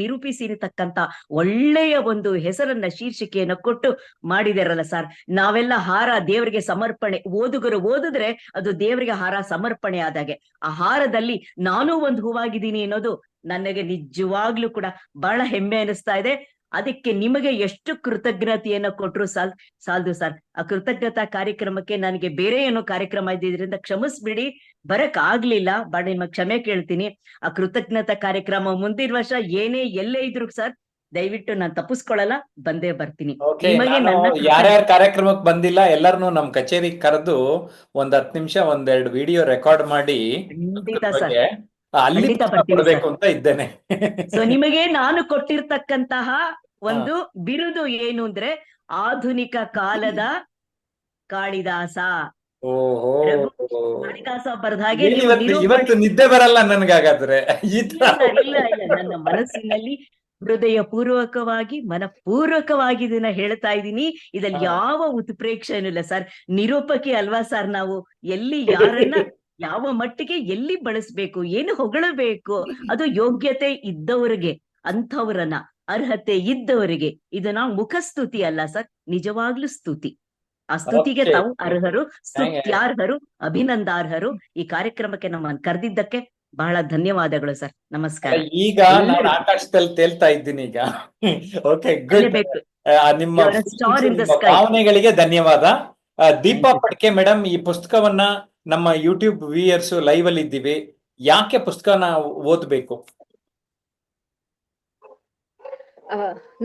A: ನಿರೂಪಿಸಿರತಕ್ಕಂತ ಒಳ್ಳೆಯ ಒಂದು ಹೆಸರನ್ನ, ಶೀರ್ಷಿಕೆಯನ್ನ ಕೊಟ್ಟು ಮಾಡಿದಾರಲ್ಲ ಸರ್. ನಾವೆಲ್ಲ ಹಾರ ದೇವರಿಗೆ ಸಮರ್ಪಣೆ, ಓದುಗರು ಓದಿದ್ರೆ ಅದು ದೇವರಿಗೆ ಹಾರ ಸಮರ್ಪಣೆ ಆದಾಗೆ. ಆ ಹಾರದಲ್ಲಿ ನಾನೂ ಒಂದು ಹೂವಾಗಿದ್ದೀನಿ ಅನ್ನೋದು ನನಗೆ ನಿಜವಾಗ್ಲೂ ಕೂಡ ಬಹಳ ಹೆಮ್ಮೆ ಅನಿಸ್ತಾ ಇದೆ. ಅದಕ್ಕೆ ನಿಮಗೆ ಎಷ್ಟು ಕೃತಜ್ಞತೆಯನ್ನ ಕೊಟ್ರು ಸಾಲ್ದು ಸರ್. ಆ ಕೃತಜ್ಞತಾ ಕಾರ್ಯಕ್ರಮಕ್ಕೆ ನನಗೆ ಬೇರೆ ಏನೋ ಕಾರ್ಯಕ್ರಮ ಇದ್ದಿದ್ರಿಂದ ಕ್ಷಮಿಸ್ಬಿಡಿ, ಬರಕ್ ಆಗ್ಲಿಲ್ಲ. ಬಟ್ ನಿಮಗೆ ಕ್ಷಮೆ ಕೇಳ್ತೀನಿ. ಆ ಕೃತಜ್ಞತಾ ಕಾರ್ಯಕ್ರಮ ಮುಂದಿನ ವರ್ಷ ಏನೇ ಎಲ್ಲೇ ಇದ್ರು ಸರ್, ದಯವಿಟ್ಟು ನಾನು ತಪ್ಪಿಸ್ಕೊಳ್ಳಲ್ಲ, ಬಂದೇ ಬರ್ತೀನಿ.
B: ಯಾರ್ಯಾರ ಕಾರ್ಯಕ್ರಮಕ್ಕೆ ಬಂದಿಲ್ಲ ಎಲ್ಲರನ್ನು ನಮ್ ಕಚೇರಿಗೆ ಕರೆದು ಒಂದ್ 10 ನಿಮಿಷ 1-2 ವಿಡಿಯೋ ರೆಕಾರ್ಡ್ ಮಾಡಿ ಅಲ್ಲಿ ಕೊಡ್ಬೇಕು ಅಂತ ಇದ್ದೇನೆ.
A: ಸೊ ನಿಮಗೆ ನಾನು ಕೊಟ್ಟಿರ್ತಕ್ಕಂತಹ ಒಂದು ಬಿರುದು ಏನು ಅಂದ್ರೆ ಆಧುನಿಕ ಕಾಲದ ಕಾಳಿದಾಸ. ಕಾಳಿದಾಸ ಬರೆದ ಹಾಗೆ
B: ಇವತ್ತು ನಿದ್ದೆ ಬರಲ್ಲ ನನ್ಗಾಗಾದ್ರೆ.
A: ಇಲ್ಲ, ನನ್ನ ಮನಸ್ಸಿನಲ್ಲಿ ಹೃದಯ ಪೂರ್ವಕವಾಗಿ ಮನಪೂರ್ವಕವಾಗಿ ಇದನ್ನ ಹೇಳ್ತಾ ಇದ್ದೀನಿ. ಇದ್ರಲ್ಲಿ ಯಾವ ಉತ್ಪ್ರೇಕ್ಷೆನೂ ಇಲ್ಲ ಸರ್. ನಿರೂಪಕಿ ಅಲ್ವಾ ಸರ್ ನಾವು? ಎಲ್ಲಿ ಯಾರನ್ನ ಯಾವ ಮಟ್ಟಿಗೆ ಎಲ್ಲಿ ಬಳಸ್ಬೇಕು, ಏನು ಹೊಗಳಬೇಕು, ಅದು ಯೋಗ್ಯತೆ ಇದ್ದವರಿಗೆ, ಅಂಥವ್ರನ್ನ, ಅರ್ಹತೆ ಇದ್ದವರಿಗೆ. ಇದು ನಾವು ಮುಖಸ್ತುತಿ ಅಲ್ಲ ಸರ್, ನಿಜವಾಗ್ಲೂ ಸ್ತುತಿ. ಆ ಸ್ತುತಿಗೆ
B: Okay.
A: ತಾವು ಅರ್ಹರು, ಸ್ತುತ್ಯಾರ್ಹರು, ಅಭಿನಂದಾರ್ಹರು. ಈ ಕಾರ್ಯಕ್ರಮಕ್ಕೆ ನಮ್ಮನ್ನು ಕರೆದಿದ್ದಕ್ಕೆ ಬಹಳ ಧನ್ಯವಾದಗಳು ಸರ್. ನಮಸ್ಕಾರ.
B: ಈಗ ನಾನು ಆಕಾಶದಲ್ಲಿ ತೇಲ್ತಾ ಇದ್ದೀನಿ ಈಗ. Okay, good.
A: ಕಲಿಬೇಕು.
B: ನಿಮ್ಮ
A: You are a star in the
B: ನಿಮ್ಮ
A: sky.
B: ಭಾವನೆಗಳಿಗೆ ಧನ್ಯವಾದ. Deepa
A: Thank you.
B: Phadke madam, ಈ ಪುಸ್ತಕವನ್ನ ನಮ್ಮ ಯೂಟ್ಯೂಬ್ ವ್ಯೂಯರ್ಸ್ ಲೈವ್ ಅಲ್ಲಿ ಇದ್ದೀವಿ, ಯಾಕೆ ಪುಸ್ತಕನ ಓದ್ಬೇಕು?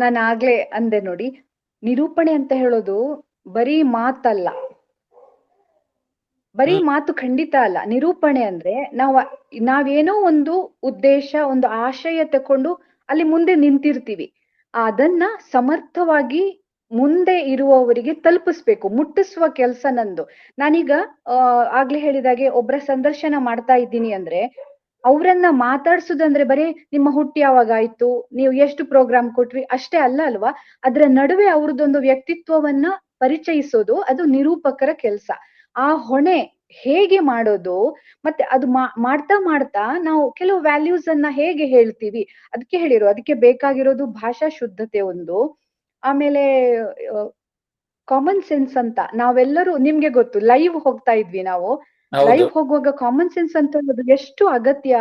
E: ನಾನು ಆಗ್ಲೇ ಅಂದೆ ನೋಡಿ, ನಿರೂಪಣೆ ಅಂತ ಹೇಳೋದು ಬರೀ ಮಾತಲ್ಲ, ಬರೀ ಮಾತು ಖಂಡಿತ ಅಲ್ಲ. ನಿರೂಪಣೆ ಅಂದ್ರೆ ನಾವೇನೋ ಒಂದು ಉದ್ದೇಶ, ಒಂದು ಆಶಯ ತಕೊಂಡು ಅಲ್ಲಿ ಮುಂದೆ ನಿಂತಿರ್ತೀವಿ. ಅದನ್ನ ಸಮರ್ಥವಾಗಿ ಮುಂದೆ ಇರುವವರಿಗೆ ತಲುಪಿಸ್ಬೇಕು, ಮುಟ್ಟಿಸುವ ಕೆಲಸ ನಂದು. ನಾನೀಗ ಆಗ್ಲೇ ಹೇಳಿದಾಗೆ ಒಬ್ರ ಸಂದರ್ಶನ ಮಾಡ್ತಾ ಇದ್ದೀನಿ ಅಂದ್ರೆ ಅವ್ರನ್ನ ಮಾತಾಡ್ಸುದಂದ್ರೆ ಬರೀ ನಿಮ್ಮ ಹುಟ್ಟಿ ಯಾವಾಗ ಆಯ್ತು, ನೀವು ಎಷ್ಟು ಪ್ರೋಗ್ರಾಮ್ ಕೊಟ್ರಿ ಅಷ್ಟೇ ಅಲ್ಲ ಅಲ್ವಾ. ಅದ್ರ ನಡುವೆ ಅವ್ರದ್ದೊಂದು ವ್ಯಕ್ತಿತ್ವವನ್ನ ಪರಿಚಯಿಸೋದು ಅದು ನಿರೂಪಕರ ಕೆಲಸ. ಆ ಹೊಣೆ ಹೇಗೆ ಮಾಡೋದು, ಮತ್ತೆ ಅದು ಮಾಡ್ತಾ ಮಾಡ್ತಾ ನಾವು ಕೆಲವು ವ್ಯಾಲ್ಯೂಸ್ ಅನ್ನ ಹೇಗೆ ಹೇಳ್ತೀವಿ, ಅದಕ್ಕೆ ಬೇಕಾಗಿರೋದು ಭಾಷಾ ಶುದ್ಧತೆ ಒಂದು. ಆಮೇಲೆ ಕಾಮನ್ ಸೆನ್ಸ್ ಅಂತ ನಾವೆಲ್ಲರೂ, ನಿಮ್ಗೆ ಗೊತ್ತು, ಲೈವ್ ಹೋಗ್ತಾ ಇದ್ವಿ ನಾವು. ಲೈವ್ ಹೋಗುವಾಗ ಕಾಮನ್ ಸೆನ್ಸ್ ಅಂತ ಹೇಳೋದು ಎಷ್ಟು ಅಗತ್ಯ.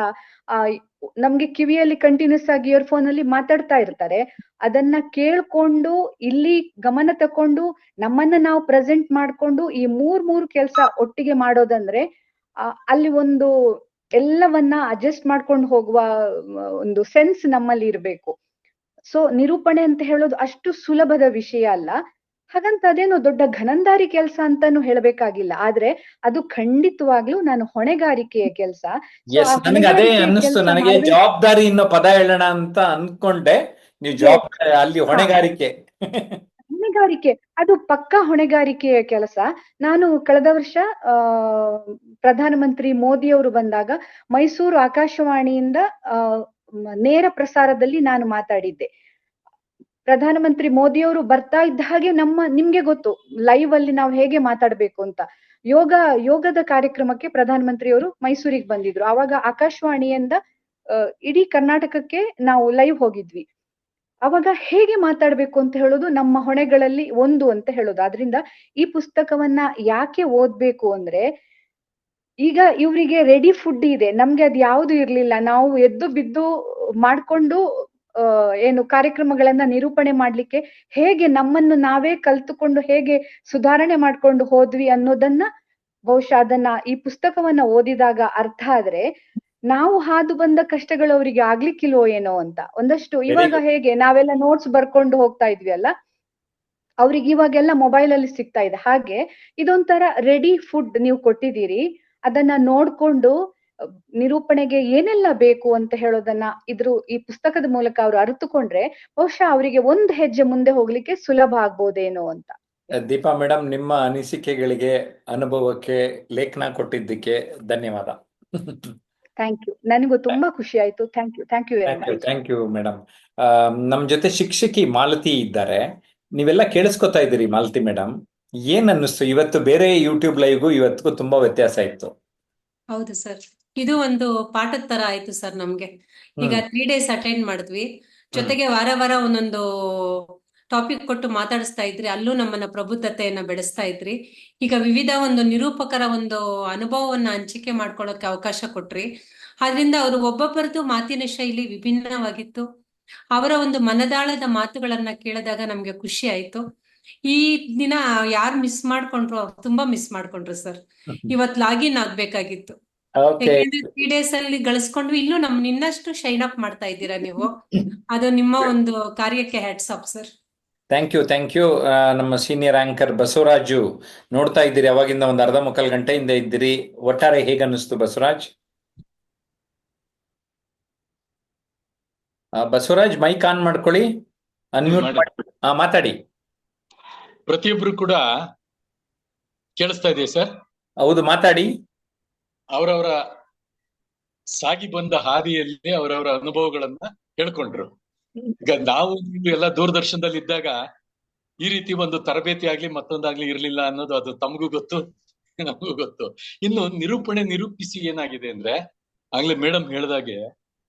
E: ನಮ್ಗೆ ಕಿವಿಯಲ್ಲಿ ಕಂಟಿನ್ಯೂಸ್ ಆಗಿ ಇಯರ್ಫೋನ್ ಅಲ್ಲಿ ಮಾತಾಡ್ತಾ ಇರ್ತಾರೆ, ಅದನ್ನ ಕೇಳ್ಕೊಂಡು ಇಲ್ಲಿ ಗಮನ ತಕೊಂಡು ನಮ್ಮನ್ನ ನಾವು ಪ್ರೆಸೆಂಟ್ ಮಾಡ್ಕೊಂಡು ಈ ಮೂರ್ ಕೆಲಸ ಒಟ್ಟಿಗೆ ಮಾಡೋದಂದ್ರೆ ಅಲ್ಲಿ ಒಂದು ಎಲ್ಲವನ್ನ ಅಡ್ಜಸ್ಟ್ ಮಾಡ್ಕೊಂಡು ಹೋಗುವ ಒಂದು ಸೆನ್ಸ್ ನಮ್ಮಲ್ಲಿ ಇರ್ಬೇಕು. ಸೊ ನಿರೂಪಣೆ ಅಂತ ಹೇಳೋದು ಅಷ್ಟು ಸುಲಭದ ವಿಷಯ ಅಲ್ಲ. ಹಾಗಂತ ಅದೇನೋ ದೊಡ್ಡ ಘನಂದಾರಿ ಕೆಲಸ ಅಂತಾನು ಹೇಳಬೇಕಾಗಿಲ್ಲ, ಆದ್ರೆ ಅದು ಖಂಡಿತವಾಗ್ಲೂ ನಾನು ಹೊಣೆಗಾರಿಕೆಯ ಕೆಲಸ.
B: ನನಗೆ ಅದೇ ಅನ್ನಿಸ್ತು, ನನಗೆ ಜವಾಬ್ದಾರಿ ಅನ್ನೋ ಪದ ಹೇಳೋಣ ಅಂತ ಅನ್ಕೊಂಡೆ. ನೀವು ಜವಾಬ್ದಾರಿ ಅಲ್ಲಿ ಹೊಣೆಗಾರಿಕೆ
E: ಅದು ಪಕ್ಕಾ ಹೊಣೆಗಾರಿಕೆಯ ಕೆಲಸ. ನಾನು ಕಳೆದ ವರ್ಷ ಪ್ರಧಾನಮಂತ್ರಿ ಮೋದಿ ಅವರು ಬಂದಾಗ ಮೈಸೂರು ಆಕಾಶವಾಣಿಯಿಂದ ನೇರ ಪ್ರಸಾರದಲ್ಲಿ ನಾನು ಮಾತಾಡಿದ್ದೆ. ಪ್ರಧಾನಮಂತ್ರಿ ಮೋದಿ ಅವರು ಬರ್ತಾ ಇದ್ದ ಹಾಗೆ ನಿಮ್ಗೆ ಗೊತ್ತು ಲೈವ್ ಅಲ್ಲಿ ನಾವು ಹೇಗೆ ಮಾತಾಡ್ಬೇಕು ಅಂತ. ಯೋಗದ ಕಾರ್ಯಕ್ರಮಕ್ಕೆ ಪ್ರಧಾನಮಂತ್ರಿಯವರು ಮೈಸೂರಿಗೆ ಬಂದಿದ್ರು. ಆವಾಗ ಆಕಾಶವಾಣಿಯಿಂದ ಇಡೀ ಕರ್ನಾಟಕಕ್ಕೆ ನಾವು ಲೈವ್ ಹೋಗಿದ್ವಿ. ಅವಾಗ ಹೇಗೆ ಮಾತಾಡ್ಬೇಕು ಅಂತ ಹೇಳೋದು ನಮ್ಮ ಹೊಣೆಗಳಲ್ಲಿ ಒಂದು ಅಂತ ಹೇಳೋದು. ಆದ್ರಿಂದ ಈ ಪುಸ್ತಕವನ್ನ ಯಾಕೆ ಓದ್ಬೇಕು ಅಂದ್ರೆ, ಈಗ ಇವರಿಗೆ ರೆಡಿ ಫುಡ್ ಇದೆ, ನಮ್ಗೆ ಅದ್ ಯಾವ್ದು ಇರ್ಲಿಲ್ಲ. ನಾವು ಎದ್ದು ಬಿದ್ದು ಮಾಡ್ಕೊಂಡು ಏನು ಕಾರ್ಯಕ್ರಮಗಳನ್ನ ನಿರೂಪಣೆ ಮಾಡ್ಲಿಕ್ಕೆ ಹೇಗೆ ನಮ್ಮನ್ನು ನಾವೇ ಕಲ್ತುಕೊಂಡು ಹೇಗೆ ಸುಧಾರಣೆ ಮಾಡ್ಕೊಂಡು ಹೋದ್ವಿ ಅನ್ನೋದನ್ನ ಬಹುಶಃ ಅದನ್ನ ಈ ಪುಸ್ತಕವನ್ನ ಓದಿದಾಗ ಅರ್ಥ ಆದ್ರೆ ನಾವು ಹಾದು ಬಂದ ಕಷ್ಟಗಳು ಅವರಿಗೆ ಆಗ್ಲಿಕ್ಕಿಲ್ವೋ ಏನೋ ಅಂತ ಒಂದಷ್ಟು. ಇವಾಗ ಹೇಗೆ ನಾವೆಲ್ಲ ನೋಟ್ಸ್ ಬರ್ಕೊಂಡು ಹೋಗ್ತಾ ಇದ್ವಿ ಅಲ್ಲ, ಅವ್ರಿಗೆ ಇವಾಗೆಲ್ಲ ಮೊಬೈಲ್ ಅಲ್ಲಿ ಸಿಗ್ತಾ ಇದೆ. ಹಾಗೆ ಇದೊಂಥರ ರೆಡಿ ಫುಡ್ ನೀವು ಕೊಟ್ಟಿದ್ದೀರಿ. ಅದನ್ನ ನೋಡ್ಕೊಂಡು ನಿರೂಪಣೆಗೆ ಏನೆಲ್ಲ ಬೇಕು ಅಂತ ಹೇಳೋದನ್ನ ಈ ಪುಸ್ತಕದ ಮೂಲಕ ಅವರು ಅರಿತುಕೊಂಡ್ರೆ ಬಹುಶಃ ಅವರಿಗೆ ಒಂದು ಹೆಜ್ಜೆ ಮುಂದೆ ಹೋಗ್ಲಿಕ್ಕೆ ಸುಲಭ ಆಗ್ಬೋದೇನೋ ಅಂತ.
B: ದೀಪಾ ಮೇಡಮ್, ನಿಮ್ಮ ಅನಿಸಿಕೆಗಳಿಗೆ, ಅನುಭವಕ್ಕೆ ಲೇಖನ ಕೊಟ್ಟಿದ್ದಕ್ಕೆ ಧನ್ಯವಾದ.
E: ಥ್ಯಾಂಕ್ ಯು, ನನಗೂ ತುಂಬಾ ಖುಷಿ ಆಯ್ತು. Thank you very much.
B: Thank you madam. ನಮ್ ಜೊತೆ ಶಿಕ್ಷಕಿ ಮಾಲತಿ ಇದ್ದಾರೆ. ನೀವೆಲ್ಲ ಕೇಳಿಸ್ಕೊತಾ ಇದ್ದೀರಿ. ಮಾಲತಿ ಮೇಡಮ್, ಏನ್ ಅನ್ನಿಸ್ತು ಇವತ್ತು? ಬೇರೆ ಯೂಟ್ಯೂಬ್ ಲೈವ್ಗೂ ಇವತ್ತಿಗೂ ತುಂಬಾ ವ್ಯತ್ಯಾಸ ಇತ್ತು.
H: ಹೌದು ಸರ್, ಇದು ಒಂದು ಪಾಠದ ತರ ಆಯ್ತು ಸರ್ ನಮ್ಗೆ. ಈಗ 3 days ಅಟೆಂಡ್ ಮಾಡಿದ್ವಿ, ಜೊತೆಗೆ ವಾರ ವಾರ ಒಂದೊಂದು ಟಾಪಿಕ್ ಕೊಟ್ಟು ಮಾತಾಡಿಸ್ತಾ ಇದ್ರಿ. ಅಲ್ಲೂ ನಮ್ಮನ್ನ ಪ್ರಬುದ್ಧತೆಯನ್ನ ಬೆಳೆಸ್ತಾ ಇದ್ರಿ. ಈಗ ವಿವಿಧ ಒಂದು ನಿರೂಪಕರ ಒಂದು ಅನುಭವವನ್ನ ಹಂಚಿಕೆ ಮಾಡ್ಕೊಳ್ಳೋಕೆ ಅವಕಾಶ ಕೊಟ್ರಿ. ಆದ್ರಿಂದ ಅವರು ಒಬ್ಬೊಬ್ಬರದು ಮಾತಿನ ಶೈಲಿ ವಿಭಿನ್ನವಾಗಿತ್ತು. ಅವರ ಒಂದು ಮನದಾಳದ ಮಾತುಗಳನ್ನ ಕೇಳಿದಾಗ ನಮ್ಗೆ ಖುಷಿ ಆಯ್ತು. ಈ ದಿನ ಯಾರು ಮಿಸ್ ಮಾಡ್ಕೊಂಡ್ರು, ತುಂಬಾ ಮಿಸ್ ಮಾಡ್ಕೊಂಡ್ರು ಸರ್. ಇವತ್ ಲಾಗಿನ್ ಆಗ್ಬೇಕಾಗಿತ್ತು. ಯಾಕೆಂದ್ರೆ 3 days ಅಲ್ಲಿ ಗಳಿಸ್ಕೊಂಡ್ವಿ. ಇಲ್ಲೂ ಇನ್ನಷ್ಟು ಶೈನ್ ಅಪ್ ಮಾಡ್ತಾ ಇದ್ದೀರಾ ನೀವು. ಅದು ನಿಮ್ಮ ಒಂದು ಕಾರ್ಯಕ್ಕೆ hats off sir.
B: Thank you. ನಮ್ಮ ಸೀನಿಯರ್ ಆಂಕರ್ ಬಸವರಾಜು ನೋಡ್ತಾ ಇದ್ದೀರಿ, ಅವಾಗಿಂದ ಒಂದು ಅರ್ಧ ಮುಕ್ಕಾಲು ಗಂಟೆಯಿಂದ ಇದ್ದೀರಿ. ಒಟ್ಟಾರೆ ಹೇಗನ್ನಿಸ್ತು ಬಸವರಾಜ್? ಬಸವರಾಜ್, ಮೈಕ್ ಆನ್ ಮಾಡ್ಕೊಳ್ಳಿ, ಅನ್ಮ್ಯೂಟ್ ಮಾತಾಡಿ.
C: ಪ್ರತಿಯೊಬ್ರು ಕೂಡ ಕೇಳಿಸ್ತಾ ಇದೆಯಾ ಸರ್?
B: ಹೌದು, ಮಾತಾಡಿ.
C: ಅವರವರ ಸಾಗಿ ಬಂದ ಹಾದಿಯಲ್ಲಿ ಅವರವರ ಅನುಭವಗಳನ್ನ ಹೇಳ್ಕೊಂಡ್ರು. ಈಗ ನಾವು ನೀವು ಎಲ್ಲ ದೂರದರ್ಶನದಲ್ಲಿ ಇದ್ದಾಗ ಈ ರೀತಿ ಒಂದು ತರಬೇತಿ ಆಗ್ಲಿ ಮತ್ತೊಂದಾಗ್ಲಿ ಇರ್ಲಿಲ್ಲ ಅನ್ನೋದು ಅದು ತಮಗೂ ಗೊತ್ತು, ನಮಗೂ ಗೊತ್ತು. ಇನ್ನು ನಿರೂಪಿಸಿ ಏನಾಗಿದೆ ಅಂದ್ರೆ, ಆಗ್ಲೇ ಮೇಡಮ್ ಹೇಳ್ದಾಗೆ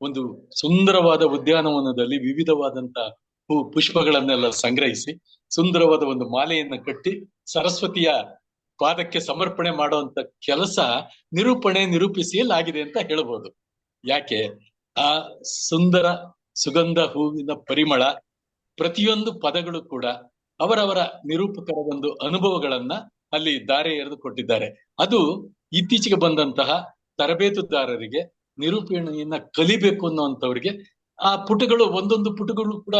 C: ಒಂದು ಸುಂದರವಾದ ಉದ್ಯಾನವನದಲ್ಲಿ ವಿವಿಧವಾದಂತ ಪುಷ್ಪಗಳನ್ನೆಲ್ಲ ಸಂಗ್ರಹಿಸಿ ಸುಂದರವಾದ ಒಂದು ಮಾಲೆಯನ್ನ ಕಟ್ಟಿ ಸರಸ್ವತಿಯ ಪಾದಕ್ಕೆ ಸಮರ್ಪಣೆ ಮಾಡುವಂತ ಕೆಲಸ ನಿರೂಪಿಸಿಯಲ್ಲಾಗಿದೆ ಅಂತ ಹೇಳ್ಬೋದು. ಯಾಕೆ? ಆ ಸುಂದರ ಸುಗಂಧ ಹೂವಿನ ಪರಿಮಳ, ಪ್ರತಿಯೊಂದು ಪದಗಳು ಕೂಡ ಅವರವರ ನಿರೂಪಕರ ಒಂದು ಅನುಭವಗಳನ್ನ ಅಲ್ಲಿ ದಾರೆ ಎರೆದು ಕೊಟ್ಟಿದ್ದಾರೆ. ಅದು ಇತ್ತೀಚೆಗೆ ಬಂದಂತಹ ತರಬೇತುದಾರರಿಗೆ, ನಿರೂಪಣೆಯನ್ನ ಕಲಿಬೇಕು ಅನ್ನೋಂಥವ್ರಿಗೆ ಆ ಒಂದೊಂದು ಪುಟಗಳು ಕೂಡ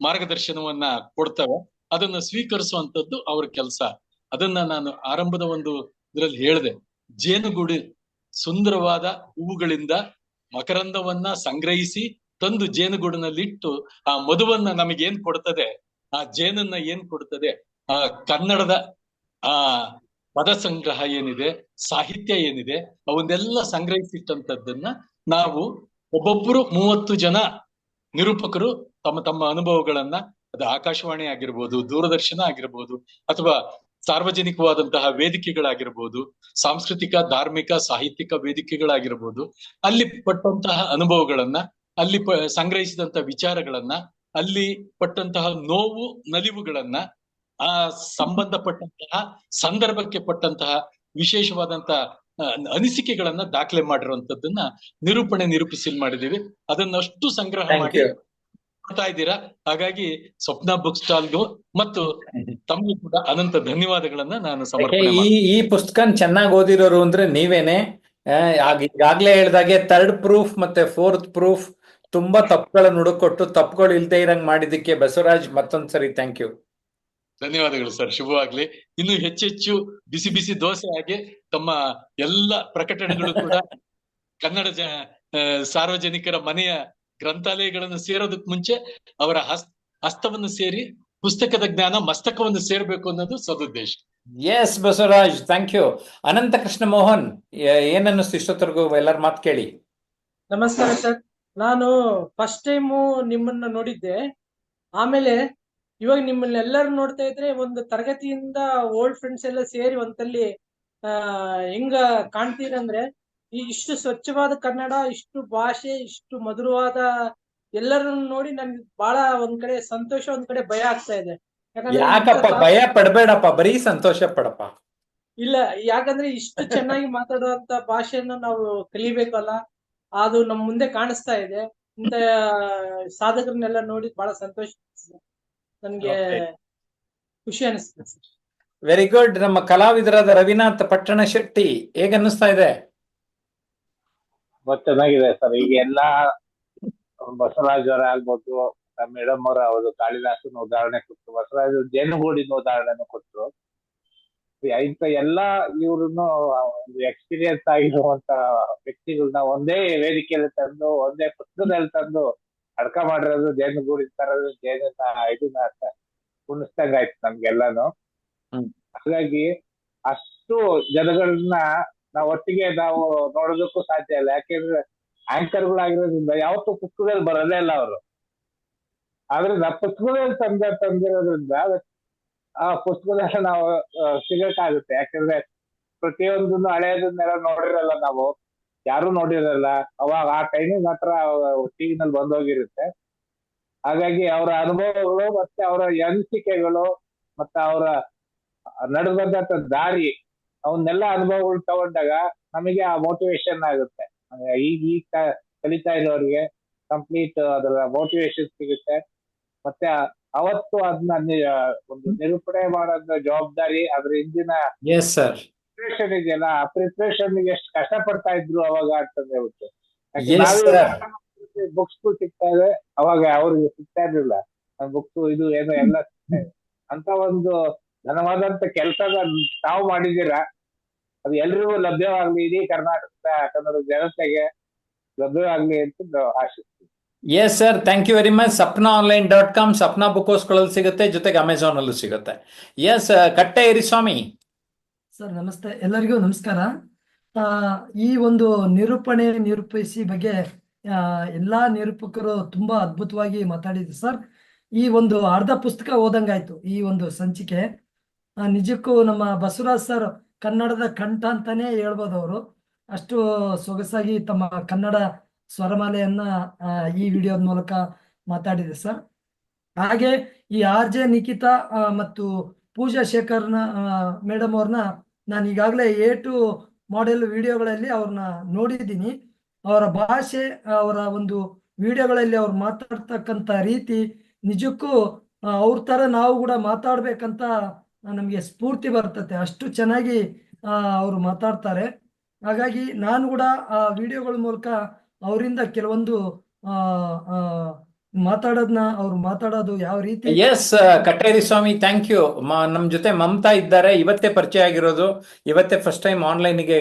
C: ಮಾರ್ಗದರ್ಶನವನ್ನ ಕೊಡ್ತವೆ. ಅದನ್ನ ಸ್ವೀಕರಿಸುವಂತದ್ದು ಅವ್ರ ಕೆಲಸ. ಅದನ್ನ ನಾನು ಆರಂಭದ ಒಂದು ಇದರಲ್ಲಿ ಹೇಳಿದೆ. ಜೇನುಗೂಡು ಸುಂದರವಾದ ಹೂವುಗಳಿಂದ ಮಕರಂದವನ್ನ ಸಂಗ್ರಹಿಸಿ ತಂದು ಜೇನುಗೂಡಿನಲ್ಲಿಟ್ಟು ಆ ಮಧುವನ್ನ ನಮಗೇನ್ ಕೊಡ್ತದೆ, ಆ ಜೇನನ್ನ ಏನ್ ಕೊಡ್ತದೆ, ಆ ಕನ್ನಡದ ಆ ಪದ ಸಂಗ್ರಹ ಏನಿದೆ, ಸಾಹಿತ್ಯ ಏನಿದೆ, ಅವನ್ನೆಲ್ಲ ಸಂಗ್ರಹಿಸಿಟ್ಟಂತದ್ದನ್ನ ನಾವು ಒಬ್ಬೊಬ್ಬರು 30 ಜನ ನಿರೂಪಕರು ತಮ್ಮ ತಮ್ಮ ಅನುಭವಗಳನ್ನ, ಅದು ಆಕಾಶವಾಣಿ ಆಗಿರ್ಬೋದು, ದೂರದರ್ಶನ ಆಗಿರ್ಬೋದು, ಅಥವಾ ಸಾರ್ವಜನಿಕವಾದಂತಹ ವೇದಿಕೆಗಳಾಗಿರ್ಬೋದು, ಸಾಂಸ್ಕೃತಿಕ, ಧಾರ್ಮಿಕ, ಸಾಹಿತ್ಯಿಕ ವೇದಿಕೆಗಳಾಗಿರ್ಬೋದು, ಅಲ್ಲಿ ಪಟ್ಟಂತಹ ಅನುಭವಗಳನ್ನ, ಅಲ್ಲಿ ಸಂಗ್ರಹಿಸಿದಂತ ವಿಚಾರಗಳನ್ನ, ಅಲ್ಲಿ ಪಟ್ಟಂತಹ ನೋವು ನಲಿವುಗಳನ್ನ, ಆ ಸಂಬಂಧಪಟ್ಟಂತಹ ಸಂದರ್ಭಕ್ಕೆ ಪಟ್ಟಂತಹ ವಿಶೇಷವಾದಂತಹ ಅನಿಸಿಕೆಗಳನ್ನ ದಾಖಲೆ ಮಾಡಿರುವಂತದ್ದನ್ನ ನಿರೂಪಿಸಿ ಮಾಡಿದೀವಿ. ಅದನ್ನಷ್ಟು ಸಂಗ್ರಹ ಮಾಡಿ ಮಾಡ್ತಾ ಇದ್ದೀರಾ. ಹಾಗಾಗಿ ಸ್ವಪ್ನ ಬುಕ್ ಸ್ಟಾಲ್ಗೂ ಮತ್ತು ತಮಗೂ ಕೂಡ ಅನಂತ ಧನ್ಯವಾದಗಳನ್ನ ನಾನು ಸಮರ್ಪಣೆ
B: ಈ ಪುಸ್ತಕ ಚೆನ್ನಾಗಿ ಓದಿರೋರು ಅಂದ್ರೆ ನೀವೇನೆ. ಈಗಾಗ್ಲೇ ಹೇಳ್ದಾಗೆ 3rd ಪ್ರೂಫ್ ಮತ್ತೆ 4th ಪ್ರೂಫ್ ತುಂಬಾ ತಪ್ಪುಗಳನ್ನು ಹುಡುಕೊಟ್ಟು ತಪ್ಪುಗಳು ಇಲ್ದೇ ಇರಂಗ್ ಮಾಡಿದಕ್ಕೆ ಬಸವರಾಜ್ ಮತ್ತೊಂದ್ಸರಿ ಥ್ಯಾಂಕ್ ಯು.
C: ಧನ್ಯವಾದಗಳು ಸರ್, ಶುಭವಾಗ್ಲಿ. ಇನ್ನು ಹೆಚ್ಚೆಚ್ಚು ಬಿಸಿ ಬಿಸಿ ದೋಸೆ ಹಾಗೆ ತಮ್ಮ ಎಲ್ಲ ಪ್ರಕಟಣೆಗಳು ಕೂಡ ಕನ್ನಡ ಸಾರ್ವಜನಿಕರ ಮನೆಯ ಗ್ರಂಥಾಲಯಗಳನ್ನು ಸೇರೋದಕ್ ಮುಂಚೆ ಅವರ ಹಸ್ತವನ್ನು ಸೇರಿ ಪುಸ್ತಕದ ಜ್ಞಾನ ಮಸ್ತಕವನ್ನು ಸೇರ್ಬೇಕು ಅನ್ನೋದು ಸದುದ್ದೇಶ.
B: Yes Basavaraj, thank you. Anantha Krishna Mohan, ಏನನ್ನಿಸ್ತು ಇಷ್ಟೊತ್ತರೆಗೂ ಎಲ್ಲರ ಮಾತು ಕೇಳಿ?
I: ನಮಸ್ಕಾರ ಸರ್, ನಾನು ಫಸ್ಟ್ ಟೈಮು ನಿಮ್ಮನ್ನ ನೋಡಿದ್ದೆ. ಆಮೇಲೆ ಇವಾಗ ನಿಮ್ಮನ್ನೆಲ್ಲರೂ ನೋಡ್ತಾ ಇದ್ರೆ ಒಂದು ತರಗತಿಯಿಂದ ಓಲ್ಡ್ ಫ್ರೆಂಡ್ಸ್ ಎಲ್ಲ ಸೇರಿ ಒಂದಲ್ಲಿ ಹೆಂಗ ಕಾಣ್ತೀರಂದ್ರೆ, ಇಷ್ಟು ಸ್ವಚ್ಛವಾದ ಕನ್ನಡ, ಇಷ್ಟು ಭಾಷೆ, ಇಷ್ಟು ಮಧುರವಾದ ಎಲ್ಲರನ್ನು ನೋಡಿ ನನ್ಗೆ ಬಹಳ ಒಂದ್ ಕಡೆ ಸಂತೋಷ, ಒಂದ್ ಕಡೆ ಭಯ ಆಗ್ತಾ ಇದೆ.
B: ಯಾಕಪ್ಪ ಭಯ ಪಡ್ಬೇಡಪ್ಪ, ಬರೀ ಸಂತೋಷ ಪಡಪ್ಪ.
I: ಇಲ್ಲ, ಯಾಕಂದ್ರೆ ಇಷ್ಟು ಚೆನ್ನಾಗಿ ಮಾತಾಡುವಂತ ಭಾಷೆಯನ್ನು ನಾವು ಕಲಿಬೇಕಲ್ಲ, ಅದು ನಮ್ ಮುಂದೆ ಕಾಣಿಸ್ತಾ ಇದೆ. ಇಂತ ಸಾಧಕರನ್ನೆಲ್ಲ ನೋಡಿ ಬಹಳ ಸಂತೋಷ, ನನ್ಗೆ ಖುಷಿ ಅನಿಸ್ತದೆ.
B: Very good. ನಮ್ಮ ಕಲಾವಿದರಾದ ರವಿನಾಥ್ ಪಟ್ಟಣ ಶೆಟ್ಟಿ, ಹೇಗನ್ನಿಸ್ತಾ ಇದೆ?
J: ಚೆನ್ನಾಗಿದೆ ಸರ್. ಈಗ ಎಲ್ಲಾ ಬಸವರಾಜ್ ಅವರ ಆಗ್ಬೋದು, ಮೇಡಮ್ ಅವರ ಅವರು ಕಾಳಿದಾಸನ ಉದಾಹರಣೆ ಕೊಟ್ಟರು, ಬಸವರಾಜ್ ಜೇನುಗೂಡಿನ ಉದಾಹರಣೆನೂ ಕೊಟ್ಟರು. ಇಂಥ ಎಲ್ಲಾ ಇವ್ರನ್ನು ಒಂದು ಎಕ್ಸ್ಪೀರಿಯನ್ಸ್ ಆಗಿರುವಂತ ವ್ಯಕ್ತಿಗಳನ್ನ ಒಂದೇ ವೇದಿಕೆಯಲ್ಲಿ ತಂದು, ಒಂದೇ ಪುಸ್ತಕದಲ್ಲಿ ತಂದು ಅಡ್ಕ ಮಾಡಿರೋದು, ಜೇನುಗೂಡಿನ ತರೋದು, ಇದನ್ನ ಕುಣಿಸ್ದಂಗ ಆಯ್ತು ನಮ್ಗೆಲ್ಲಾನು. ಹಾಗಾಗಿ ಅಷ್ಟು ಜನಗಳನ್ನ ಒಟ್ಟಿಗೆ ನಾವು ನೋಡೋದಕ್ಕೂ ಸಾಧ್ಯ ಇಲ್ಲ. ಯಾಕೆಂದ್ರೆ ಆಂಕರ್ಗಳಾಗಿರೋದ್ರಿಂದ ಯಾವತ್ತೂ ಪುಸ್ತಕದಲ್ಲಿ ಬರೋದೇ ಇಲ್ಲ ಅವರು. ಆದ್ರೆ ಪುಸ್ತಕದಲ್ಲಿ ತಂದಿರೋದ್ರಿಂದ ಆ ಪುಸ್ತಕದಲ್ಲಿ ನಾವು ಸಿಗಕ್ಕಾಗುತ್ತೆ. ಯಾಕಂದ್ರೆ ಪ್ರತಿಯೊಂದನ್ನು ಹಳೆಯದನ್ನೆಲ್ಲ ನೋಡಿರಲ್ಲ, ನಾವು ಯಾರು ನೋಡಿರಲ್ಲ. ಅವಾಗ ಆ ಟೈಮಿಗೆ ಮಾತ್ರ ಟಿವಿನಲ್ಲಿ ಬಂದೋಗಿರುತ್ತೆ. ಹಾಗಾಗಿ ಅವರ ಅನುಭವಗಳು ಮತ್ತೆ ಅವರ ಅನಿಸಿಕೆಗಳು ಮತ್ತೆ ಅವರ ನಡೆದಂತ ದಾರಿ, ಅವನ್ನೆಲ್ಲ ಅನುಭವಗಳು ತಗೊಂಡಾಗ ನಮಗೆ ಆ ಮೋಟಿವೇಶನ್ ಆಗುತ್ತೆ. ಈಗ ಕಲಿತಾ ಇರೋರಿಗೆ ಕಂಪ್ಲೀಟ್ ಅದರ ಮೋಟಿವೇಶನ್ ಸಿಗುತ್ತೆ. ಮತ್ತೆ ಅವತ್ತು ಅದನ್ನ ಒಂದು ನಿರೂಪಣೆ ಮಾಡೋದ್ರ ಜವಾಬ್ದಾರಿ, ಅದ್ರ ಹಿಂದಿನ ಪ್ರಿಪ್ರೇಷನ್ ಇದೆಯಲ್ಲ, ಆ ಪ್ರಿಪ್ರೇಷನ್ ಎಷ್ಟು ಕಷ್ಟ ಪಡ್ತಾ ಇದ್ರು ಅವಾಗ ಅಂತ ಹೇಳ್ಬಿಟ್ಟು. ಬುಕ್ಸ್ ಸಿಗ್ತಾ ಇದೆ, ಅವಾಗ ಅವ್ರಿಗೆ ಸಿಗ್ತಾ ಇರ್ಲಿಲ್ಲ ಬುಕ್ಸ್, ಇದು ಏನೋ ಎಲ್ಲ ಸಿಗ್ತಾ ಇದೆ. ಅಂತ ಒಂದು ಘನವಾದಂತ ಕೆಲಸದ ತಾವು ಮಾಡಿದ್ದೀರಾ. ಅದು ಎಲ್ರಿಗೂ ಲಭ್ಯವಾಗ್ಲಿ, ಇಡೀ ಕರ್ನಾಟಕದ ಕನ್ನಡ ಜನತೆಗೆ ಲಭ್ಯವಾಗ್ಲಿ ಅಂತ ಆಶಿಸ್ತೀನಿ.
B: Yes sir, thank you very much. sapnaonline.com, Sapna book ಹೌಸ್ಗಳಲ್ಲಿ ಸಿಗುತ್ತೆ, ಜೊತೆಗೆ ಅಮೆಝಾನ್ ಅಲ್ಲೂ ಸಿಗುತ್ತೆ. ಎಸ್, ಕಟ್ಟೆ ಇರಿಸ್ವಾಮಿ
K: ಸರ್, ನಮಸ್ತೆ, ಎಲ್ಲರಿಗೂ ನಮಸ್ಕಾರ. ಈ ಒಂದು ನಿರೂಪಿಸಿ ಬಗ್ಗೆ ಎಲ್ಲಾ ನಿರೂಪಕರು ತುಂಬಾ ಅದ್ಭುತವಾಗಿ ಮಾತಾಡಿದ್ರು ಸರ್. ಈ ಒಂದು ಅರ್ಧ ಪುಸ್ತಕ ಓದಂಗಾಯ್ತು ಈ ಒಂದು ಸಂಚಿಕೆ. ನಿಜಕ್ಕೂ ನಮ್ಮ ಬಸವರಾಜ್ ಸರ್ ಕನ್ನಡದ ಕಂಠ ಅಂತಾನೆ ಹೇಳ್ಬೋದು. ಅವರು ಅಷ್ಟು ಸೊಗಸಾಗಿ ತಮ್ಮ ಕನ್ನಡ ಸ್ವರಮಾಲೆಯನ್ನ ಈ ವಿಡಿಯೋದ ಮೂಲಕ ಮಾತಾಡಿದೆ ಸರ್. ಹಾಗೆ ಈ RJ ನಿಖಿತಾ ಮತ್ತು ಪೂಜಾ ಶೇಖರ್ನ ಮೇಡಮ್ ಅವ್ರನ್ನ ನಾನು ಈಗಾಗಲೇ A2 ಮಾಡೆಲ್ ವಿಡಿಯೋಗಳಲ್ಲಿ ಅವ್ರನ್ನ ನೋಡಿದ್ದೀನಿ. ಅವರ ಭಾಷೆ, ಅವರ ಒಂದು ವಿಡಿಯೋಗಳಲ್ಲಿ ಅವ್ರು ಮಾತಾಡ್ತಕ್ಕಂಥ ರೀತಿ ನಿಜಕ್ಕೂ ಅವ್ರ ತರ ನಾವು ಕೂಡ ಮಾತಾಡ್ಬೇಕಂತ ನಮಗೆ ಸ್ಫೂರ್ತಿ ಬರ್ತತೆ. ಅಷ್ಟು ಚೆನ್ನಾಗಿ ಅವರು ಮಾತಾಡ್ತಾರೆ. ಹಾಗಾಗಿ ನಾನು ಕೂಡ ಆ ವಿಡಿಯೋಗಳ ಮೂಲಕ ಅವರಿಂದ ಕೆಲವೊಂದು ಮಾತಾಡೋದನ್ನ ಅವ್ರು ಮಾತಾಡೋದು ಯಾವ ರೀತಿ.
B: Yes Katteri Swamy, thank you. ನಮ್ ಜೊತೆ ಮಮತಾ ಇದ್ದಾರೆ. ಇವತ್ತೇ ಪರಿಚಯ ಆಗಿರೋದು, ಇವತ್ತೇ ಫಸ್ಟ್ ಟೈಮ್ ಆನ್ಲೈನ್ಗೆ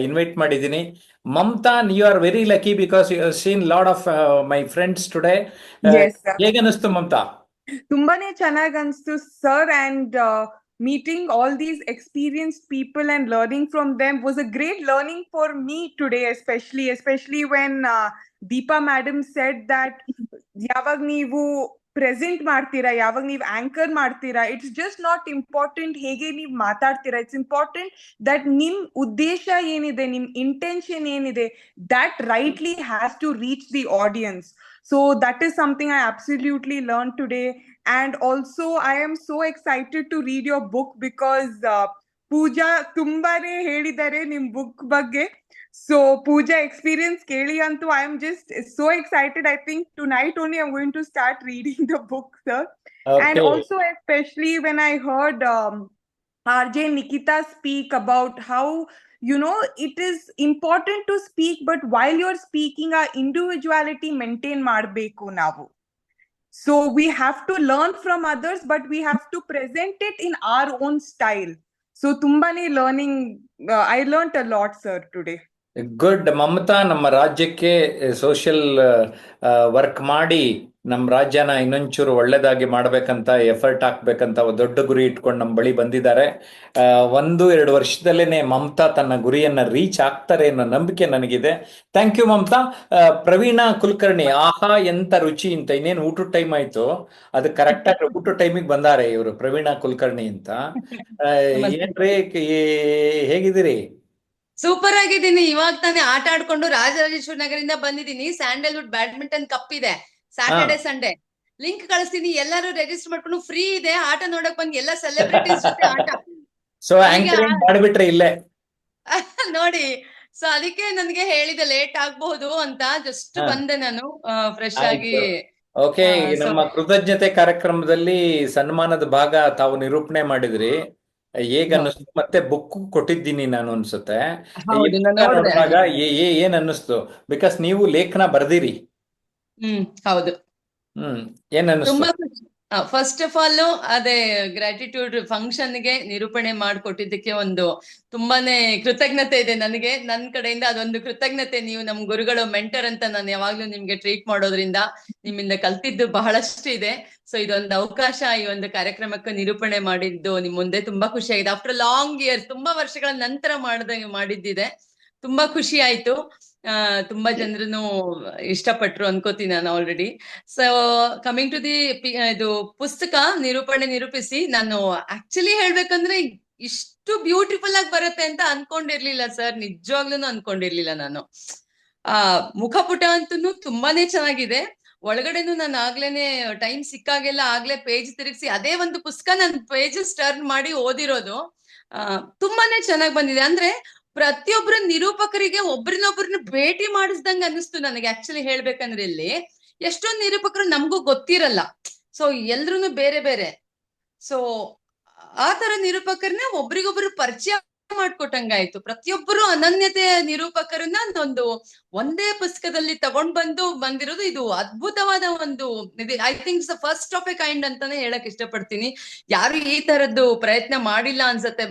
B: ಇನ್ವೈಟ್ ಮಾಡಿದ್ದೀನಿ. Mamata, you are very lucky because you seen lot of my friends today. ಹೇಗನ್ನಿಸ್ತು ಮಮತಾ?
L: ತುಂಬಾನೇ ಚೆನ್ನಾಗಿ ಅನ್ಸ್ತು sir. And meeting all these experienced people and learning from them was a great learning for me today, especially when Deepa madam said that ಯಾವಾಗ ನೀವು present ಮಾಡ್ತೀರಾ, ಯಾವಾಗ ನೀವು anchor ಮಾಡ್ತೀರಾ, ಇಟ್ಸ್ ಜಸ್ಟ್ ನಾಟ್ ಇಂಪಾರ್ಟೆಂಟ್ ಹೇಗೆ ನೀವು ಮಾತಾಡ್ತೀರಾ, ಇಟ್ಸ್ ಇಂಪಾರ್ಟೆಂಟ್ ದಟ್ ನಿಮ್ ಉದ್ದೇಶ ಏನಿದೆ, ನಿಮ್ ಇಂಟೆನ್ಷನ್ ಏನಿದೆ, that rightly has to reach the audience. So that is something I absolutely learned today. And also I am so excited to read your book because Pooja ತುಂಬಾನೇ ಹೇಳಿದ್ದಾರೆ ನಿಮ್ book ಬಗ್ಗೆ. So Pooja experience ಕೇಳಿ ಅಂತೂ I am just so excited. I think tonight only I'm going to start reading the book, sir.
B: Okay.
L: And also especially when I heard RJ Nikita speak about how, you know, it is important to speak, but while you're speaking our individuality maintain ಮಾಡಬೇಕು ನಾವು. So we have to learn from others, but we have to present it in our own style. So ತುಂಬಾನೇ learning, I learned a lot, sir, today.
B: Good. Mamata ನಮ್ಮ ರಾಜ್ಯಕ್ಕೆ social work ಮಾಡಿ ನಮ್ಮ ರಾಜ್ಯನ ಇನ್ನೊಂಚೂರು ಒಳ್ಳೇದಾಗಿ ಮಾಡ್ಬೇಕಂತ effort ಹಾಕ್ಬೇಕಂತ ಒಂದು ದೊಡ್ಡ ಗುರಿ ಇಟ್ಕೊಂಡು ನಮ್ಮ ಬಳಿ ಬಂದಿದ್ದಾರೆ. 1-2 ವರ್ಷದಲ್ಲೇನೆ ಮಮತಾ ತನ್ನ ಗುರಿಯನ್ನ ರೀಚ್ ಆಗ್ತಾರೆ ಅನ್ನೋ ನಂಬಿಕೆ ನನಗಿದೆ. Thank you Mamata. ಪ್ರವೀಣ ಕುಲಕರ್ಣಿ, ಆಹಾ ಎಂತ ರುಚಿ ಅಂತ. ಇನ್ನೇನು ಊಟದ ಟೈಮ್ ಆಯ್ತು, ಅದು ಕರೆಕ್ಟ್ ಆಗಿ ಊಟದ ಟೈಮಿಗೆ ಬಂದಾರೆ ಇವರು, ಪ್ರವೀಣ ಕುಲಕರ್ಣಿ ಅಂತ. ಏನ್ರಿ, ಹೇಗಿದ್ದೀರಿ?
M: ಸೂಪರ್ ಆಗಿದ್ದೀನಿ. ಇವಾಗ ತಾನೇ ಆಟ ಆಡ್ಕೊಂಡು ರಾಜರಾಜೇಶ್ವರಿ ನಗರಿಂದ ಬಂದಿದ್ದೀನಿ. ಸ್ಯಾಂಡಲ್ವುಡ್ ಬ್ಯಾಡ್ಮಿಂಟನ್ ಕಪ್ ಇದೆ ಸ್ಯಾಟರ್ಡೆ ಸಂಡೇ. ಲಿಂಕ್ ಕಳಿಸ್ತೀನಿ, ಎಲ್ಲರೂ ರಿಜಿಸ್ಟರ್ ಮಾಡ್ಕೊಂಡು ಫ್ರೀ ಇದೆ. ಆಟ ನೋಡಕ್ ಬಂದ್ ಎಲ್ಲ ಸೆಲೆಬ್ರಿಟೀಸ್ ಜೊತೆ ಆಟ.
B: ಸೊ ಆಂಕರಿಂಗ್ ಮಾಡಿಬಿಟ್ರೆ ಇಲ್ಲೇ
M: ನೋಡಿ. ಸೊ ಅದಕ್ಕೆ ನನ್ಗೆ ಹೇಳಿದೆ ಲೇಟ್ ಆಗ್ಬಹುದು ಅಂತ, ಜಸ್ಟ್ ಬಂದೆ ನಾನು ಫ್ರೆಶ್ ಆಗಿ.
B: ಓಕೆ, ನಮ್ಮ ಕೃತಜ್ಞತೆ ಕಾರ್ಯಕ್ರಮದಲ್ಲಿ ಸನ್ಮಾನದ ಭಾಗ ತಾವು ನಿರೂಪಣೆ ಮಾಡಿದ್ರಿ. ಹೇಗ ಅನ್ನಿಸ್ತು? ಮತ್ತೆ ಬುಕ್ ಕೊಟ್ಟಿದ್ದೀನಿ ನಾನು ಅನ್ಸುತ್ತೆ. ನೋಡಿದಾಗ ಏನ್ ಅನ್ನಿಸ್ತು? ಬಿಕಾಸ್ ನೀವು ಲೇಖನ ಬರ್ದಿರಿ.
M: ಹೌದು.
B: ಏನ್ ಅನ್ನಿಸ್ತು?
M: ತುಂಬಾ ಫಸ್ಟ್ ಆಫ್ ಆಲ್ ಅದೇ ಗ್ರಾಟಿಟ್ಯೂಡ್ ಫಂಕ್ಷನ್ ಗೆ ನಿರೂಪಣೆ ಮಾಡಿಕೊಟ್ಟಿದ್ದಕ್ಕೆ ಒಂದು ತುಂಬಾನೇ ಕೃತಜ್ಞತೆ ಇದೆ ನನಗೆ. ನನ್ ಕಡೆಯಿಂದ ಅದೊಂದು ಕೃತಜ್ಞತೆ. ನೀವು ನಮ್ ಗುರುಗಳು, ಮೆಂಟರ್ ಅಂತ ನಾನು ಯಾವಾಗ್ಲೂ ನಿಮ್ಗೆ ಟ್ರೀಟ್ ಮಾಡೋದ್ರಿಂದ ನಿಮ್ಮಿಂದ ಕಲ್ತಿದ್ದು ಬಹಳಷ್ಟು ಇದೆ. ಸೊ ಇದೊಂದು ಅವಕಾಶ, ಈ ಒಂದು ಕಾರ್ಯಕ್ರಮಕ್ಕೆ ನಿರೂಪಣೆ ಮಾಡಿದ್ದು ನಿಮ್ ಮುಂದೆ ತುಂಬಾ ಖುಷಿ ಆಗಿದೆ. ಆಫ್ಟರ್ ಲಾಂಗ್ ಇಯರ್ಸ್, ತುಂಬಾ ವರ್ಷಗಳ ನಂತರ ಮಾಡಿದ್ದಿದೆ. ತುಂಬಾ ಖುಷಿ ಆಯ್ತು. ತುಂಬಾ ಜನರನ್ನು ಇಷ್ಟಪಟ್ರು ಅನ್ಕೋತೀನಿ ನಾನು already. So coming to the ಇದು ಪುಸ್ತಕ ನಿರೂಪಿಸಿ, ನಾನು ಆಕ್ಚುಲಿ ಹೇಳ್ಬೇಕಂದ್ರೆ ಇಷ್ಟು ಬ್ಯೂಟಿಫುಲ್ ಆಗಿ ಬರುತ್ತೆ ಅಂತ ಅನ್ಕೊಂಡಿರ್ಲಿಲ್ಲ ಸರ್. ನಿಜವಾಗ್ಲೂ ಅನ್ಕೊಂಡಿರ್ಲಿಲ್ಲ ನಾನು. ಮುಖಪುಟ ಅಂತೂ ತುಂಬಾನೇ ಚೆನ್ನಾಗಿದೆ. ಒಳಗಡೆನು ನಾನು ಆಗ್ಲೇನೆ ಟೈಮ್ ಸಿಕ್ಕಾಗೆಲ್ಲ ಆಗ್ಲೇ ಪೇಜ್ ತಿರುಗಿಸಿ ಅದೇ ಒಂದು ಪುಸ್ತಕ ನಾನು ಪೇಜಸ್ ಟರ್ನ್ ಮಾಡಿ ಓದಿರೋದು. ತುಂಬಾನೇ ಚೆನ್ನಾಗಿ ಬಂದಿದೆ. ಅಂದ್ರೆ ಪ್ರತಿಯೊಬ್ರು ನಿರೂಪಕರಿಗೆ ಒಬ್ರನ್ನೊಬ್ರನ್ನ ಭೇಟಿ ಮಾಡಿಸ್ದಂಗ ಅನ್ನಿಸ್ತು ನನಗೆ. ಆಕ್ಚುಲಿ ಹೇಳ್ಬೇಕಂದ್ರೆ ಇಲ್ಲಿ ಎಷ್ಟೊಂದು ನಿರೂಪಕರು ನಮಗೂ ಗೊತ್ತಿರಲ್ಲ. ಸೊ ಎಲ್ರು ಬೇರೆ ಬೇರೆ. ಸೊ ಆ ತರ ನಿರೂಪಕರನ್ನ ಒಬ್ರಿಗೊಬ್ರು ಪರಿಚಯ ಮಾಡ್ಕೊಟ್ಟಂಗಾಯ್ತು. ಪ್ರತಿಯೊಬ್ಬರು ಅನನ್ಯತೆಯ ನಿರೂಪಕರನ್ನ ಒಂದೇ ಪುಸ್ತಕದಲ್ಲಿ ಬಂದಿರೋದು ಇದು ಅದ್ಭುತವಾದ ಒಂದು I think first of A kind ಅಂತಾನೆ ಹೇಳಕ್ ಇಷ್ಟಪಡ್ತೀನಿ. ಯಾರು ಈ ತರದ್ದು ಪ್ರಯತ್ನ ಮಾಡಿಲ್ಲ ಅನ್ಸತ್ತೆ.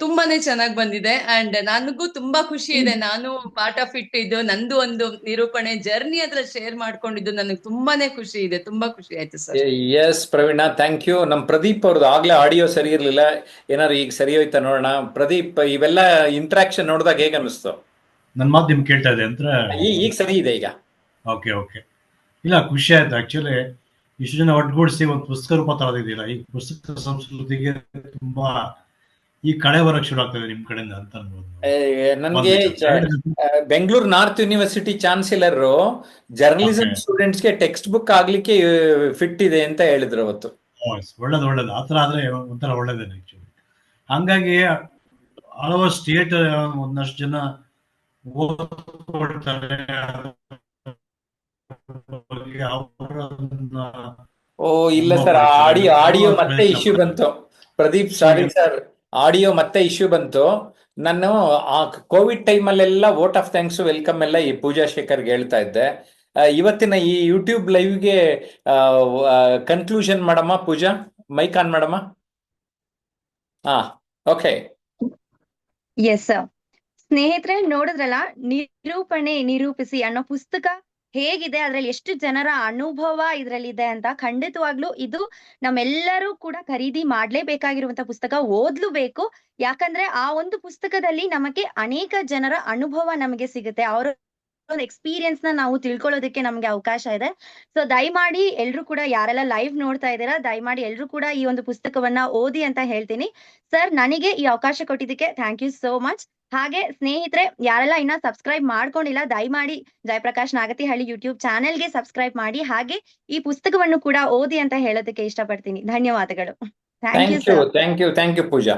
M: ತುಂಬಾನೇ ಚೆನ್ನಾಗ್ ಬಂದಿದೆ. ಅಂಡ್ ನನಗೂ ತುಂಬಾ ಖುಷಿ ಇದೆ. ನಾನು ಪಾರ್ಟ್ ಆಫ್ ಇಟ್ ಇದು ನಂದು ಒಂದು ನಿರೂಪಣೆ ಜರ್ನಿ ಅದ್ರ ಶೇರ್ ಮಾಡ್ಕೊಂಡಿದ್ದು ನನಗೆ ತುಂಬಾನೇ ಖುಷಿ ಇದೆ. ತುಂಬಾ ಖುಷಿ ಆಯ್ತು sir.
B: Yes Praveena, thank you. ನಮ್ ಪ್ರದೀಪ್ ಅವ್ರದ್ದು ಆಗ್ಲೇ ಆಡಿಯೋ ಸರಿ ಇರ್ಲಿಲ್ಲ, ಏನಾರು ಈಗ ಸರಿ ಹೋಯ್ತಾ ನೋಡೋಣ. ಪ್ರದೀಪ್, ಇವೆಲ್ಲ ಇಂಟ್ರಾಕ್ಷನ್ ನೋಡಿದಾಗ ಹೇಗ ಅನಿಸ್ತು?
F: ನನ್ನ ಮಾತು ನಿಮ್ಗೆ ಕೇಳ್ತಾ ಇದೆ ಅಂತ?
B: ಈಗ ಸರಿ ಇದೆ ಈಗ.
F: Okay okay. ಇಲ್ಲ, ಖುಷಿ ಆಯ್ತು ಆಕ್ಚುಲಿ. ಇಷ್ಟು ಜನ ಒಟ್ಟುಗೂಡಿಸಿ ಒಂದು ಪುಸ್ತಕ ರೂಪ ತರೋದಿದ್ದೀರಾ. ಈ ಪುಸ್ತಕ ಸಂಸ್ಕೃತಿಗೆ ತುಂಬಾ ಈ ಕಡೆ ಬರಕ್ ಶುರು ಆಗ್ತದೆ ನಿಮ್ ಕಡೆಯಿಂದ ಅಂತ ಅನ್ಬೋದು.
B: ನನ್ಗೆ Bengaluru north university chancellor journalism ಸ್ಟೂಡೆಂಟ್ಸ್ಗೆ ಟೆಕ್ಸ್ಟ್ ಬುಕ್ ಆಗ್ಲಿಕ್ಕೆ ಫಿಟ್ ಇದೆ ಅಂತ ಹೇಳಿದ್ರು ಅವತ್ತು.
F: ಒಳ್ಳೇದು. ಆತರ ಆದ್ರೆ ಒಂಥರ ಒಳ್ಳೇದೇನೆ ಆಕ್ಚುಲಿ. ಹಂಗಾಗಿ ಹಲವಾರು ಸ್ಟೇಟ್ ಒಂದಷ್ಟು ಜನ ಓದ್ಕೊಳ್ತಾರೆ.
B: ಓ ಇಲ್ಲ ಸರ್, ಆಡಿಯೋ ಮತ್ತೆ ಇಶ್ಯೂ ಬಂತು. ಪ್ರದೀಪ್, ಸಾರಿ ಸರ್, ಆಡಿಯೋ ಮತ್ತೆ ಇಶ್ಯೂ ಬಂತು. ನಾನು ಆ ಕೋವಿಡ್ ಟೈಮಲ್ಲೆಲ್ಲ ವೋಟ್ ಆಫ್ ಥ್ಯಾಂಕ್ಸ್ ವೆಲ್ಕಮ್ ಎಲ್ಲ ಈ ಪೂಜಾ ಶೇಖರ್ಗೆ ಹೇಳ್ತಾ ಇದ್ದೆ. ಇವತ್ತಿನ ಈ ಯೂಟ್ಯೂಬ್ ಲೈವ್ಗೆ ಕನ್ಕ್ಲೂಷನ್ ಮಾಡಮ್ಮ ಪೂಜಾ, ಮೈಕ್ ಆನ್ ಮಾಡಮ್ಮ. ಓಕೆ.
G: ಎಸ್ ಸ್ನೇಹಿತರೆ, ನೋಡಿದ್ರಲ್ಲ, ನಿರೂಪಿಸಿ ಅನ್ನೋ ಪುಸ್ತಕ ಹೇಗಿದೆ, ಅದ್ರಲ್ಲಿ ಎಷ್ಟು ಜನರ ಅನುಭವ ಇದ್ರಲ್ಲಿದೆ ಅಂತ. ಖಂಡಿತವಾಗ್ಲೂ ಇದು ನಮ್ಮೆಲ್ಲರೂ ಕೂಡ ಖರೀದಿ ಮಾಡ್ಲೇಬೇಕಾಗಿರುವಂತ ಪುಸ್ತಕ, ಓದ್ಲೂಬೇಕು. ಯಾಕಂದ್ರೆ ಆ ಒಂದು ಪುಸ್ತಕದಲ್ಲಿ ನಮಗೆ ಅನೇಕ ಜನರ ಅನುಭವ ನಮಗೆ ಸಿಗುತ್ತೆ, ಅವರ ಒಂದು ಎಕ್ಸ್ಪೀರಿಯನ್ಸ್ ನ ನಾವು ತಿಳ್ಕೊಳ್ಳೋದಕ್ಕೆ ನಮ್ಗೆ ಅವಕಾಶ ಇದೆ. ಸೊ ದಯಮಾಡಿ ಎಲ್ರು ಕೂಡ, ಯಾರೆಲ್ಲ ಲೈವ್ ನೋಡ್ತಾ ಇದ್ದೀರಾ, ದಯಮಾಡಿ ಎಲ್ರು ಕೂಡ ಈ ಒಂದು ಪುಸ್ತಕವನ್ನ ಓದಿ ಅಂತ ಹೇಳ್ತೀನಿ. ಸರ್, ನನಗೆ ಈ ಅವಕಾಶ ಕೊಟ್ಟಿದ್ದಕ್ಕೆ ಥ್ಯಾಂಕ್ ಯು ಸೋ ಮಚ್. ಹಾಗೆ ಸ್ನೇಹಿತರೆ, ಯಾರೆಲ್ಲ ಇನ್ನ ಸಬ್ಸ್ಕ್ರೈಬ್ ಮಾಡ್ಕೊಂಡಿಲ್ಲ, ದಯಮಾಡಿ ಜಯಪ್ರಕಾಶ್ ನಾಗತಿಹಳ್ಳಿ ಯೂಟ್ಯೂಬ್ ಚಾನೆಲ್ಗೆ ಸಬ್ಸ್ಕ್ರೈಬ್ ಮಾಡಿ, ಹಾಗೆ ಈ ಪುಸ್ತಕವನ್ನು ಕೂಡ ಓದಿ ಅಂತ ಹೇಳೋದಕ್ಕೆ ಇಷ್ಟಪಡ್ತೀನಿ. ಧನ್ಯವಾದಗಳು. Thank you sir.
B: Thank you Pooja.